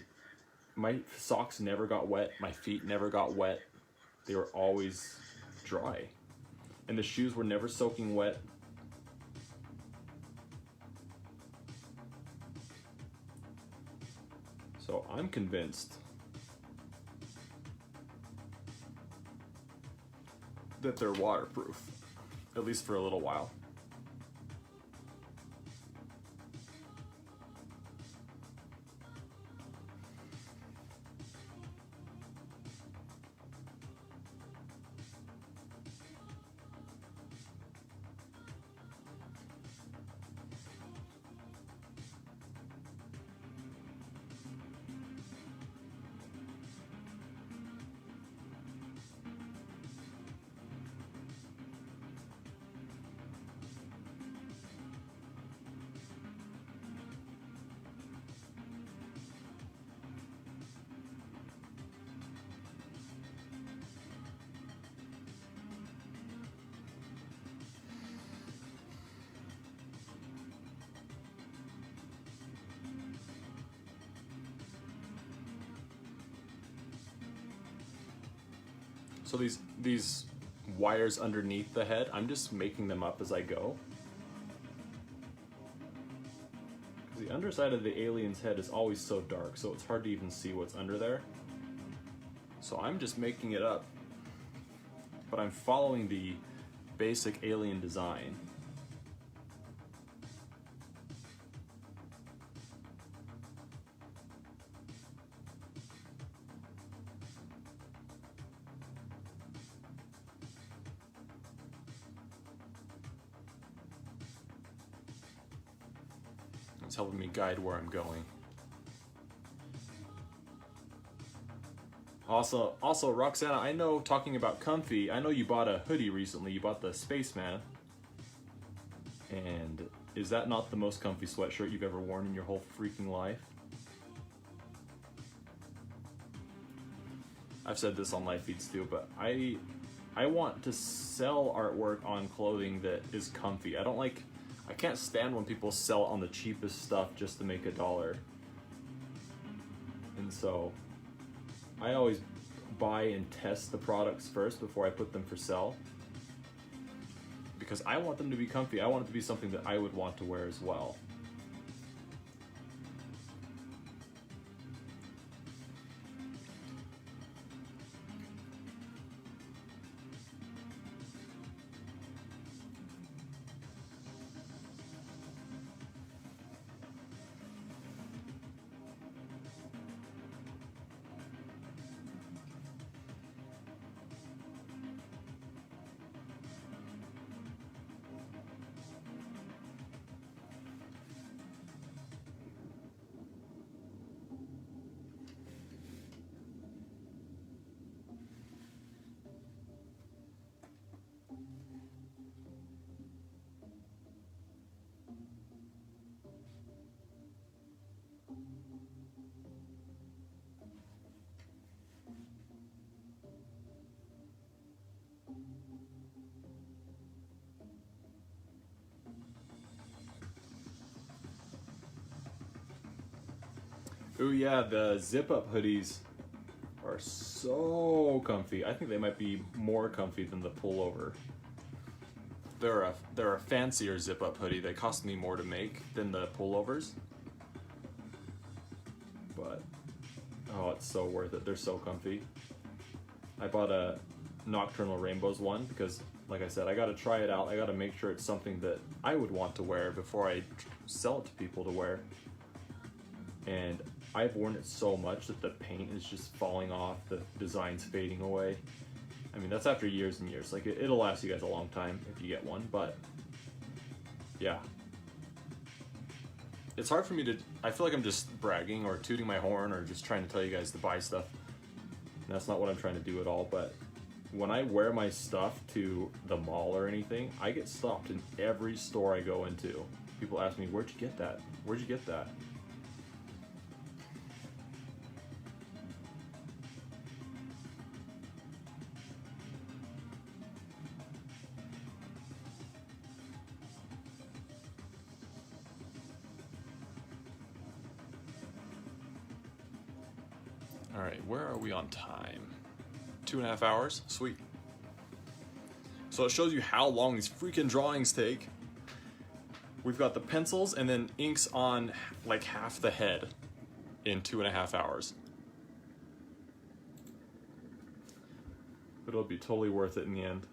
my socks never got wet, my feet never got wet. They were always dry. And the shoes were never soaking wet. So I'm convinced that they're waterproof, at least for a little while. So these wires underneath the head, I'm just making them up as I go. The underside of the alien's head is always so dark, so it's hard to even see what's under there. So I'm just making it up, but I'm following the basic alien design. It's helping me guide where I'm going. Also, Roxana, I know, talking about comfy, I know you bought a hoodie recently. You bought the Spaceman. And is that not the most comfy sweatshirt you've ever worn in your whole freaking life? I've said this on live feeds too, but I want to sell artwork on clothing that is comfy. I can't stand when people sell on the cheapest stuff just to make $1. And so I always buy and test the products first before I put them for sale, because I want them to be comfy. I want it to be something that I would want to wear as well. Ooh yeah, the zip-up hoodies are so comfy. I think they might be more comfy than the pullover. They're a fancier zip-up hoodie. They cost me more to make than the pullovers. But, oh, it's so worth it. They're so comfy. I bought a Nocturnal Rainbows one because, like I said, I gotta try it out. I gotta make sure it's something that I would want to wear before I sell it to people to wear. And I've worn it so much that the paint is just falling off, the design's fading away. I mean, that's after years and years. Like, it'll last you guys a long time if you get one, but yeah. It's hard for me to, I feel like I'm just bragging or tooting my horn or just trying to tell you guys to buy stuff. And that's not what I'm trying to do at all, but when I wear my stuff to the mall or anything, I get stopped in every store I go into. People ask me, where'd you get that? Where'd you get that? All right, where are we on time? 2.5 hours? Sweet. So it shows you how long these freaking drawings take. We've got the pencils and then inks on like half the head in 2.5 hours. But it'll be totally worth it in the end.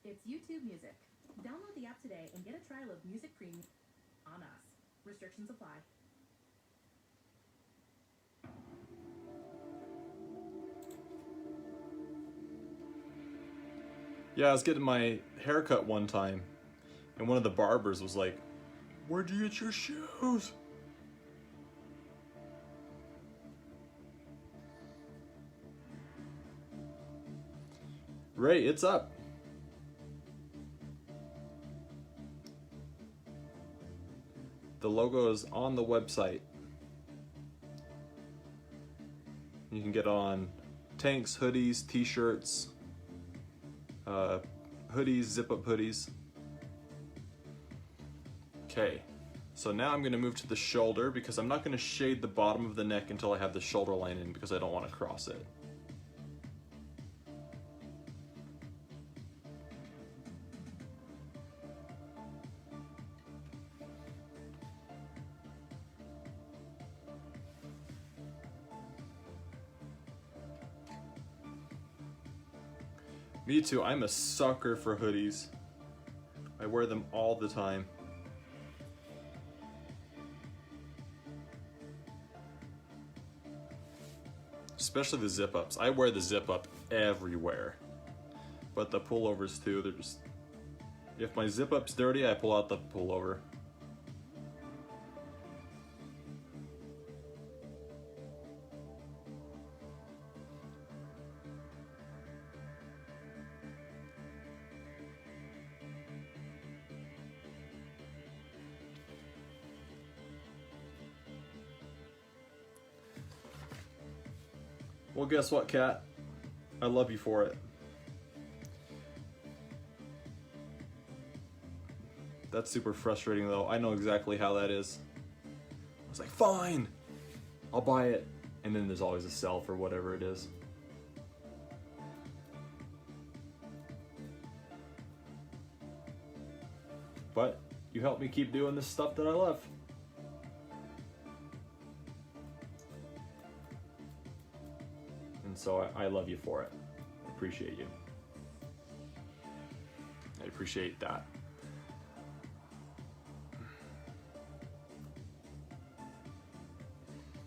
It's YouTube Music. Download the app today and get a trial of Music Premium on us. Restrictions apply. Yeah, I was getting my haircut one time, and one of the barbers was like, "Where'd you get your shoes?" Ray, it's up. The logo is on the website. You can get on tanks, hoodies, t-shirts, hoodies, zip-up hoodies. Okay, so now I'm gonna move to the shoulder because I'm not gonna shade the bottom of the neck until I have the shoulder line in because I don't want to cross it. Me too, I'm a sucker for hoodies. I wear them all the time. Especially the zip-ups. I wear the zip-up everywhere. But the pullovers too, they're just... If my zip-up's dirty, I pull out the pullover. Well, guess what, Kat? I love you for it. That's super frustrating, though. I know exactly how that is. I was like, fine, I'll buy it. And then there's always a sell for whatever it is. But you help me keep doing this stuff that I love. And so I love you for it. I appreciate you. I appreciate that.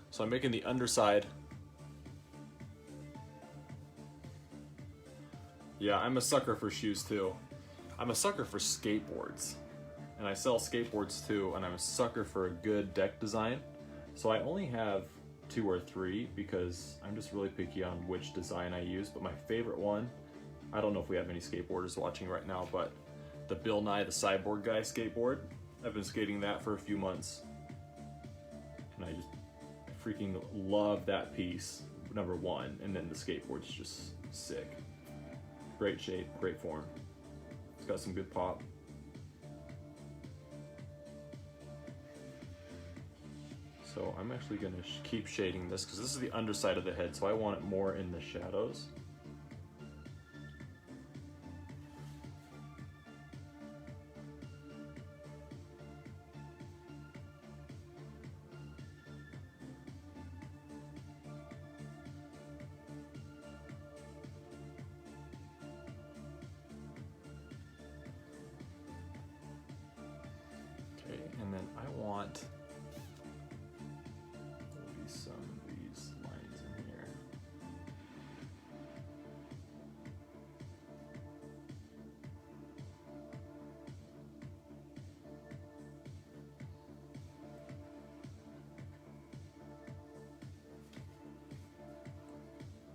So I'm making the underside. Yeah, I'm a sucker for shoes too. I'm a sucker for skateboards. And I sell skateboards too, and I'm a sucker for a good deck design. So I only have 2 or 3 because I'm just really picky on which design I use. But my favorite one, I don't know if we have any skateboarders watching right now, but the Bill Nye the Cyborg Guy skateboard. I've been skating that for a few months. And I just freaking love that piece, number 1. And then the skateboard's just sick. Great shape, great form. It's got some good pop. So I'm actually going to keep shading this because this is the underside of the head, so I want it more in the shadows. Okay, and then I want some of these lines in here.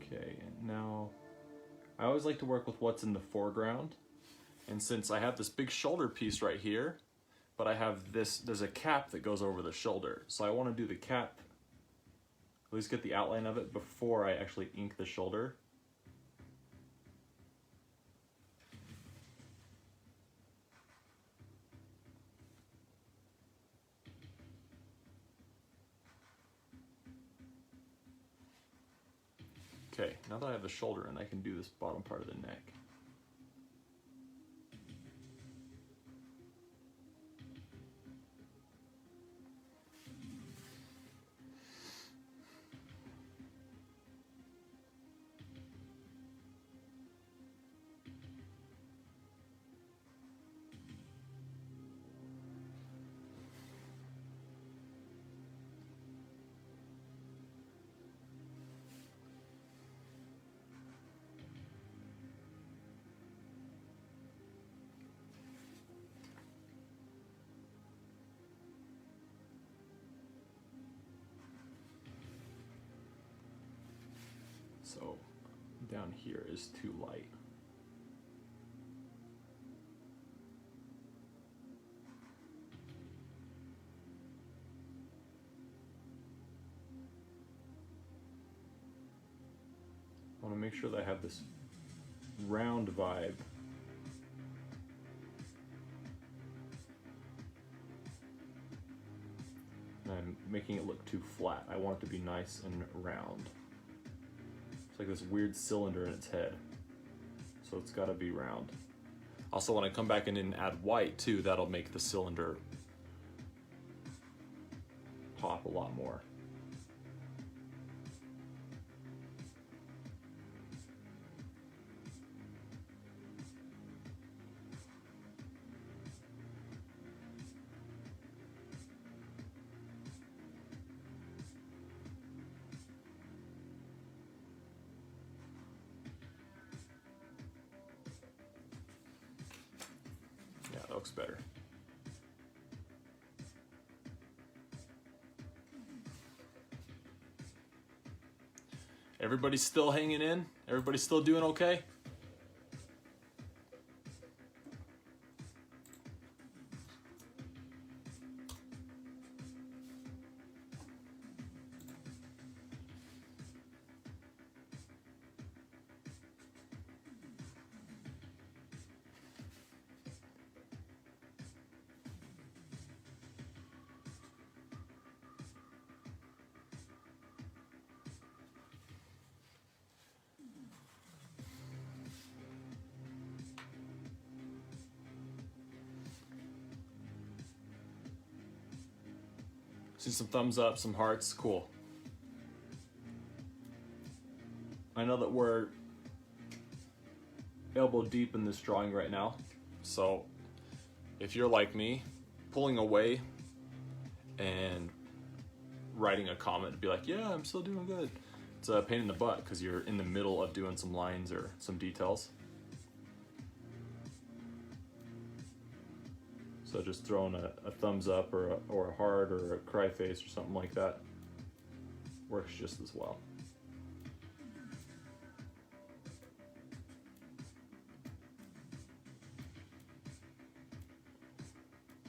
Okay, and now I always like to work with what's in the foreground. And since I have this big shoulder piece right here, but I have this, there's a cap that goes over the shoulder. So I want to do the cap, at least get the outline of it before I actually ink the shoulder. Okay, now that I have the shoulder in, I can do this bottom part of the neck. So down here is too light. I want to make sure that I have this round vibe. And I'm making it look too flat. I want it to be nice and round. It's like this weird cylinder in its head. So it's gotta be round. Also, when I come back in and add white too, that'll make the cylinder pop a lot more. Yeah, that looks better. Everybody's still hanging in? Everybody's still doing okay? See some thumbs up, some hearts, cool. I know that we're elbow deep in this drawing right now, so if you're like me, pulling away and writing a comment to be like, yeah, I'm still doing good. It's a pain in the butt because you're in the middle of doing some lines or some details. So just throwing a thumbs up or a heart or a cry face or something like that works just as well.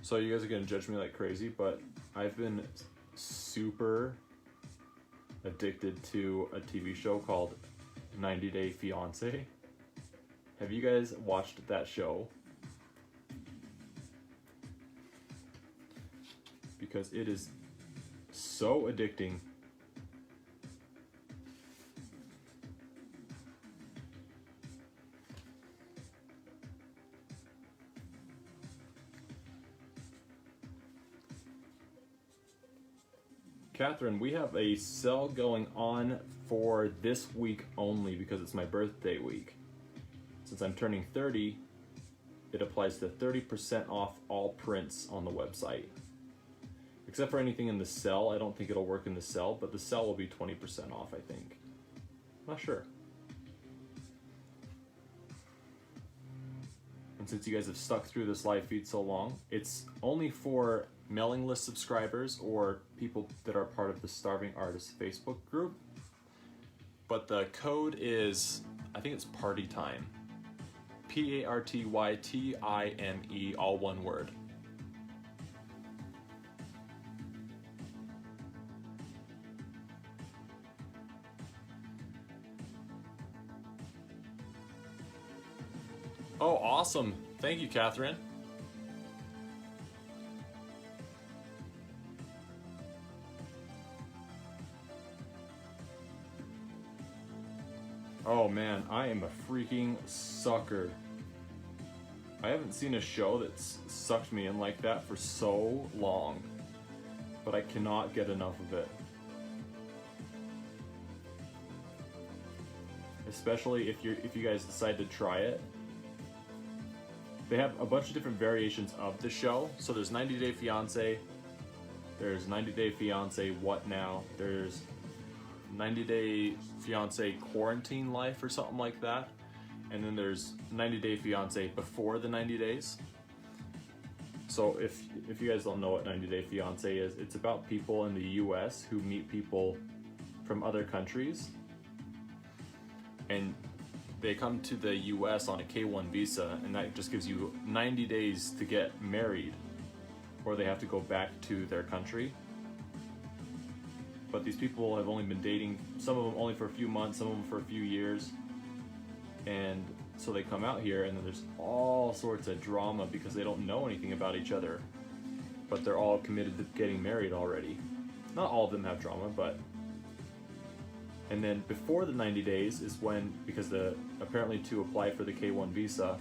So you guys are gonna judge me like crazy, but I've been super addicted to a TV show called 90 Day Fiancé. Have you guys watched that show? Because it is so addicting. Catherine, we have a sale going on for this week only because it's my birthday week. Since I'm turning 30, it applies to 30% off all prints on the website. Except for anything in the cell. I don't think it'll work in the cell, but the cell will be 20% off, I think. I'm not sure. And since you guys have stuck through this live feed so long, it's only for mailing list subscribers or people that are part of the Starving Artists Facebook group. But the code is, I think it's party time. PARTYTIME, all one word. Oh, awesome. Thank you, Catherine. Oh man, I am a freaking sucker. I haven't seen a show that's sucked me in like that for so long, but I cannot get enough of it. Especially if you guys decide to try it. They have a bunch of different variations of the show. So there's 90 Day Fiancé, there's 90 Day Fiancé What Now, there's 90 Day Fiancé Quarantine Life or something like that. And then there's 90 Day Fiancé Before the 90 Days. So if you guys don't know what 90 Day Fiancé is, it's about people in the US who meet people from other countries. And they come to the US on a K-1 visa, and that just gives you 90 days to get married, or they have to go back to their country. But these people have only been dating, some of them only for a few months, some of them for a few years, and So they come out here, and then there's all sorts of drama because they don't know anything about each other, but they're all committed to getting married already. Not all of them have drama, but... And then before the 90 days is when, because apparently to apply for the K-1 visa,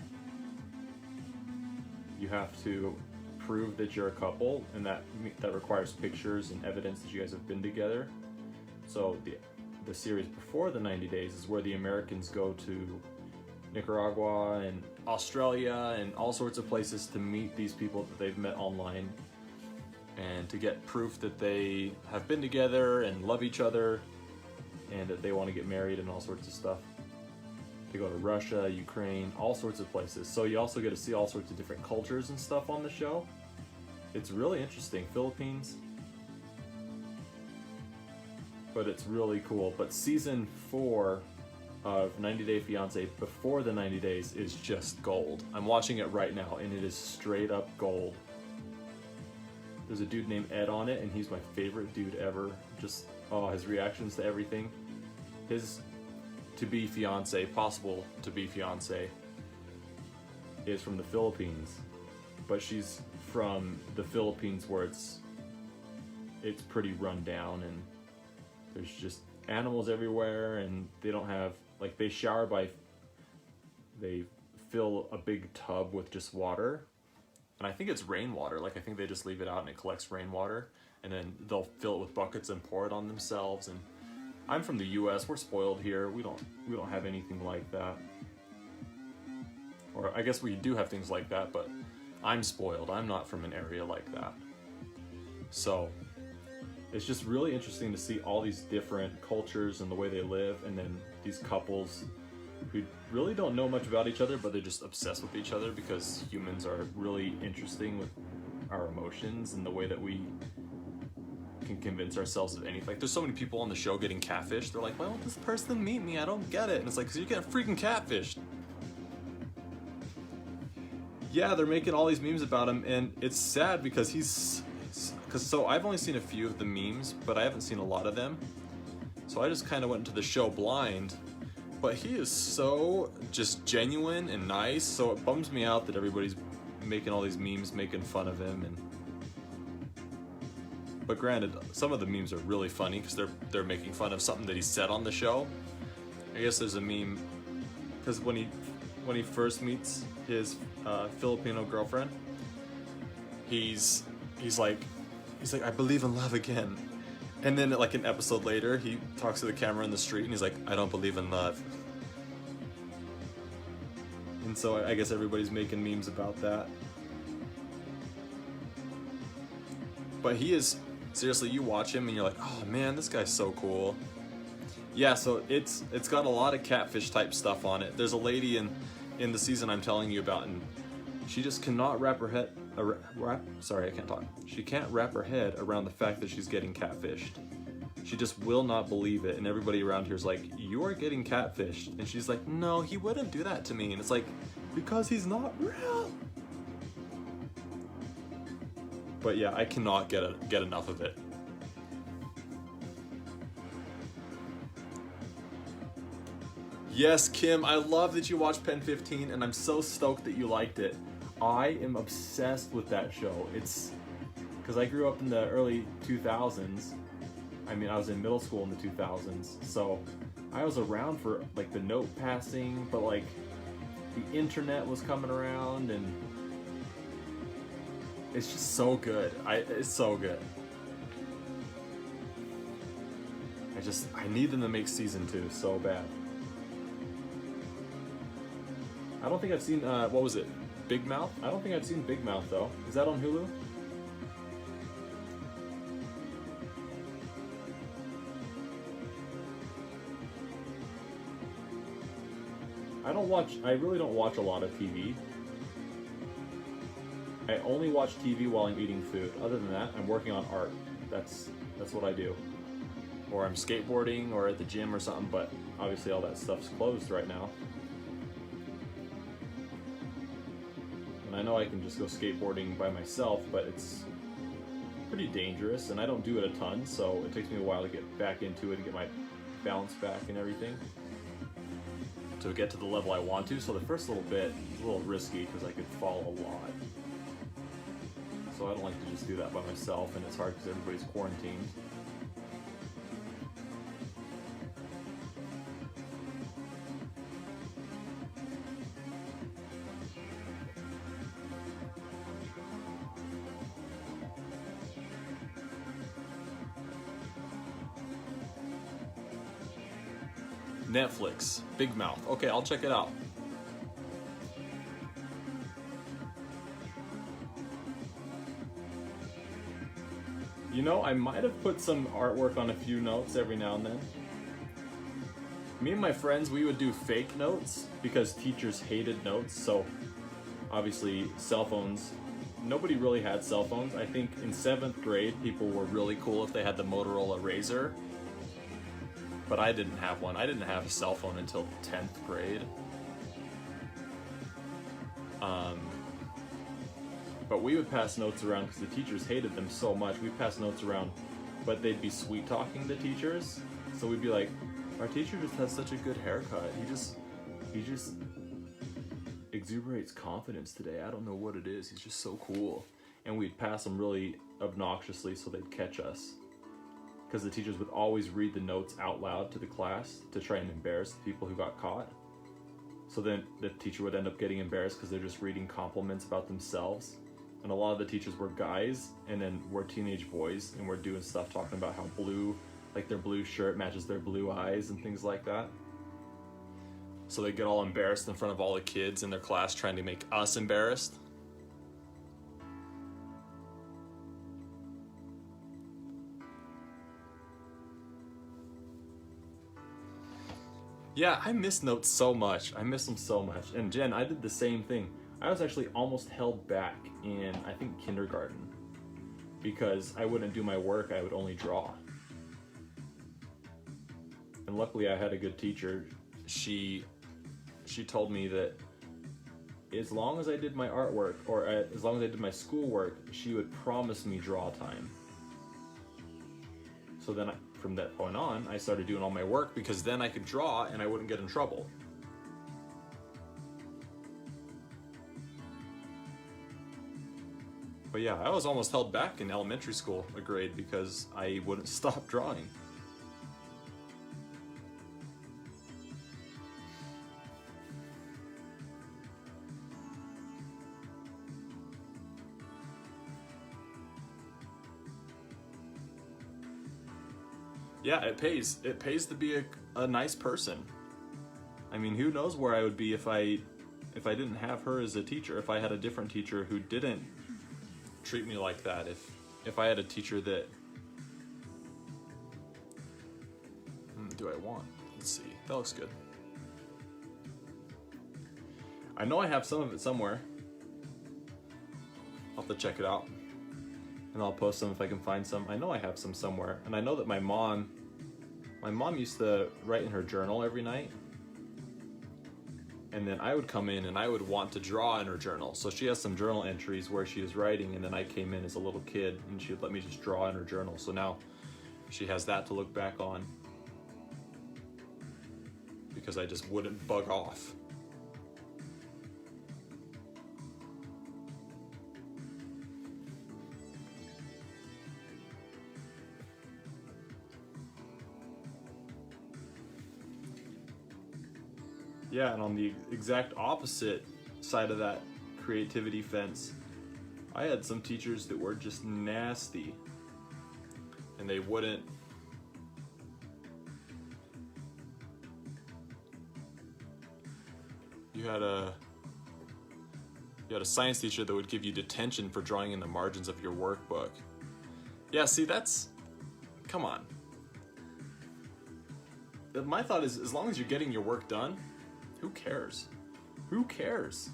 you have to prove that you're a couple, and that requires pictures and evidence that you guys have been together. So the series before the 90 days is where the Americans go to Nicaragua and Australia and all sorts of places to meet these people that they've met online and to get proof that they have been together and love each other and that they want to get married and all sorts of stuff. They go to Russia, Ukraine, all sorts of places. So you also get to see all sorts of different cultures and stuff on the show. It's really interesting. Philippines. But it's really cool. But season 4 of 90 Day Fiancé before the 90 days is just gold. I'm watching it right now and it is straight up gold. There's a dude named Ed on it and he's my favorite dude ever. Just, oh, his reactions to everything. His to-be fiance, possible to-be fiance, is from the Philippines. But she's from the Philippines where it's pretty run down and there's just animals everywhere and they don't have, like, they shower they fill a big tub with just water, and I think it's rainwater. Like, I think they just leave it out and it collects rainwater, and then they'll fill it with buckets and pour it on themselves. And I'm from the US, we're spoiled here. We don't have anything like that. Or I guess we do have things like that, but I'm spoiled. I'm not from an area like that. So it's just really interesting to see all these different cultures and the way they live, and then these couples who really don't know much about each other, but they're just obsessed with each other because humans are really interesting with our emotions and the way that we can convince ourselves of anything. Like, there's so many people on the show getting catfished. They're like, why won't this person meet me? I don't get it. And it's like, because you're getting freaking catfished. Yeah, they're making all these memes about him, and it's sad because so I've only seen a few of the memes, but I haven't seen a lot of them. So I just kind of went into the show blind, but he is so just genuine and nice, so it bums me out that everybody's making all these memes making fun of him. But granted, some of the memes are really funny because they're making fun of something that he said on the show. I guess there's a meme because when he first meets his Filipino girlfriend, he's like, I believe in love again. And then like an episode later, he talks to the camera in the street and he's like, I don't believe in love. And so I guess everybody's making memes about that. But he is, seriously, you watch him and you're like, oh man, this guy's so cool. Yeah, so it's got a lot of catfish type stuff on it. There's a lady in the season I'm telling you about, and she just cannot wrap her head She can't wrap her head around the fact that she's getting catfished. She just will not believe it, and everybody around here is like, you are getting catfished. And she's like, no, he wouldn't do that to me. And it's like, because he's not real. But yeah, I cannot get enough of it. Yes, Kim, I love that you watched Pen 15, and I'm so stoked that you liked it. I am obsessed with that show. It's because I grew up in the early 2000s. I mean, I was in middle school in the 2000s, so I was around for like the note passing, but like the internet was coming around, and it's just so good. It's so good. I need them to make season 2 so bad. I don't think I've seen, what was it? Big Mouth? I don't think I've seen Big Mouth though. Is that on Hulu? I really don't watch a lot of TV. I only watch TV while I'm eating food. Other than that, I'm working on art. That's what I do. Or I'm skateboarding or at the gym or something, but obviously all that stuff's closed right now. And I know I can just go skateboarding by myself, but it's pretty dangerous, and I don't do it a ton, so it takes me a while to get back into it and get my balance back and everything. to get to the level I want to. So the first little bit is a little risky because I could fall a lot. So I don't like to just do that by myself, and it's hard because everybody's quarantined. Netflix, Big Mouth. Okay, I'll check it out. You know, I might have put some artwork on a few notes every now and then. Me and my friends, we would do fake notes because teachers hated notes. So obviously cell phones, nobody really had cell phones. I think in 7th grade, people were really cool if they had the Motorola Razr. But I didn't have one. I didn't have a cell phone until 10th grade. But we would pass notes around because the teachers hated them so much. We'd pass notes around, but they'd be sweet talking the teachers. So we'd be like, our teacher just has such a good haircut. He just exuberates confidence today. I don't know what it is. He's just so cool. And we'd pass them really obnoxiously so they'd catch us. Because the teachers would always read the notes out loud to the class to try and embarrass the people who got caught. So then the teacher would end up getting embarrassed because they're just reading compliments about themselves. And a lot of the teachers were guys, and then we're teenage boys, and we're doing stuff talking about how blue, like their blue shirt matches their blue eyes and things like that. So they get all embarrassed in front of all the kids in their class trying to make us embarrassed. Yeah, I miss notes so much. I miss them so much. And Jen, I did the same thing. I was actually almost held back in, I think, kindergarten. Because I wouldn't do my work, I would only draw. And luckily I had a good teacher. She told me that as long as I did my artwork, or as long as I did my schoolwork, she would promise me draw time. So then from that point on, I started doing all my work because then I could draw and I wouldn't get in trouble. But yeah, I was almost held back in elementary school a grade because I wouldn't stop drawing. Yeah, it pays. It pays to be a nice person. I mean, who knows where I would be if I didn't have her as a teacher, if I had a different teacher who didn't treat me like that, if I had a teacher that do I want? Let's see. That looks good. I know I have some of it somewhere. I'll have to check it out. And I'll post some if I can find some. I know I have some somewhere. And I know that my mom used to write in her journal every night. And then I would come in and I would want to draw in her journal. So she has some journal entries where she is writing, and then I came in as a little kid and she would let me just draw in her journal. So now she has that to look back on because I just wouldn't bug off. Yeah, and on the exact opposite side of that creativity fence, I had some teachers that were just nasty. And they wouldn't... You had a science teacher that would give you detention for drawing in the margins of your workbook. Yeah, see, that's... Come on. My thought is, as long as you're getting your work done, who cares? Who cares?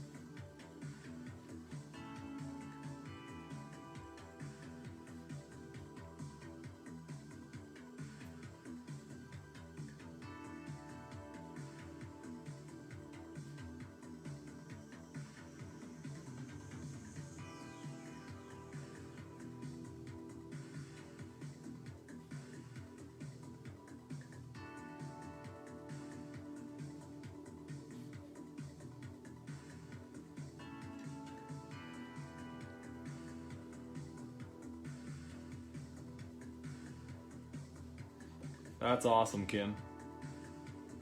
That's awesome, Kim.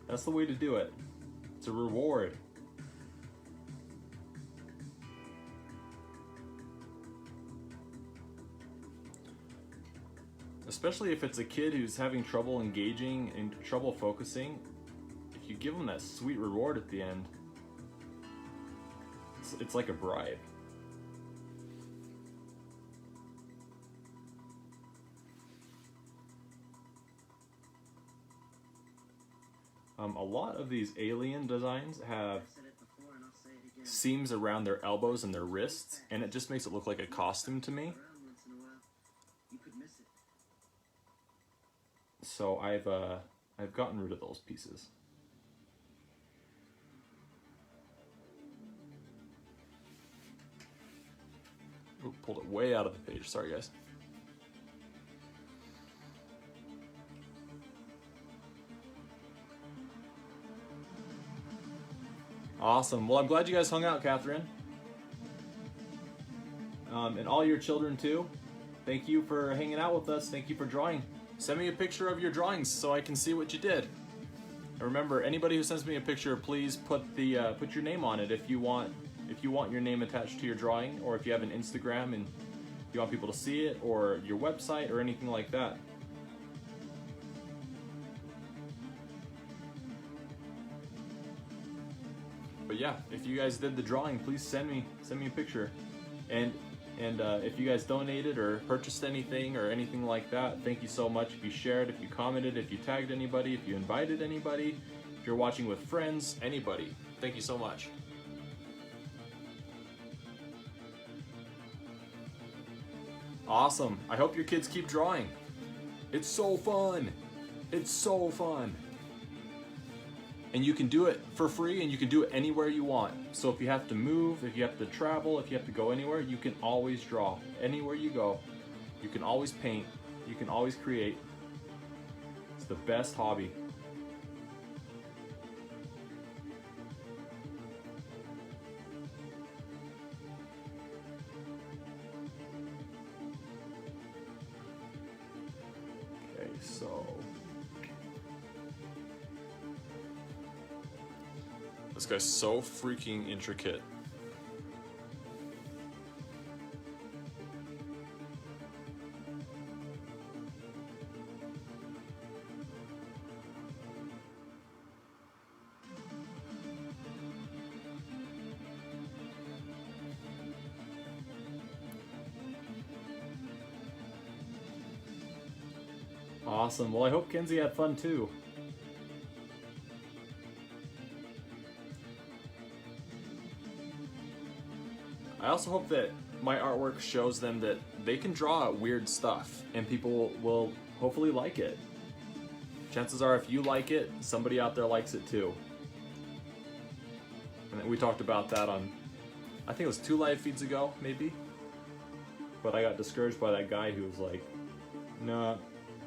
That's the way to do it. It's a reward. Especially if it's a kid who's having trouble engaging and trouble focusing, if you give them that sweet reward at the end, it's like a bribe. A lot of these alien designs have seams around their elbows and their wrists, and it just makes it look like a costume to me. So I've gotten rid of those pieces. Ooh, pulled it way out of the page. Sorry, guys. Awesome. Well, I'm glad you guys hung out, Catherine. And all your children too. Thank you for hanging out with us. Thank you for drawing. Send me a picture of your drawings so I can see what you did. And remember, anybody who sends me a picture, please put your name on it if you want your name attached to your drawing, or if you have an Instagram and you want people to see it, or your website, or anything like that. But yeah, if you guys did the drawing, please send me a picture. And if you guys donated or purchased anything or anything like that, thank you so much. If you shared, if you commented, if you tagged anybody, if you invited anybody, if you're watching with friends, anybody, thank you so much. Awesome. I hope your kids keep drawing. It's so fun. It's so fun. And you can do it for free, and you can do it anywhere you want. So if you have to move, if you have to travel, if you have to go anywhere, you can always draw. Anywhere you go, you can always paint, you can always create. It's the best hobby. Okay, so this guy's so freaking intricate. Awesome. Well, I hope Kenzie had fun too. I also hope that my artwork shows them that they can draw weird stuff and people will hopefully like it. Chances are if you like it, somebody out there likes it too. And we talked about that on, I think it was 2 live feeds ago, maybe. But I got discouraged by that guy who was like, nah,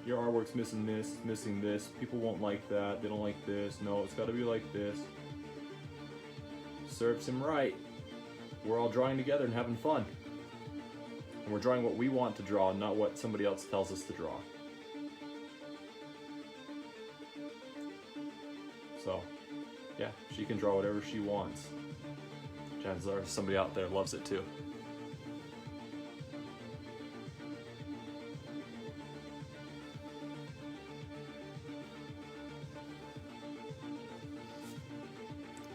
your artwork's missing this, missing this. People won't like that, they don't like this. No, it's gotta be like this. Serves him right. We're all drawing together and having fun. And we're drawing what we want to draw, not what somebody else tells us to draw. So, yeah, she can draw whatever she wants. Chances are somebody out there loves it too.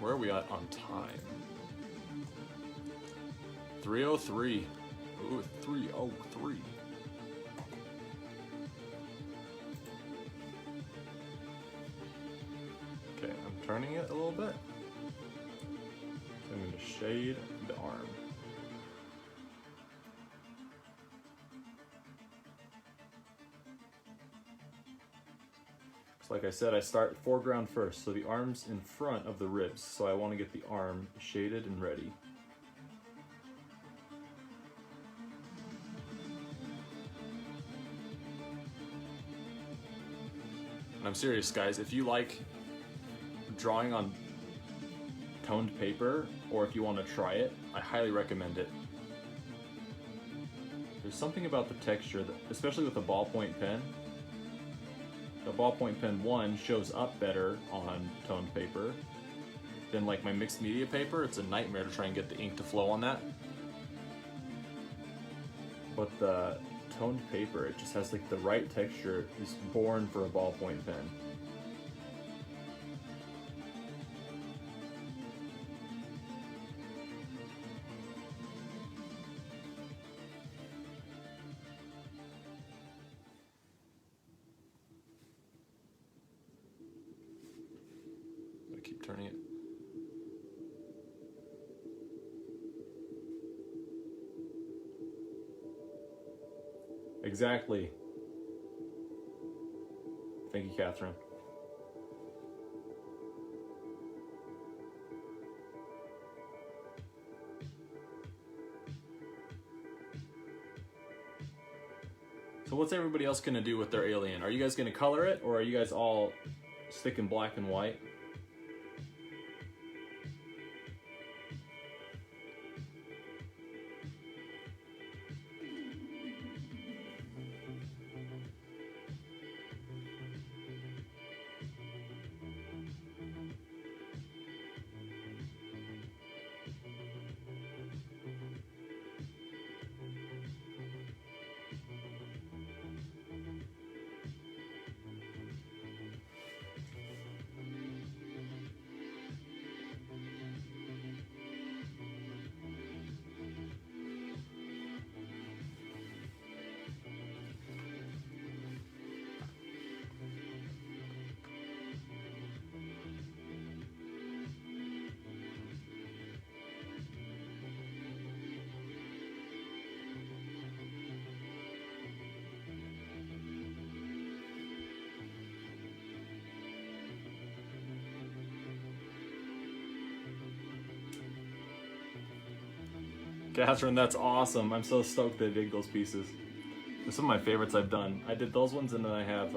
Where are we at on time? 3:03. Ooh, 3:03. Okay, I'm turning it a little bit. I'm going to shade the arm. So like I said, I start foreground first, so the arm's in front of the ribs, so I want to get the arm shaded and ready. And I'm serious, guys, if you like drawing on toned paper, or if you want to try it, I highly recommend it. There's something about the texture, that, especially with a ballpoint pen, the ballpoint pen 1 shows up better on toned paper than like my mixed media paper. It's a nightmare to try and get the ink to flow on that. But the toned paper, it just has like the right texture. It's born for a ballpoint pen. I keep turning it. Exactly. Thank you, Catherine. So what's everybody else gonna do with their alien? Are you guys gonna color it, or are you guys all sticking black and white? Catherine, that's awesome. I'm so stoked they dig those pieces. They're some of my favorites I've done. I did those ones, and then I have,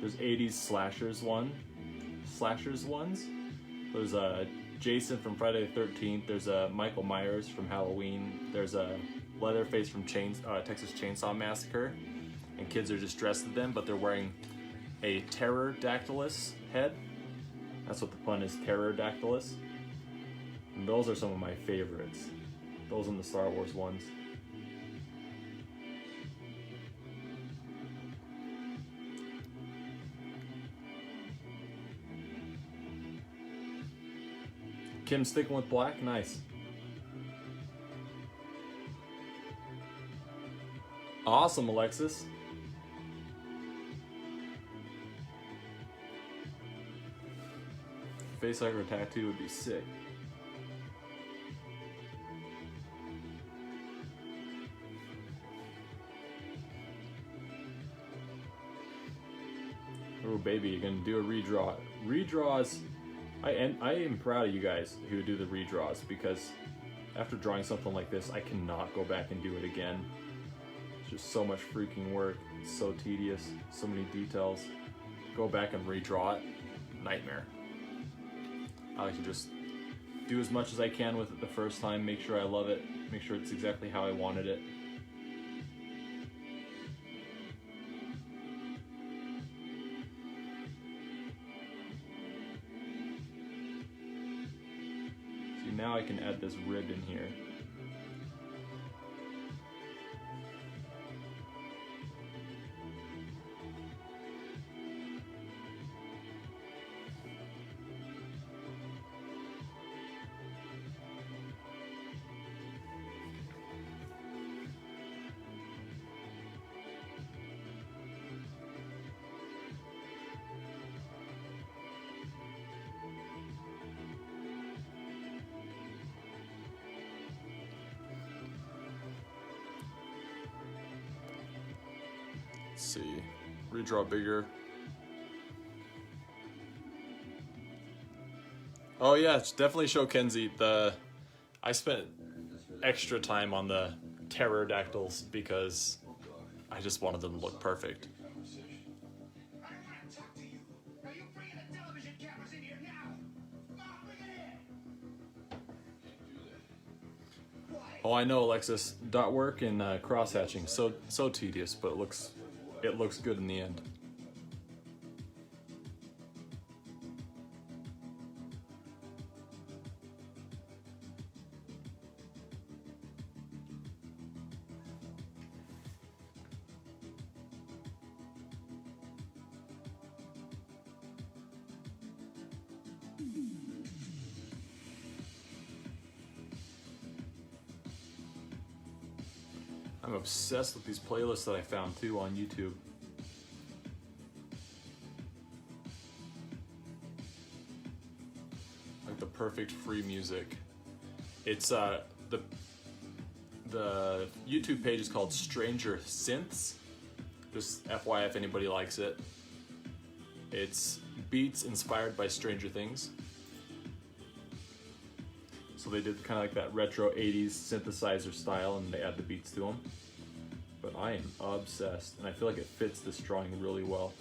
there's 80s slashers ones. There's Jason from Friday the 13th. There's Michael Myers from Halloween. There's a Leatherface from Texas Chainsaw Massacre. And kids are just dressed as them, but they're wearing a pterodactylus head. That's what the pun is, pterodactylus. And those are some of my favorites. Those and the Star Wars ones. Kim sticking with black? Nice. Awesome, Alexis. Face hugger tattoo would be sick. Oh baby, you're gonna do a redraw. Redraws, I am proud of you guys who do the redraws, because after drawing something like this, I cannot go back and do it again. It's just so much freaking work. It's so tedious, so many details. Go back and redraw it, nightmare. I like to just do as much as I can with it the first time, make sure I love it, make sure it's exactly how I wanted it. Now I can add this rib in here. Let's see, redraw bigger. Oh yeah, definitely show Kenzie I spent extra time on the pterodactyls because I just wanted them to look perfect. I want to talk to you. Are you bringing the television cameras in here now? Mom, bring it in. Oh, I know, Alexis. Dot work and cross hatching, so tedious, but it looks good in the end. I'm obsessed with these playlists that I found too on YouTube. Like the perfect free music. It's the YouTube page is called Stranger Synths. Just FYI if anybody likes it. It's beats inspired by Stranger Things. So they did kind of like that retro 80s synthesizer style and they add the beats to them. But I am obsessed and I feel like it fits this drawing really well.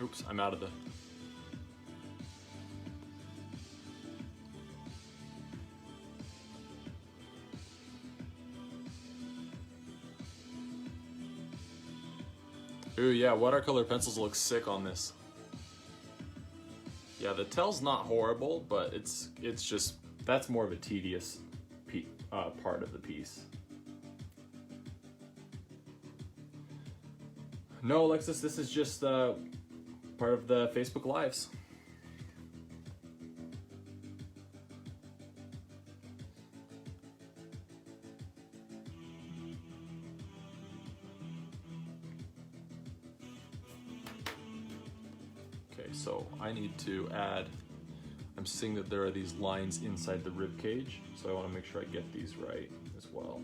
Oops, I'm out of the... Ooh, yeah, watercolor pencils look sick on this. Yeah, the tail's not horrible, but it's just, that's more of a tedious part of the piece. No, Alexis, this is just part of the Facebook Lives. Okay, so I need to add, I'm seeing that there are these lines inside the rib cage, so I want to make sure I get these right as well.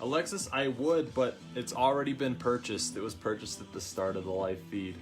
Alexis, I would, but it's already been purchased. It was purchased at the start of the live feed.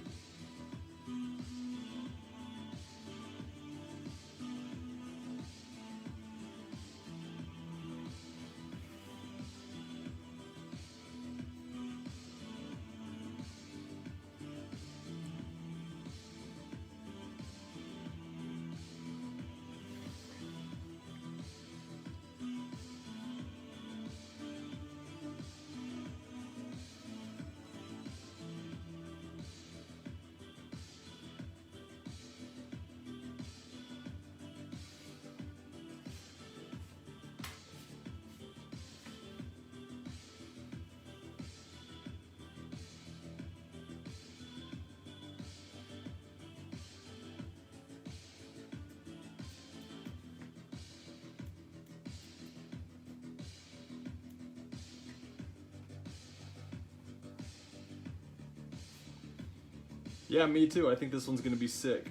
Yeah, me too. I think this one's gonna be sick.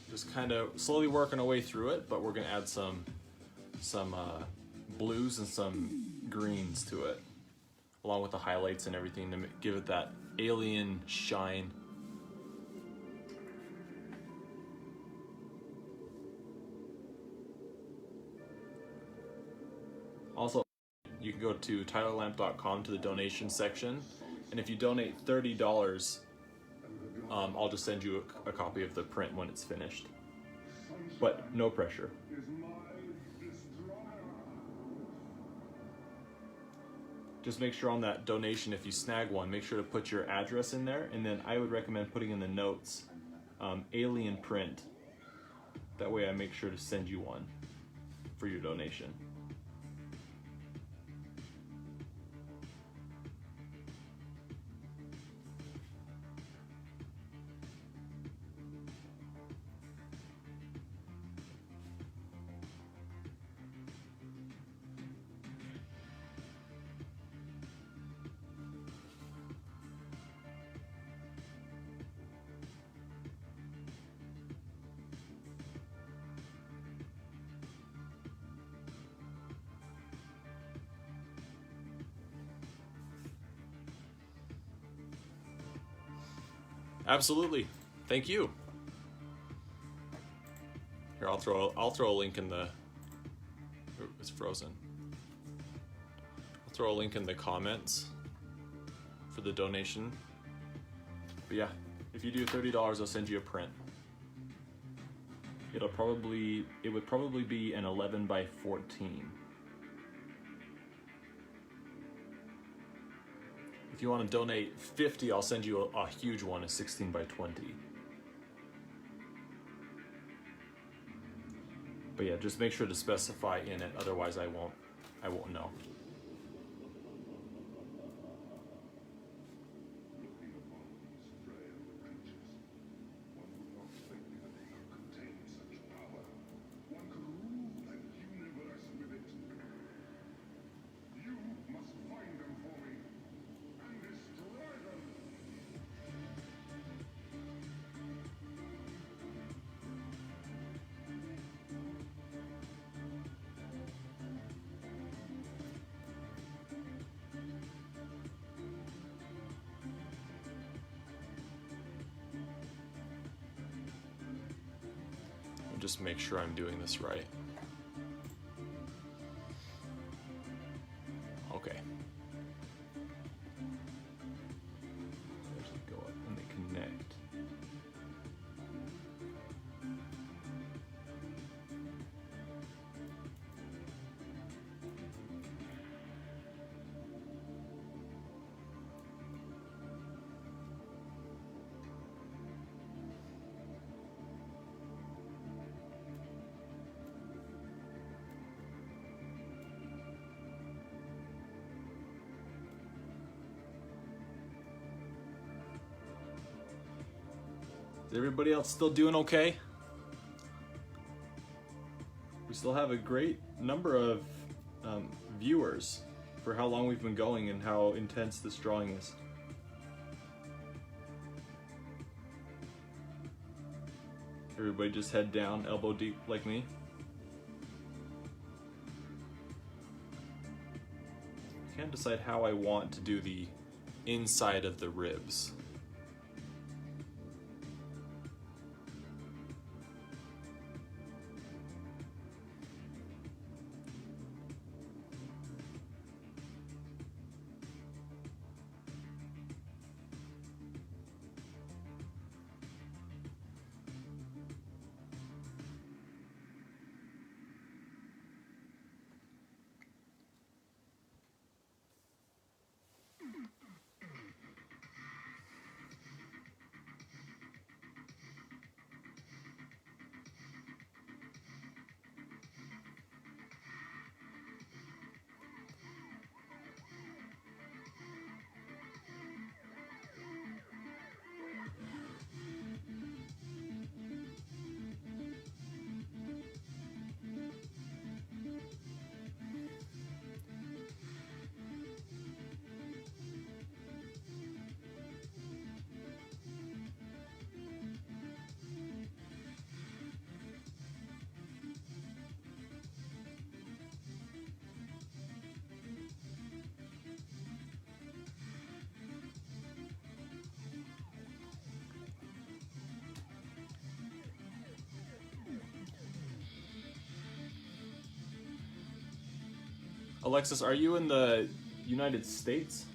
Just kind of slowly working our way through it, but we're gonna add some blues and some greens to it, along with the highlights and everything to give it that alien shine. Also, you can go to tylerlamp.com to the donation section, and if you donate $30, I'll just send you a copy of the print when it's finished. But no pressure. Just make sure on that donation, if you snag one, make sure to put your address in there, and then I would recommend putting in the notes, alien print. That way I make sure to send you one for your donation. Absolutely. Thank you. Here, I'll throw a link in the... Ooh, it's frozen. I'll throw a link in the comments for the donation. But yeah, if you do $30, I'll send you a print. It would probably be an 11 by 14. If you want to donate 50, I'll send you a huge one, a 16 by 20. But yeah, just make sure to specify in it, otherwise I won't know. Looking upon these frail creatures, one would not think that they could contain such power. One could rule the universe with it. You must find them for me and destroy them. Just make sure I'm doing this right. Okay. There's the go up and they connect. Is everybody else still doing okay? We still have a great number of viewers for how long we've been going and how intense this drawing is. Everybody just head down, elbow deep like me. Can't decide how I want to do the inside of the ribs. Alexis, are you in the United States?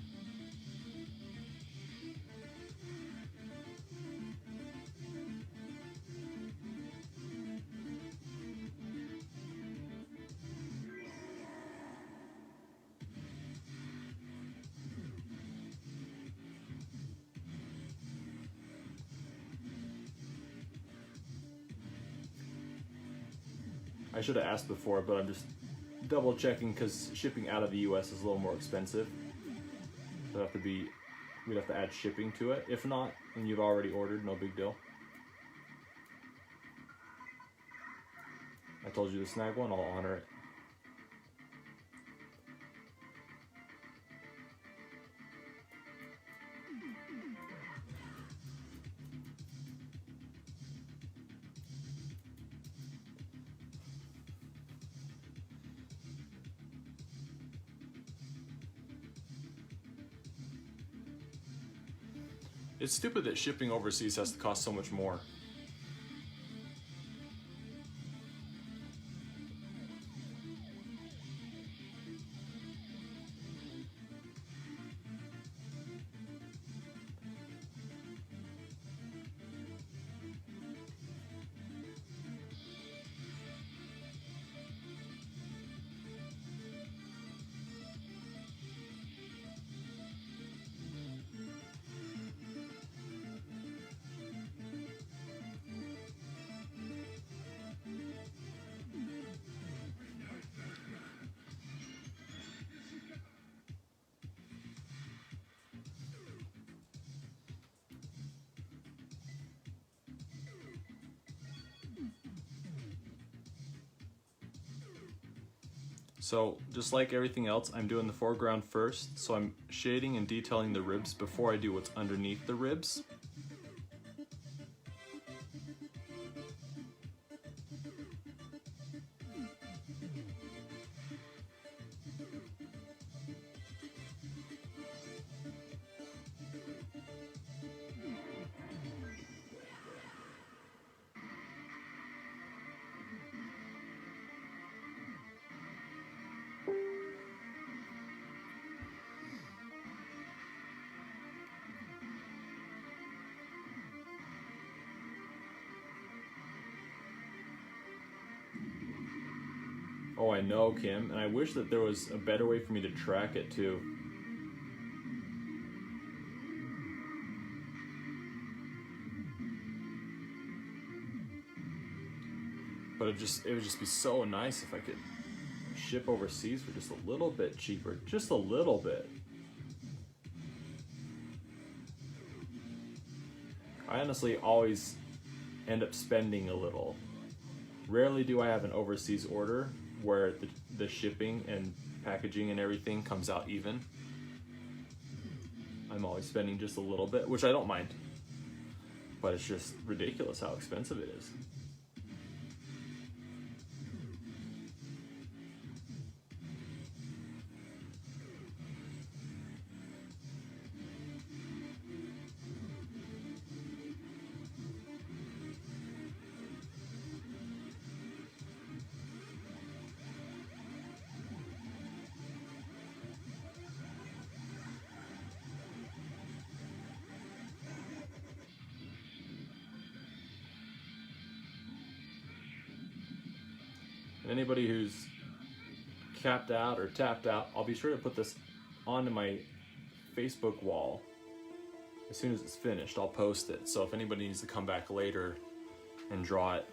I should have asked before, but I'm just double checking because shipping out of the US is a little more expensive. So we'd have to add shipping to it. If not, and you've already ordered, no big deal. I told you to snag one, I'll honor it. It's stupid that shipping overseas has to cost so much more. So just like everything else, I'm doing the foreground first. So I'm shading and detailing the ribs before I do what's underneath the ribs. Oh, I know, Kim, and I wish that there was a better way for me to track it too. But it would just be so nice if I could ship overseas for just a little bit cheaper, just a little bit. I honestly always end up spending a little. Rarely do I have an overseas order where the shipping and packaging and everything comes out even. I'm always spending just a little bit, which I don't mind. But it's just ridiculous how expensive it is. And anybody who's capped out or tapped out, I'll be sure to put this onto my Facebook wall. As soon as it's finished, I'll post it. So if anybody needs to come back later and draw it.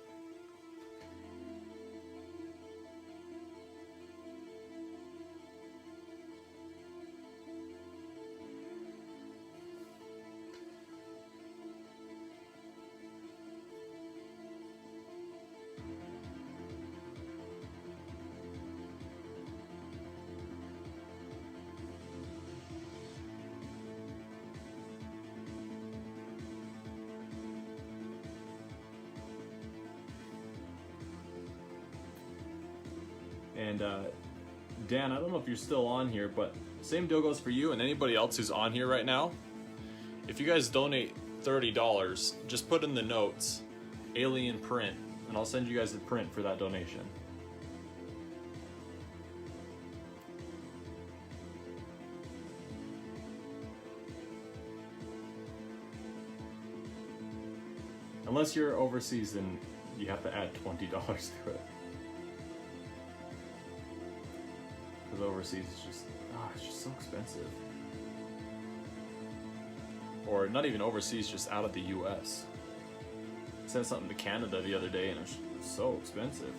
And Dan, I don't know if you're still on here, but same deal goes for you and anybody else who's on here right now. If you guys donate $30, just put in the notes, alien print, and I'll send you guys the print for that donation. Unless you're overseas, then you have to add $20 to it. Because overseas is just, it's just so expensive. Or not even overseas, just out of the US. I sent something to Canada the other day and it was so expensive.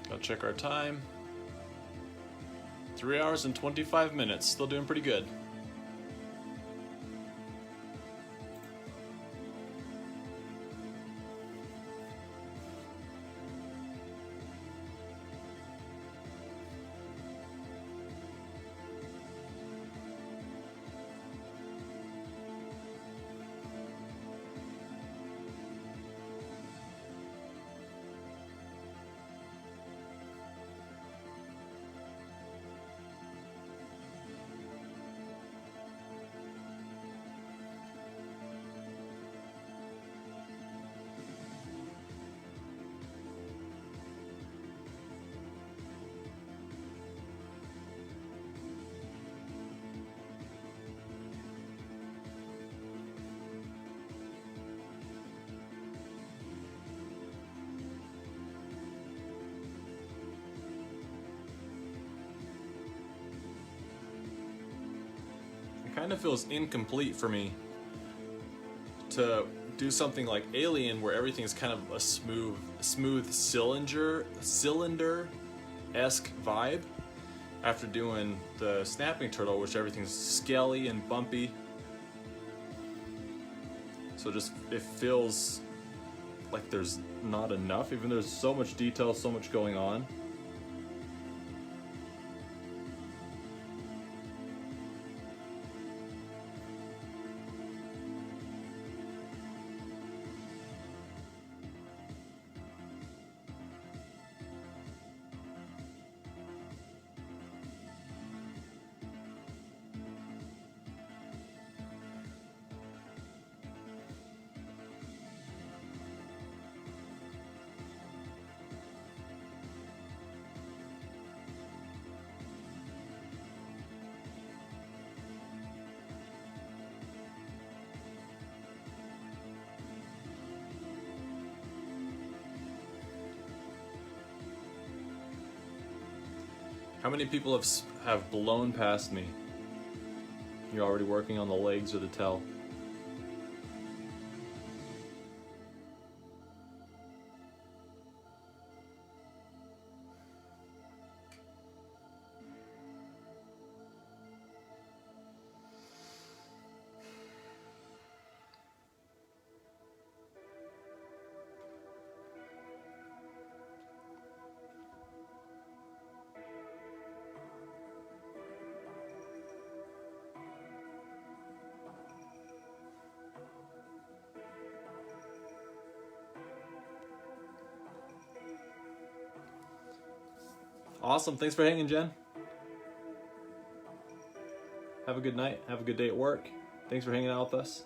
I'll check our time. 3 hours and 25 minutes. Still doing pretty good. Kind of feels incomplete for me to do something like Alien where everything is kind of a smooth cylinder-esque vibe after doing the Snapping Turtle, which everything's scaly and bumpy. So just it feels like there's not enough, even though there's so much detail, so much going on. How many people have blown past me? You're already working on the legs or the tail. Awesome. Thanks for hanging, Jen. Have a good night. Have a good day at work. Thanks for hanging out with us.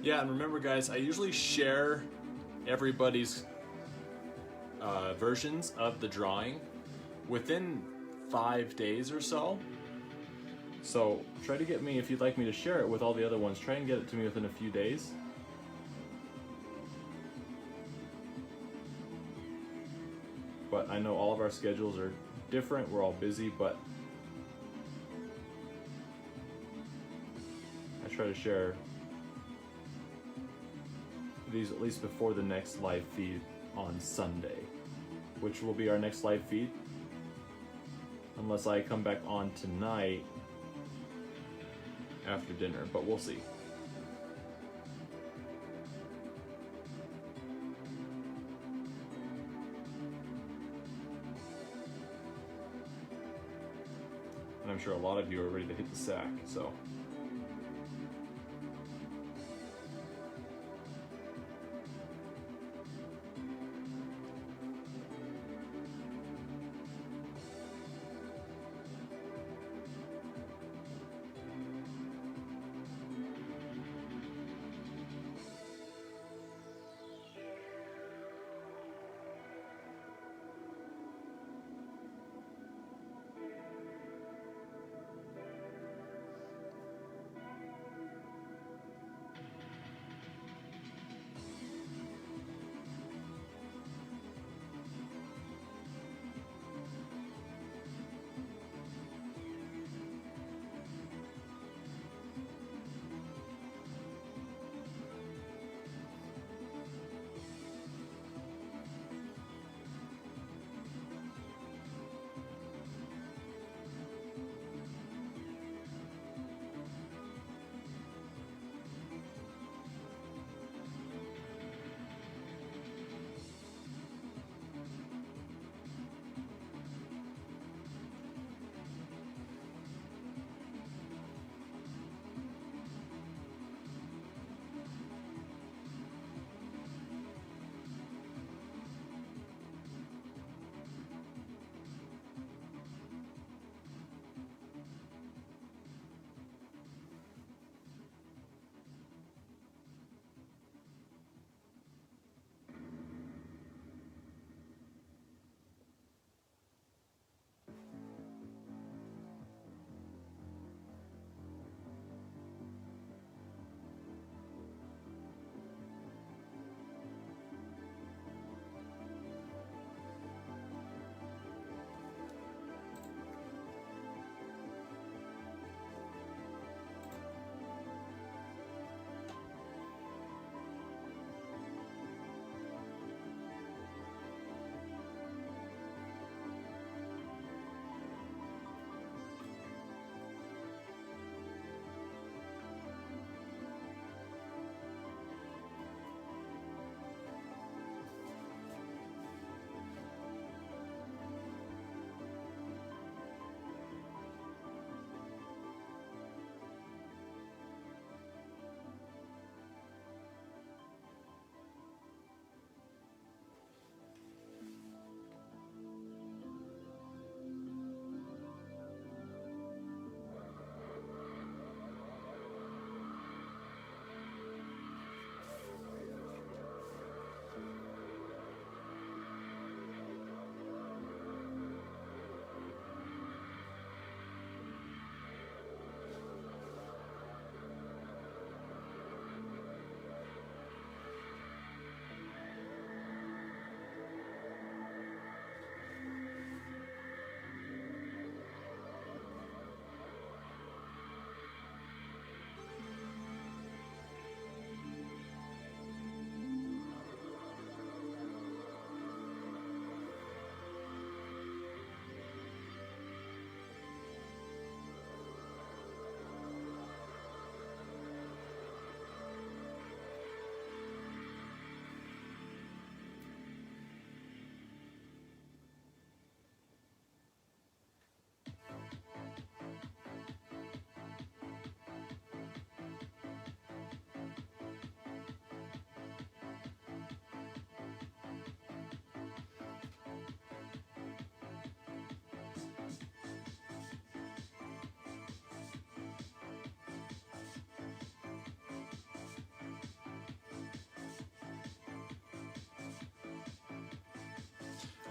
Yeah, and remember guys, I usually share everybody's versions of the drawing within 5 days or so. So try to get me, if you'd like me to share it with all the other ones, try and get it to me within a few days. But I know all of our schedules are different, we're all busy, but I try to share these at least before the next live feed on Sunday, which will be our next live feed, unless I come back on tonight after dinner, but we'll see. And I'm sure a lot of you are ready to hit the sack, so.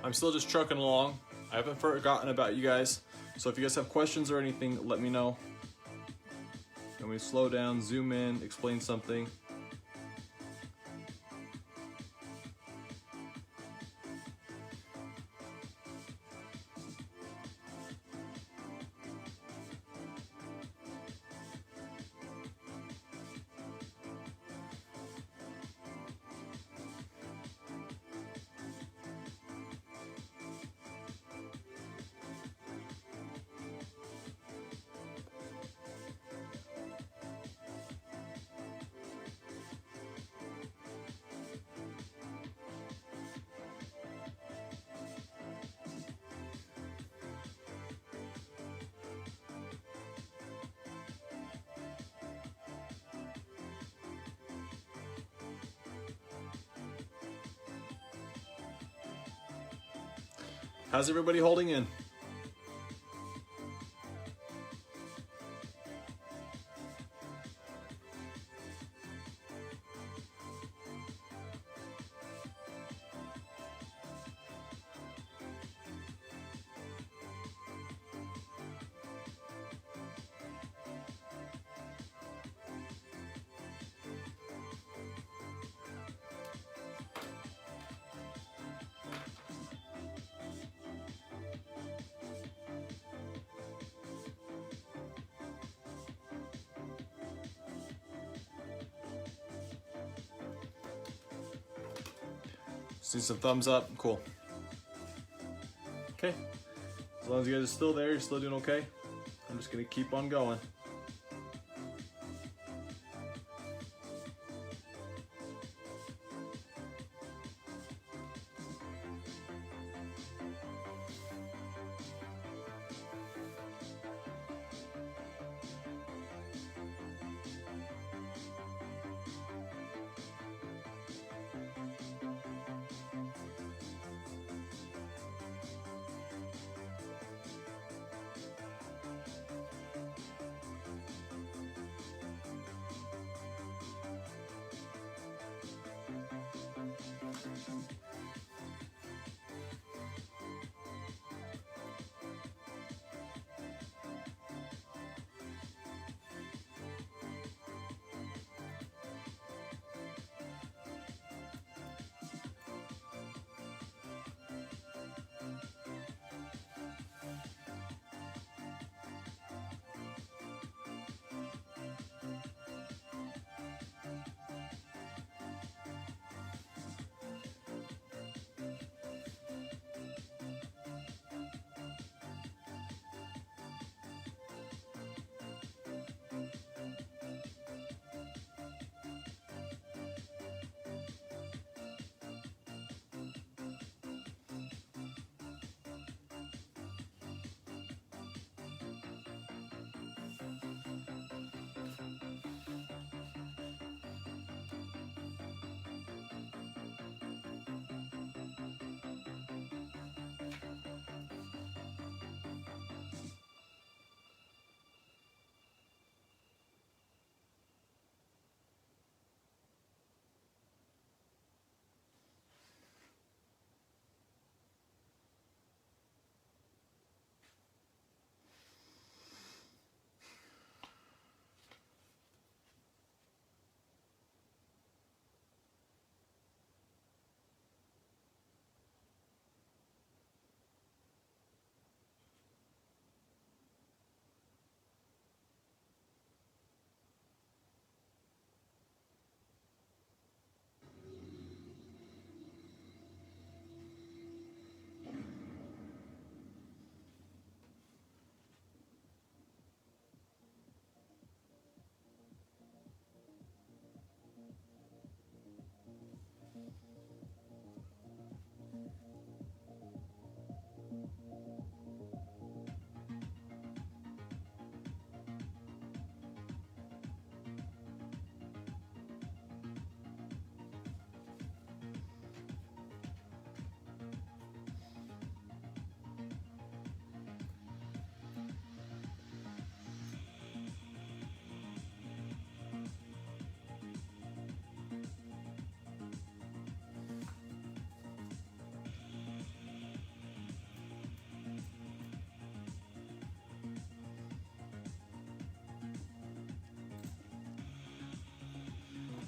I'm still just trucking along. I haven't forgotten about you guys. So if you guys have questions or anything, let me know. And we slow down, zoom in, explain something. How's everybody holding in? See some thumbs up. Cool. Okay. As long as you guys are still there, you're still doing okay. I'm just gonna keep on going.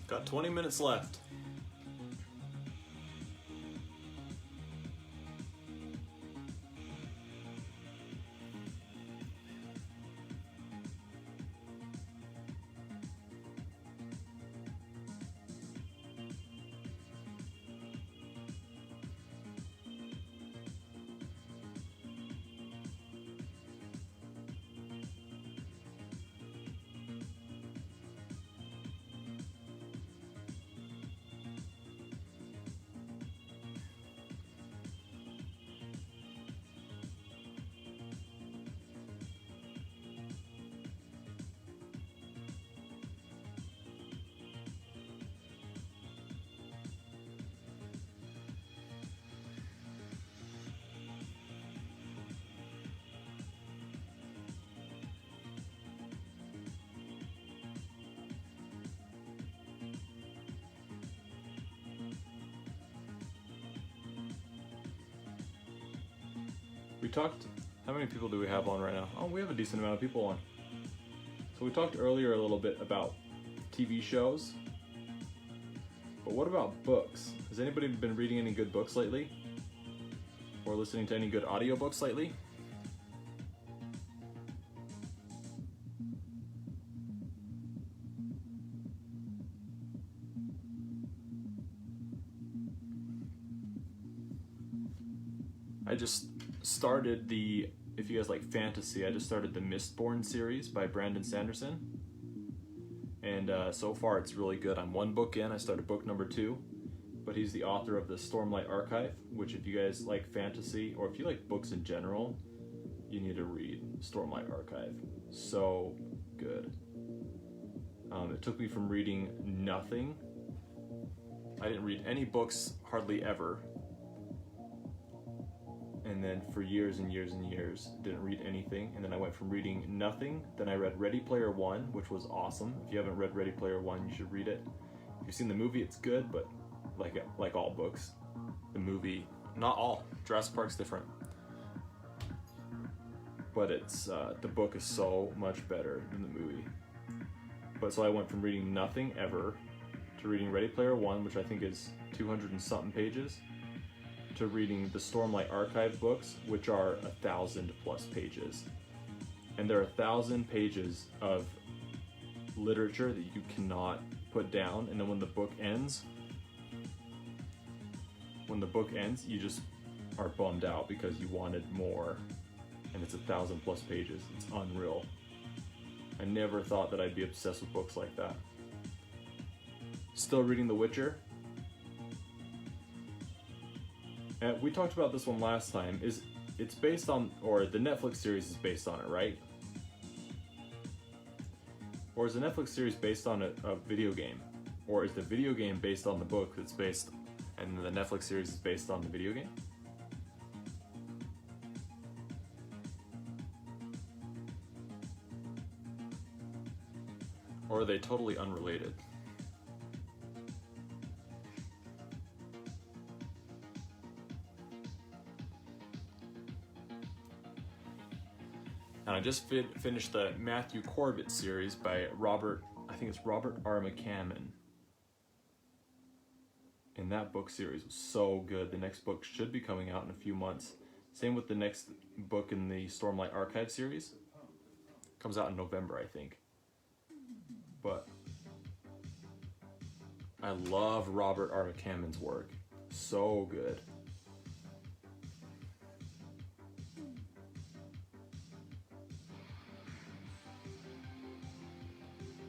Got 20 minutes left. We talked, how many people do we have on right now? Oh, we have a decent amount of people on. So we talked earlier a little bit about TV shows. But what about books? Has anybody been reading any good books lately? Or listening to any good audiobooks lately? I just started the, if you guys like fantasy, I just started the Mistborn series by Brandon Sanderson. And so far it's really good. I'm one book in, I started book number 2. But he's the author of the Stormlight Archive, which if you guys like fantasy, or if you like books in general, you need to read Stormlight Archive. So good. It took me from reading nothing. I didn't read any books hardly ever. And then for years and years and years, didn't read anything. And then I went from reading nothing. Then I read Ready Player One, which was awesome. If you haven't read Ready Player One, you should read it. If you've seen the movie, it's good, but like all books, the movie, not all. Jurassic Park's different. But it's, the book is so much better than the movie. But so I went from reading nothing ever to reading Ready Player One, which I think is 200 and something pages, to reading the Stormlight Archive books, which are 1,000 plus pages. And there are 1,000 pages of literature that you cannot put down. And then when the book ends, you just are bummed out because you wanted more. And it's 1,000 plus pages. It's unreal. I never thought that I'd be obsessed with books like that. Still reading The Witcher. And we talked about this one last time. It's based on, or the Netflix series is based on it, right? Or is the Netflix series based on a video game? Or is the video game based on the book that's based, and the Netflix series is based on the video game? Or are they totally unrelated? And I just finished the Matthew Corbett series by Robert R. McCammon. And that book series was so good. The next book should be coming out in a few months. Same with the next book in the Stormlight Archive series. Comes out in November, I think. But I love Robert R. McCammon's work. So good.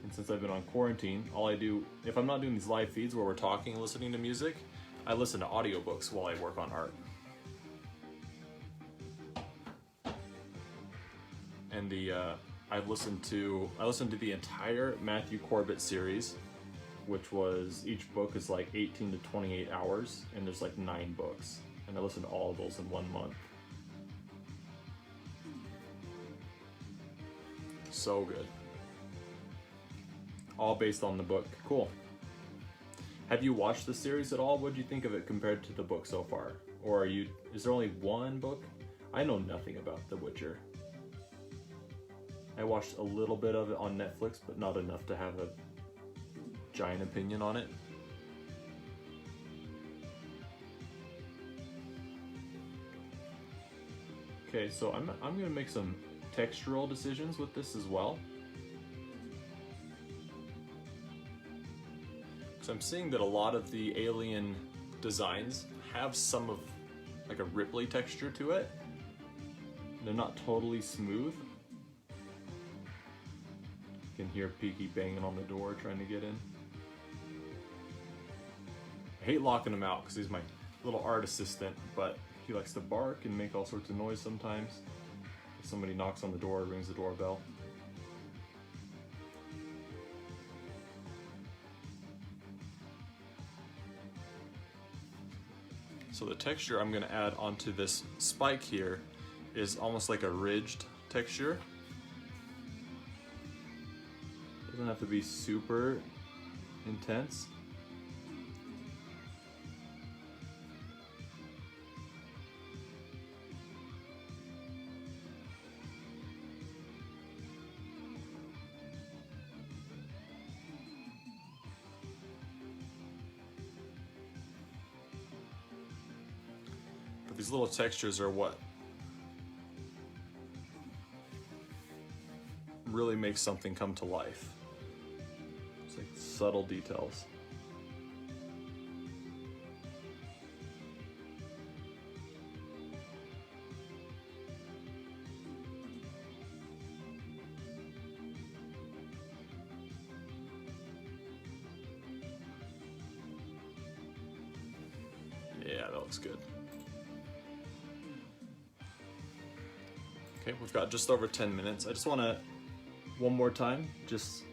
And since I've been on quarantine, all I do, if I'm not doing these live feeds where we're talking and listening to music, I listen to audiobooks while I work on art. And I listened to the entire Matthew Corbett series, which was, each book is like 18 to 28 hours, and there's like 9 books. And I listened to all of those in 1 month. So good. All based on the book. Cool. Have you watched the series at all? What do you think of it compared to the book so far? Or is there only one book? I know nothing about The Witcher. I watched a little bit of it on Netflix, but not enough to have a giant opinion on it. Okay, so I'm gonna make some textural decisions with this as well. So I'm seeing that a lot of the alien designs have some of like a Ripley texture to it. They're not totally smooth. You can hear Peaky banging on the door trying to get in. I hate locking him out because he's my little art assistant, but he likes to bark and make all sorts of noise sometimes. If somebody knocks on the door or rings the doorbell. So the texture I'm going to add onto this spike here is almost like a ridged texture. Doesn't have to be super intense. These little textures are what really makes something come to life. It's like subtle details. Yeah, that looks good. Okay, we've got just over 10 minutes. I just want to, one more time, just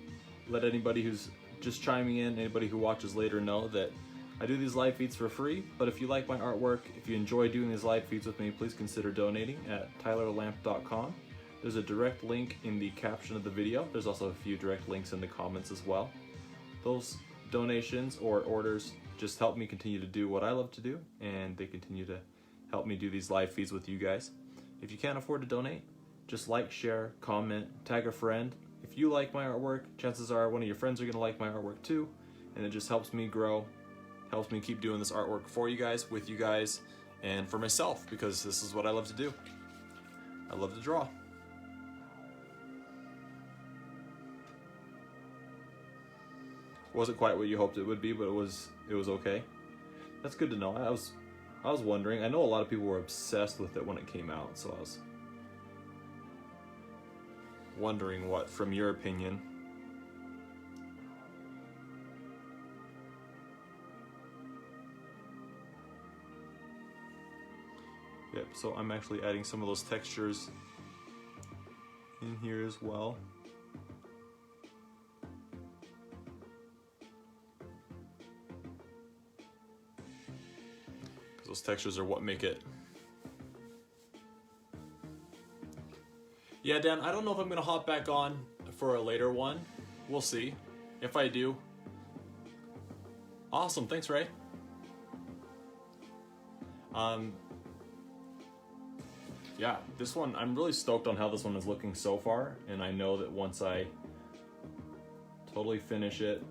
let anybody who's just chiming in, anybody who watches later know that I do these live feeds for free, but if you like my artwork, if you enjoy doing these live feeds with me, please consider donating at tylerlamp.com. There's a direct link in the caption of the video. There's also a few direct links in the comments as well. Those donations or orders just help me continue to do what I love to do, and they continue to help me do these live feeds with you guys. If you can't afford to donate, just like, share, comment, tag a friend. If you like my artwork, chances are one of your friends are going to like my artwork too, and it just helps me grow, helps me keep doing this artwork for you guys, with you guys, and for myself, because this is what I love to do. I love to draw. Wasn't quite what you hoped it would be, but it was okay. That's good to know. I was wondering. I know a lot of people were obsessed with it when it came out, so I was wondering what, from your opinion. Yep, so I'm actually adding some of those textures in here as well. Those textures are what make it. Yeah, Dan, I don't know if I'm gonna hop back on for a later one. We'll see. If I do. Awesome, thanks, Ray. Yeah, this one, I'm really stoked on how this one is looking so far, and I know that once I totally finish it,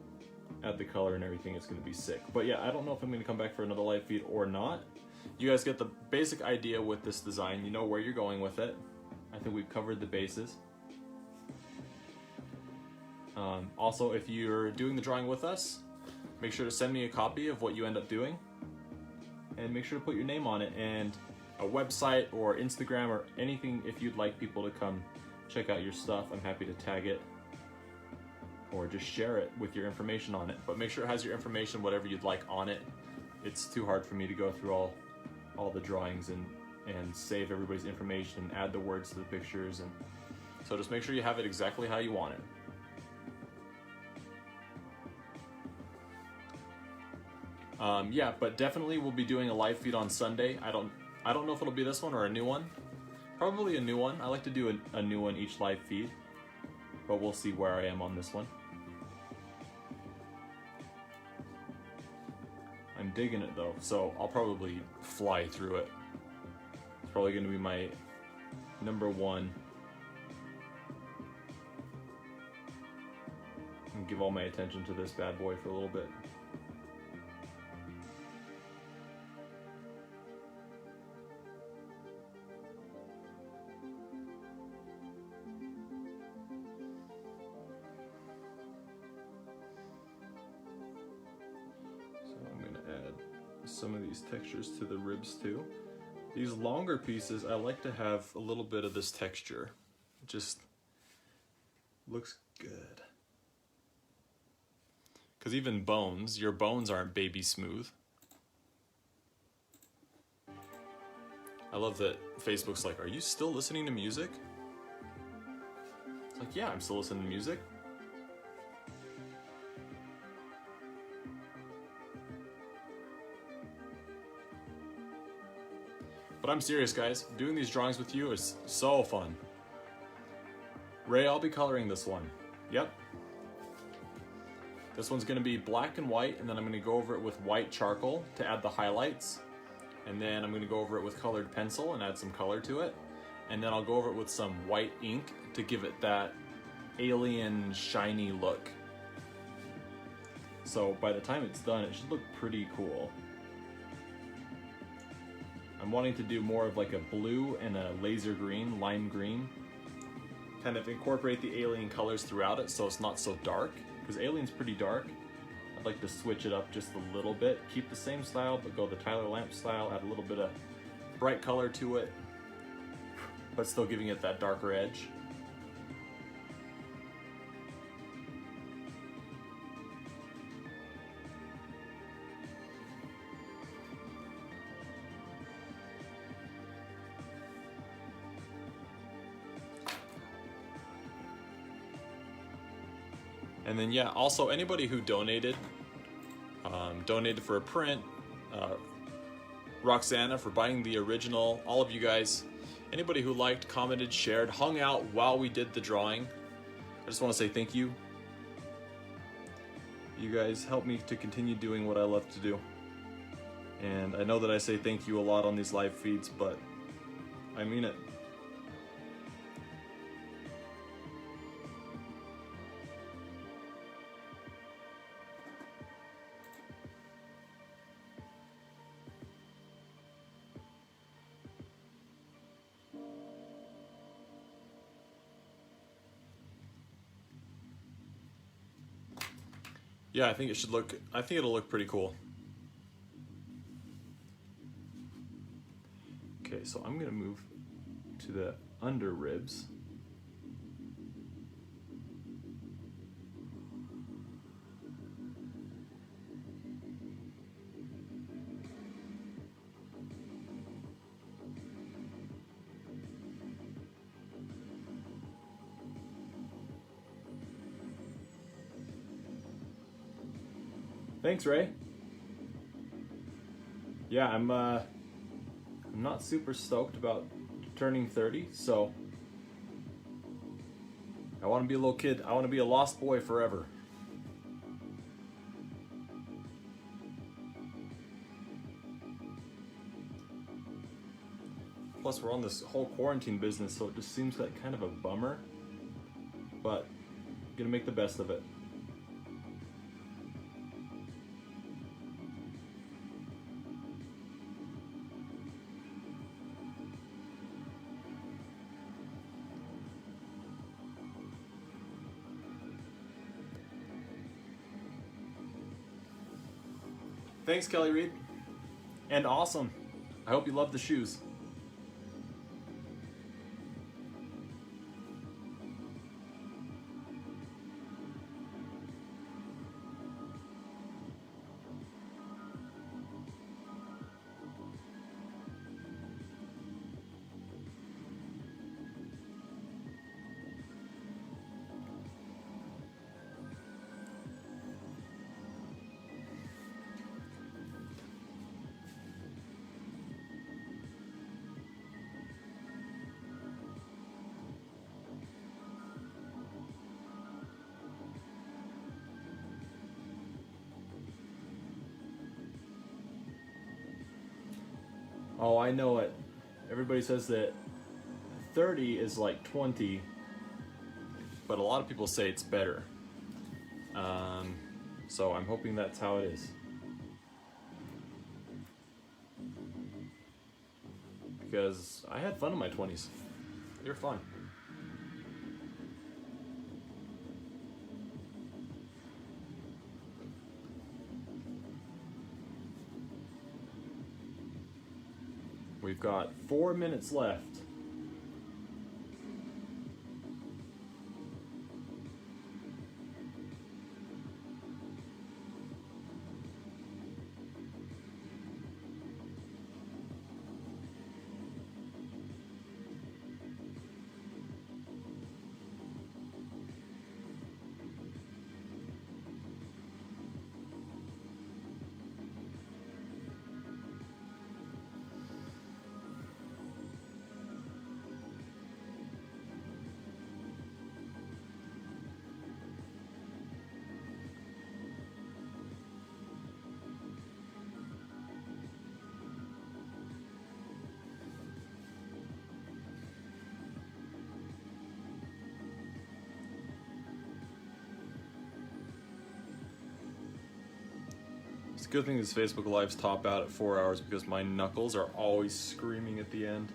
add the color and everything, it's going to be sick. But yeah, I don't know if I'm going to come back for another live feed or not. You guys get the basic idea with this design. You know where you're going with it. I think we've covered the bases. Also, if you're doing the drawing with us, make sure to send me a copy of what you end up doing. And make sure to put your name on it, and a website or Instagram or anything if you'd like people to come check out your stuff. I'm happy to tag it or just share it with your information on it. But make sure it has your information, whatever you'd like on it. It's too hard for me to go through all the drawings and save everybody's information and add the words to the pictures. And so just make sure you have it exactly how you want it. Yeah, but definitely we'll be doing a live feed on Sunday. I don't know if it'll be this one or a new one. Probably a new one. I like to do a new one each live feed, but we'll see where I am on this one. I'm digging it though, so I'll probably fly through it. It's probably going to be my #1. And give all my attention to this bad boy for a little bit. Some of these textures to the ribs too. These longer pieces, I like to have a little bit of this texture. It just looks good. Because even bones, your bones aren't baby smooth. I love that Facebook's like, are you still listening to music? It's like, yeah, I'm still listening to music. But I'm serious, guys. Doing these drawings with you is so fun. Ray, I'll be coloring this one. Yep. This one's going to be black and white, and then I'm going to go over it with white charcoal to add the highlights. And then I'm going to go over it with colored pencil and add some color to it. And then I'll go over it with some white ink to give it that alien shiny look. So by the time it's done, it should look pretty cool. I'm wanting to do more of like a blue and a laser green, lime green. Kind of incorporate the Alien colors throughout it so it's not so dark, because Alien's pretty dark. I'd like to switch it up just a little bit, keep the same style, but go the Tyler Lamp style, add a little bit of bright color to it, but still giving it that darker edge. And then yeah, also anybody who donated for a print, Roxana for buying the original, all of you guys, anybody who liked, commented, shared, hung out while we did the drawing, I just want to say thank you. You guys help me to continue doing what I love to do. And I know that I say thank you a lot on these live feeds, but I mean it. Yeah, I think it'll look pretty cool. Okay, so I'm gonna move to the under ribs. Thanks, Ray. Yeah, I'm not super stoked about turning 30, so I want to be a little kid. I want to be a lost boy forever. Plus, we're on this whole quarantine business, so it just seems like kind of a bummer, but gonna make the best of it. Thanks, Kelly Reed. And awesome. I hope you love the shoes. Oh, I know it. Everybody says that 30 is like 20, but a lot of people say it's better. So I'm hoping that's how it is. Because I had fun in my 20s. They were fun. We've got 4 minutes left. It's a good thing these Facebook Lives top out at 4 hours because my knuckles are always screaming at the end.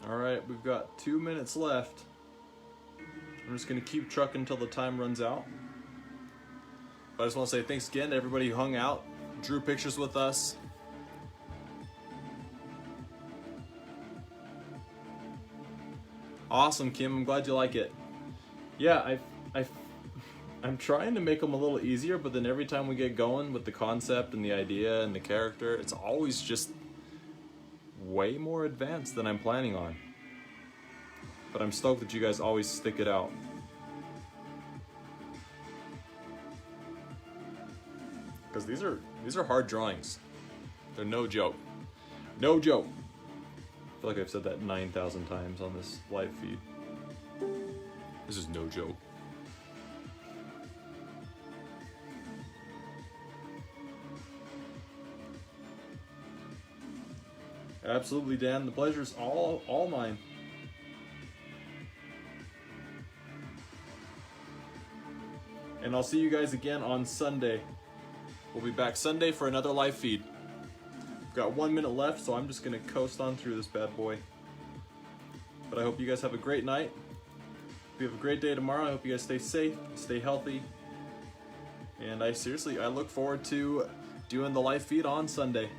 Alright, we've got 2 minutes left. I'm just gonna keep trucking until the time runs out. But I just want to say thanks again to everybody who hung out, drew pictures with us. Awesome, Kim. I'm glad you like it. Yeah, I'm trying to make them a little easier, but then every time we get going with the concept and the idea and the character, it's always just way more advanced than I'm planning on. But I'm stoked that you guys always stick it out. Because these are hard drawings. They're no joke. No joke. I feel like I've said that 9,000 times on this live feed. This is no joke. Absolutely, Dan. The pleasure's all mine. And I'll see you guys again on Sunday. We'll be back Sunday for another live feed. We've got 1 minute left, so I'm just gonna coast on through this bad boy. But I hope you guys have a great night. Hope you have a great day tomorrow. I hope you guys stay safe, stay healthy. And I look forward to doing the live feed on Sunday.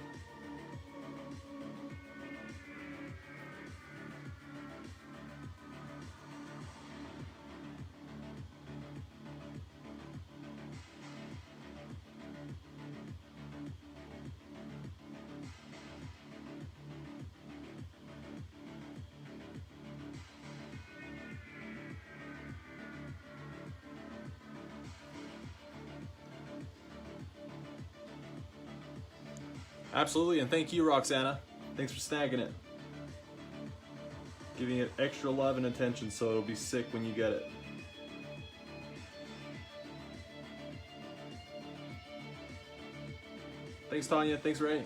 Absolutely, and thank you, Roxana. Thanks for snagging it. Giving it extra love and attention so it'll be sick when you get it. Thanks, Tanya. Thanks, Ray.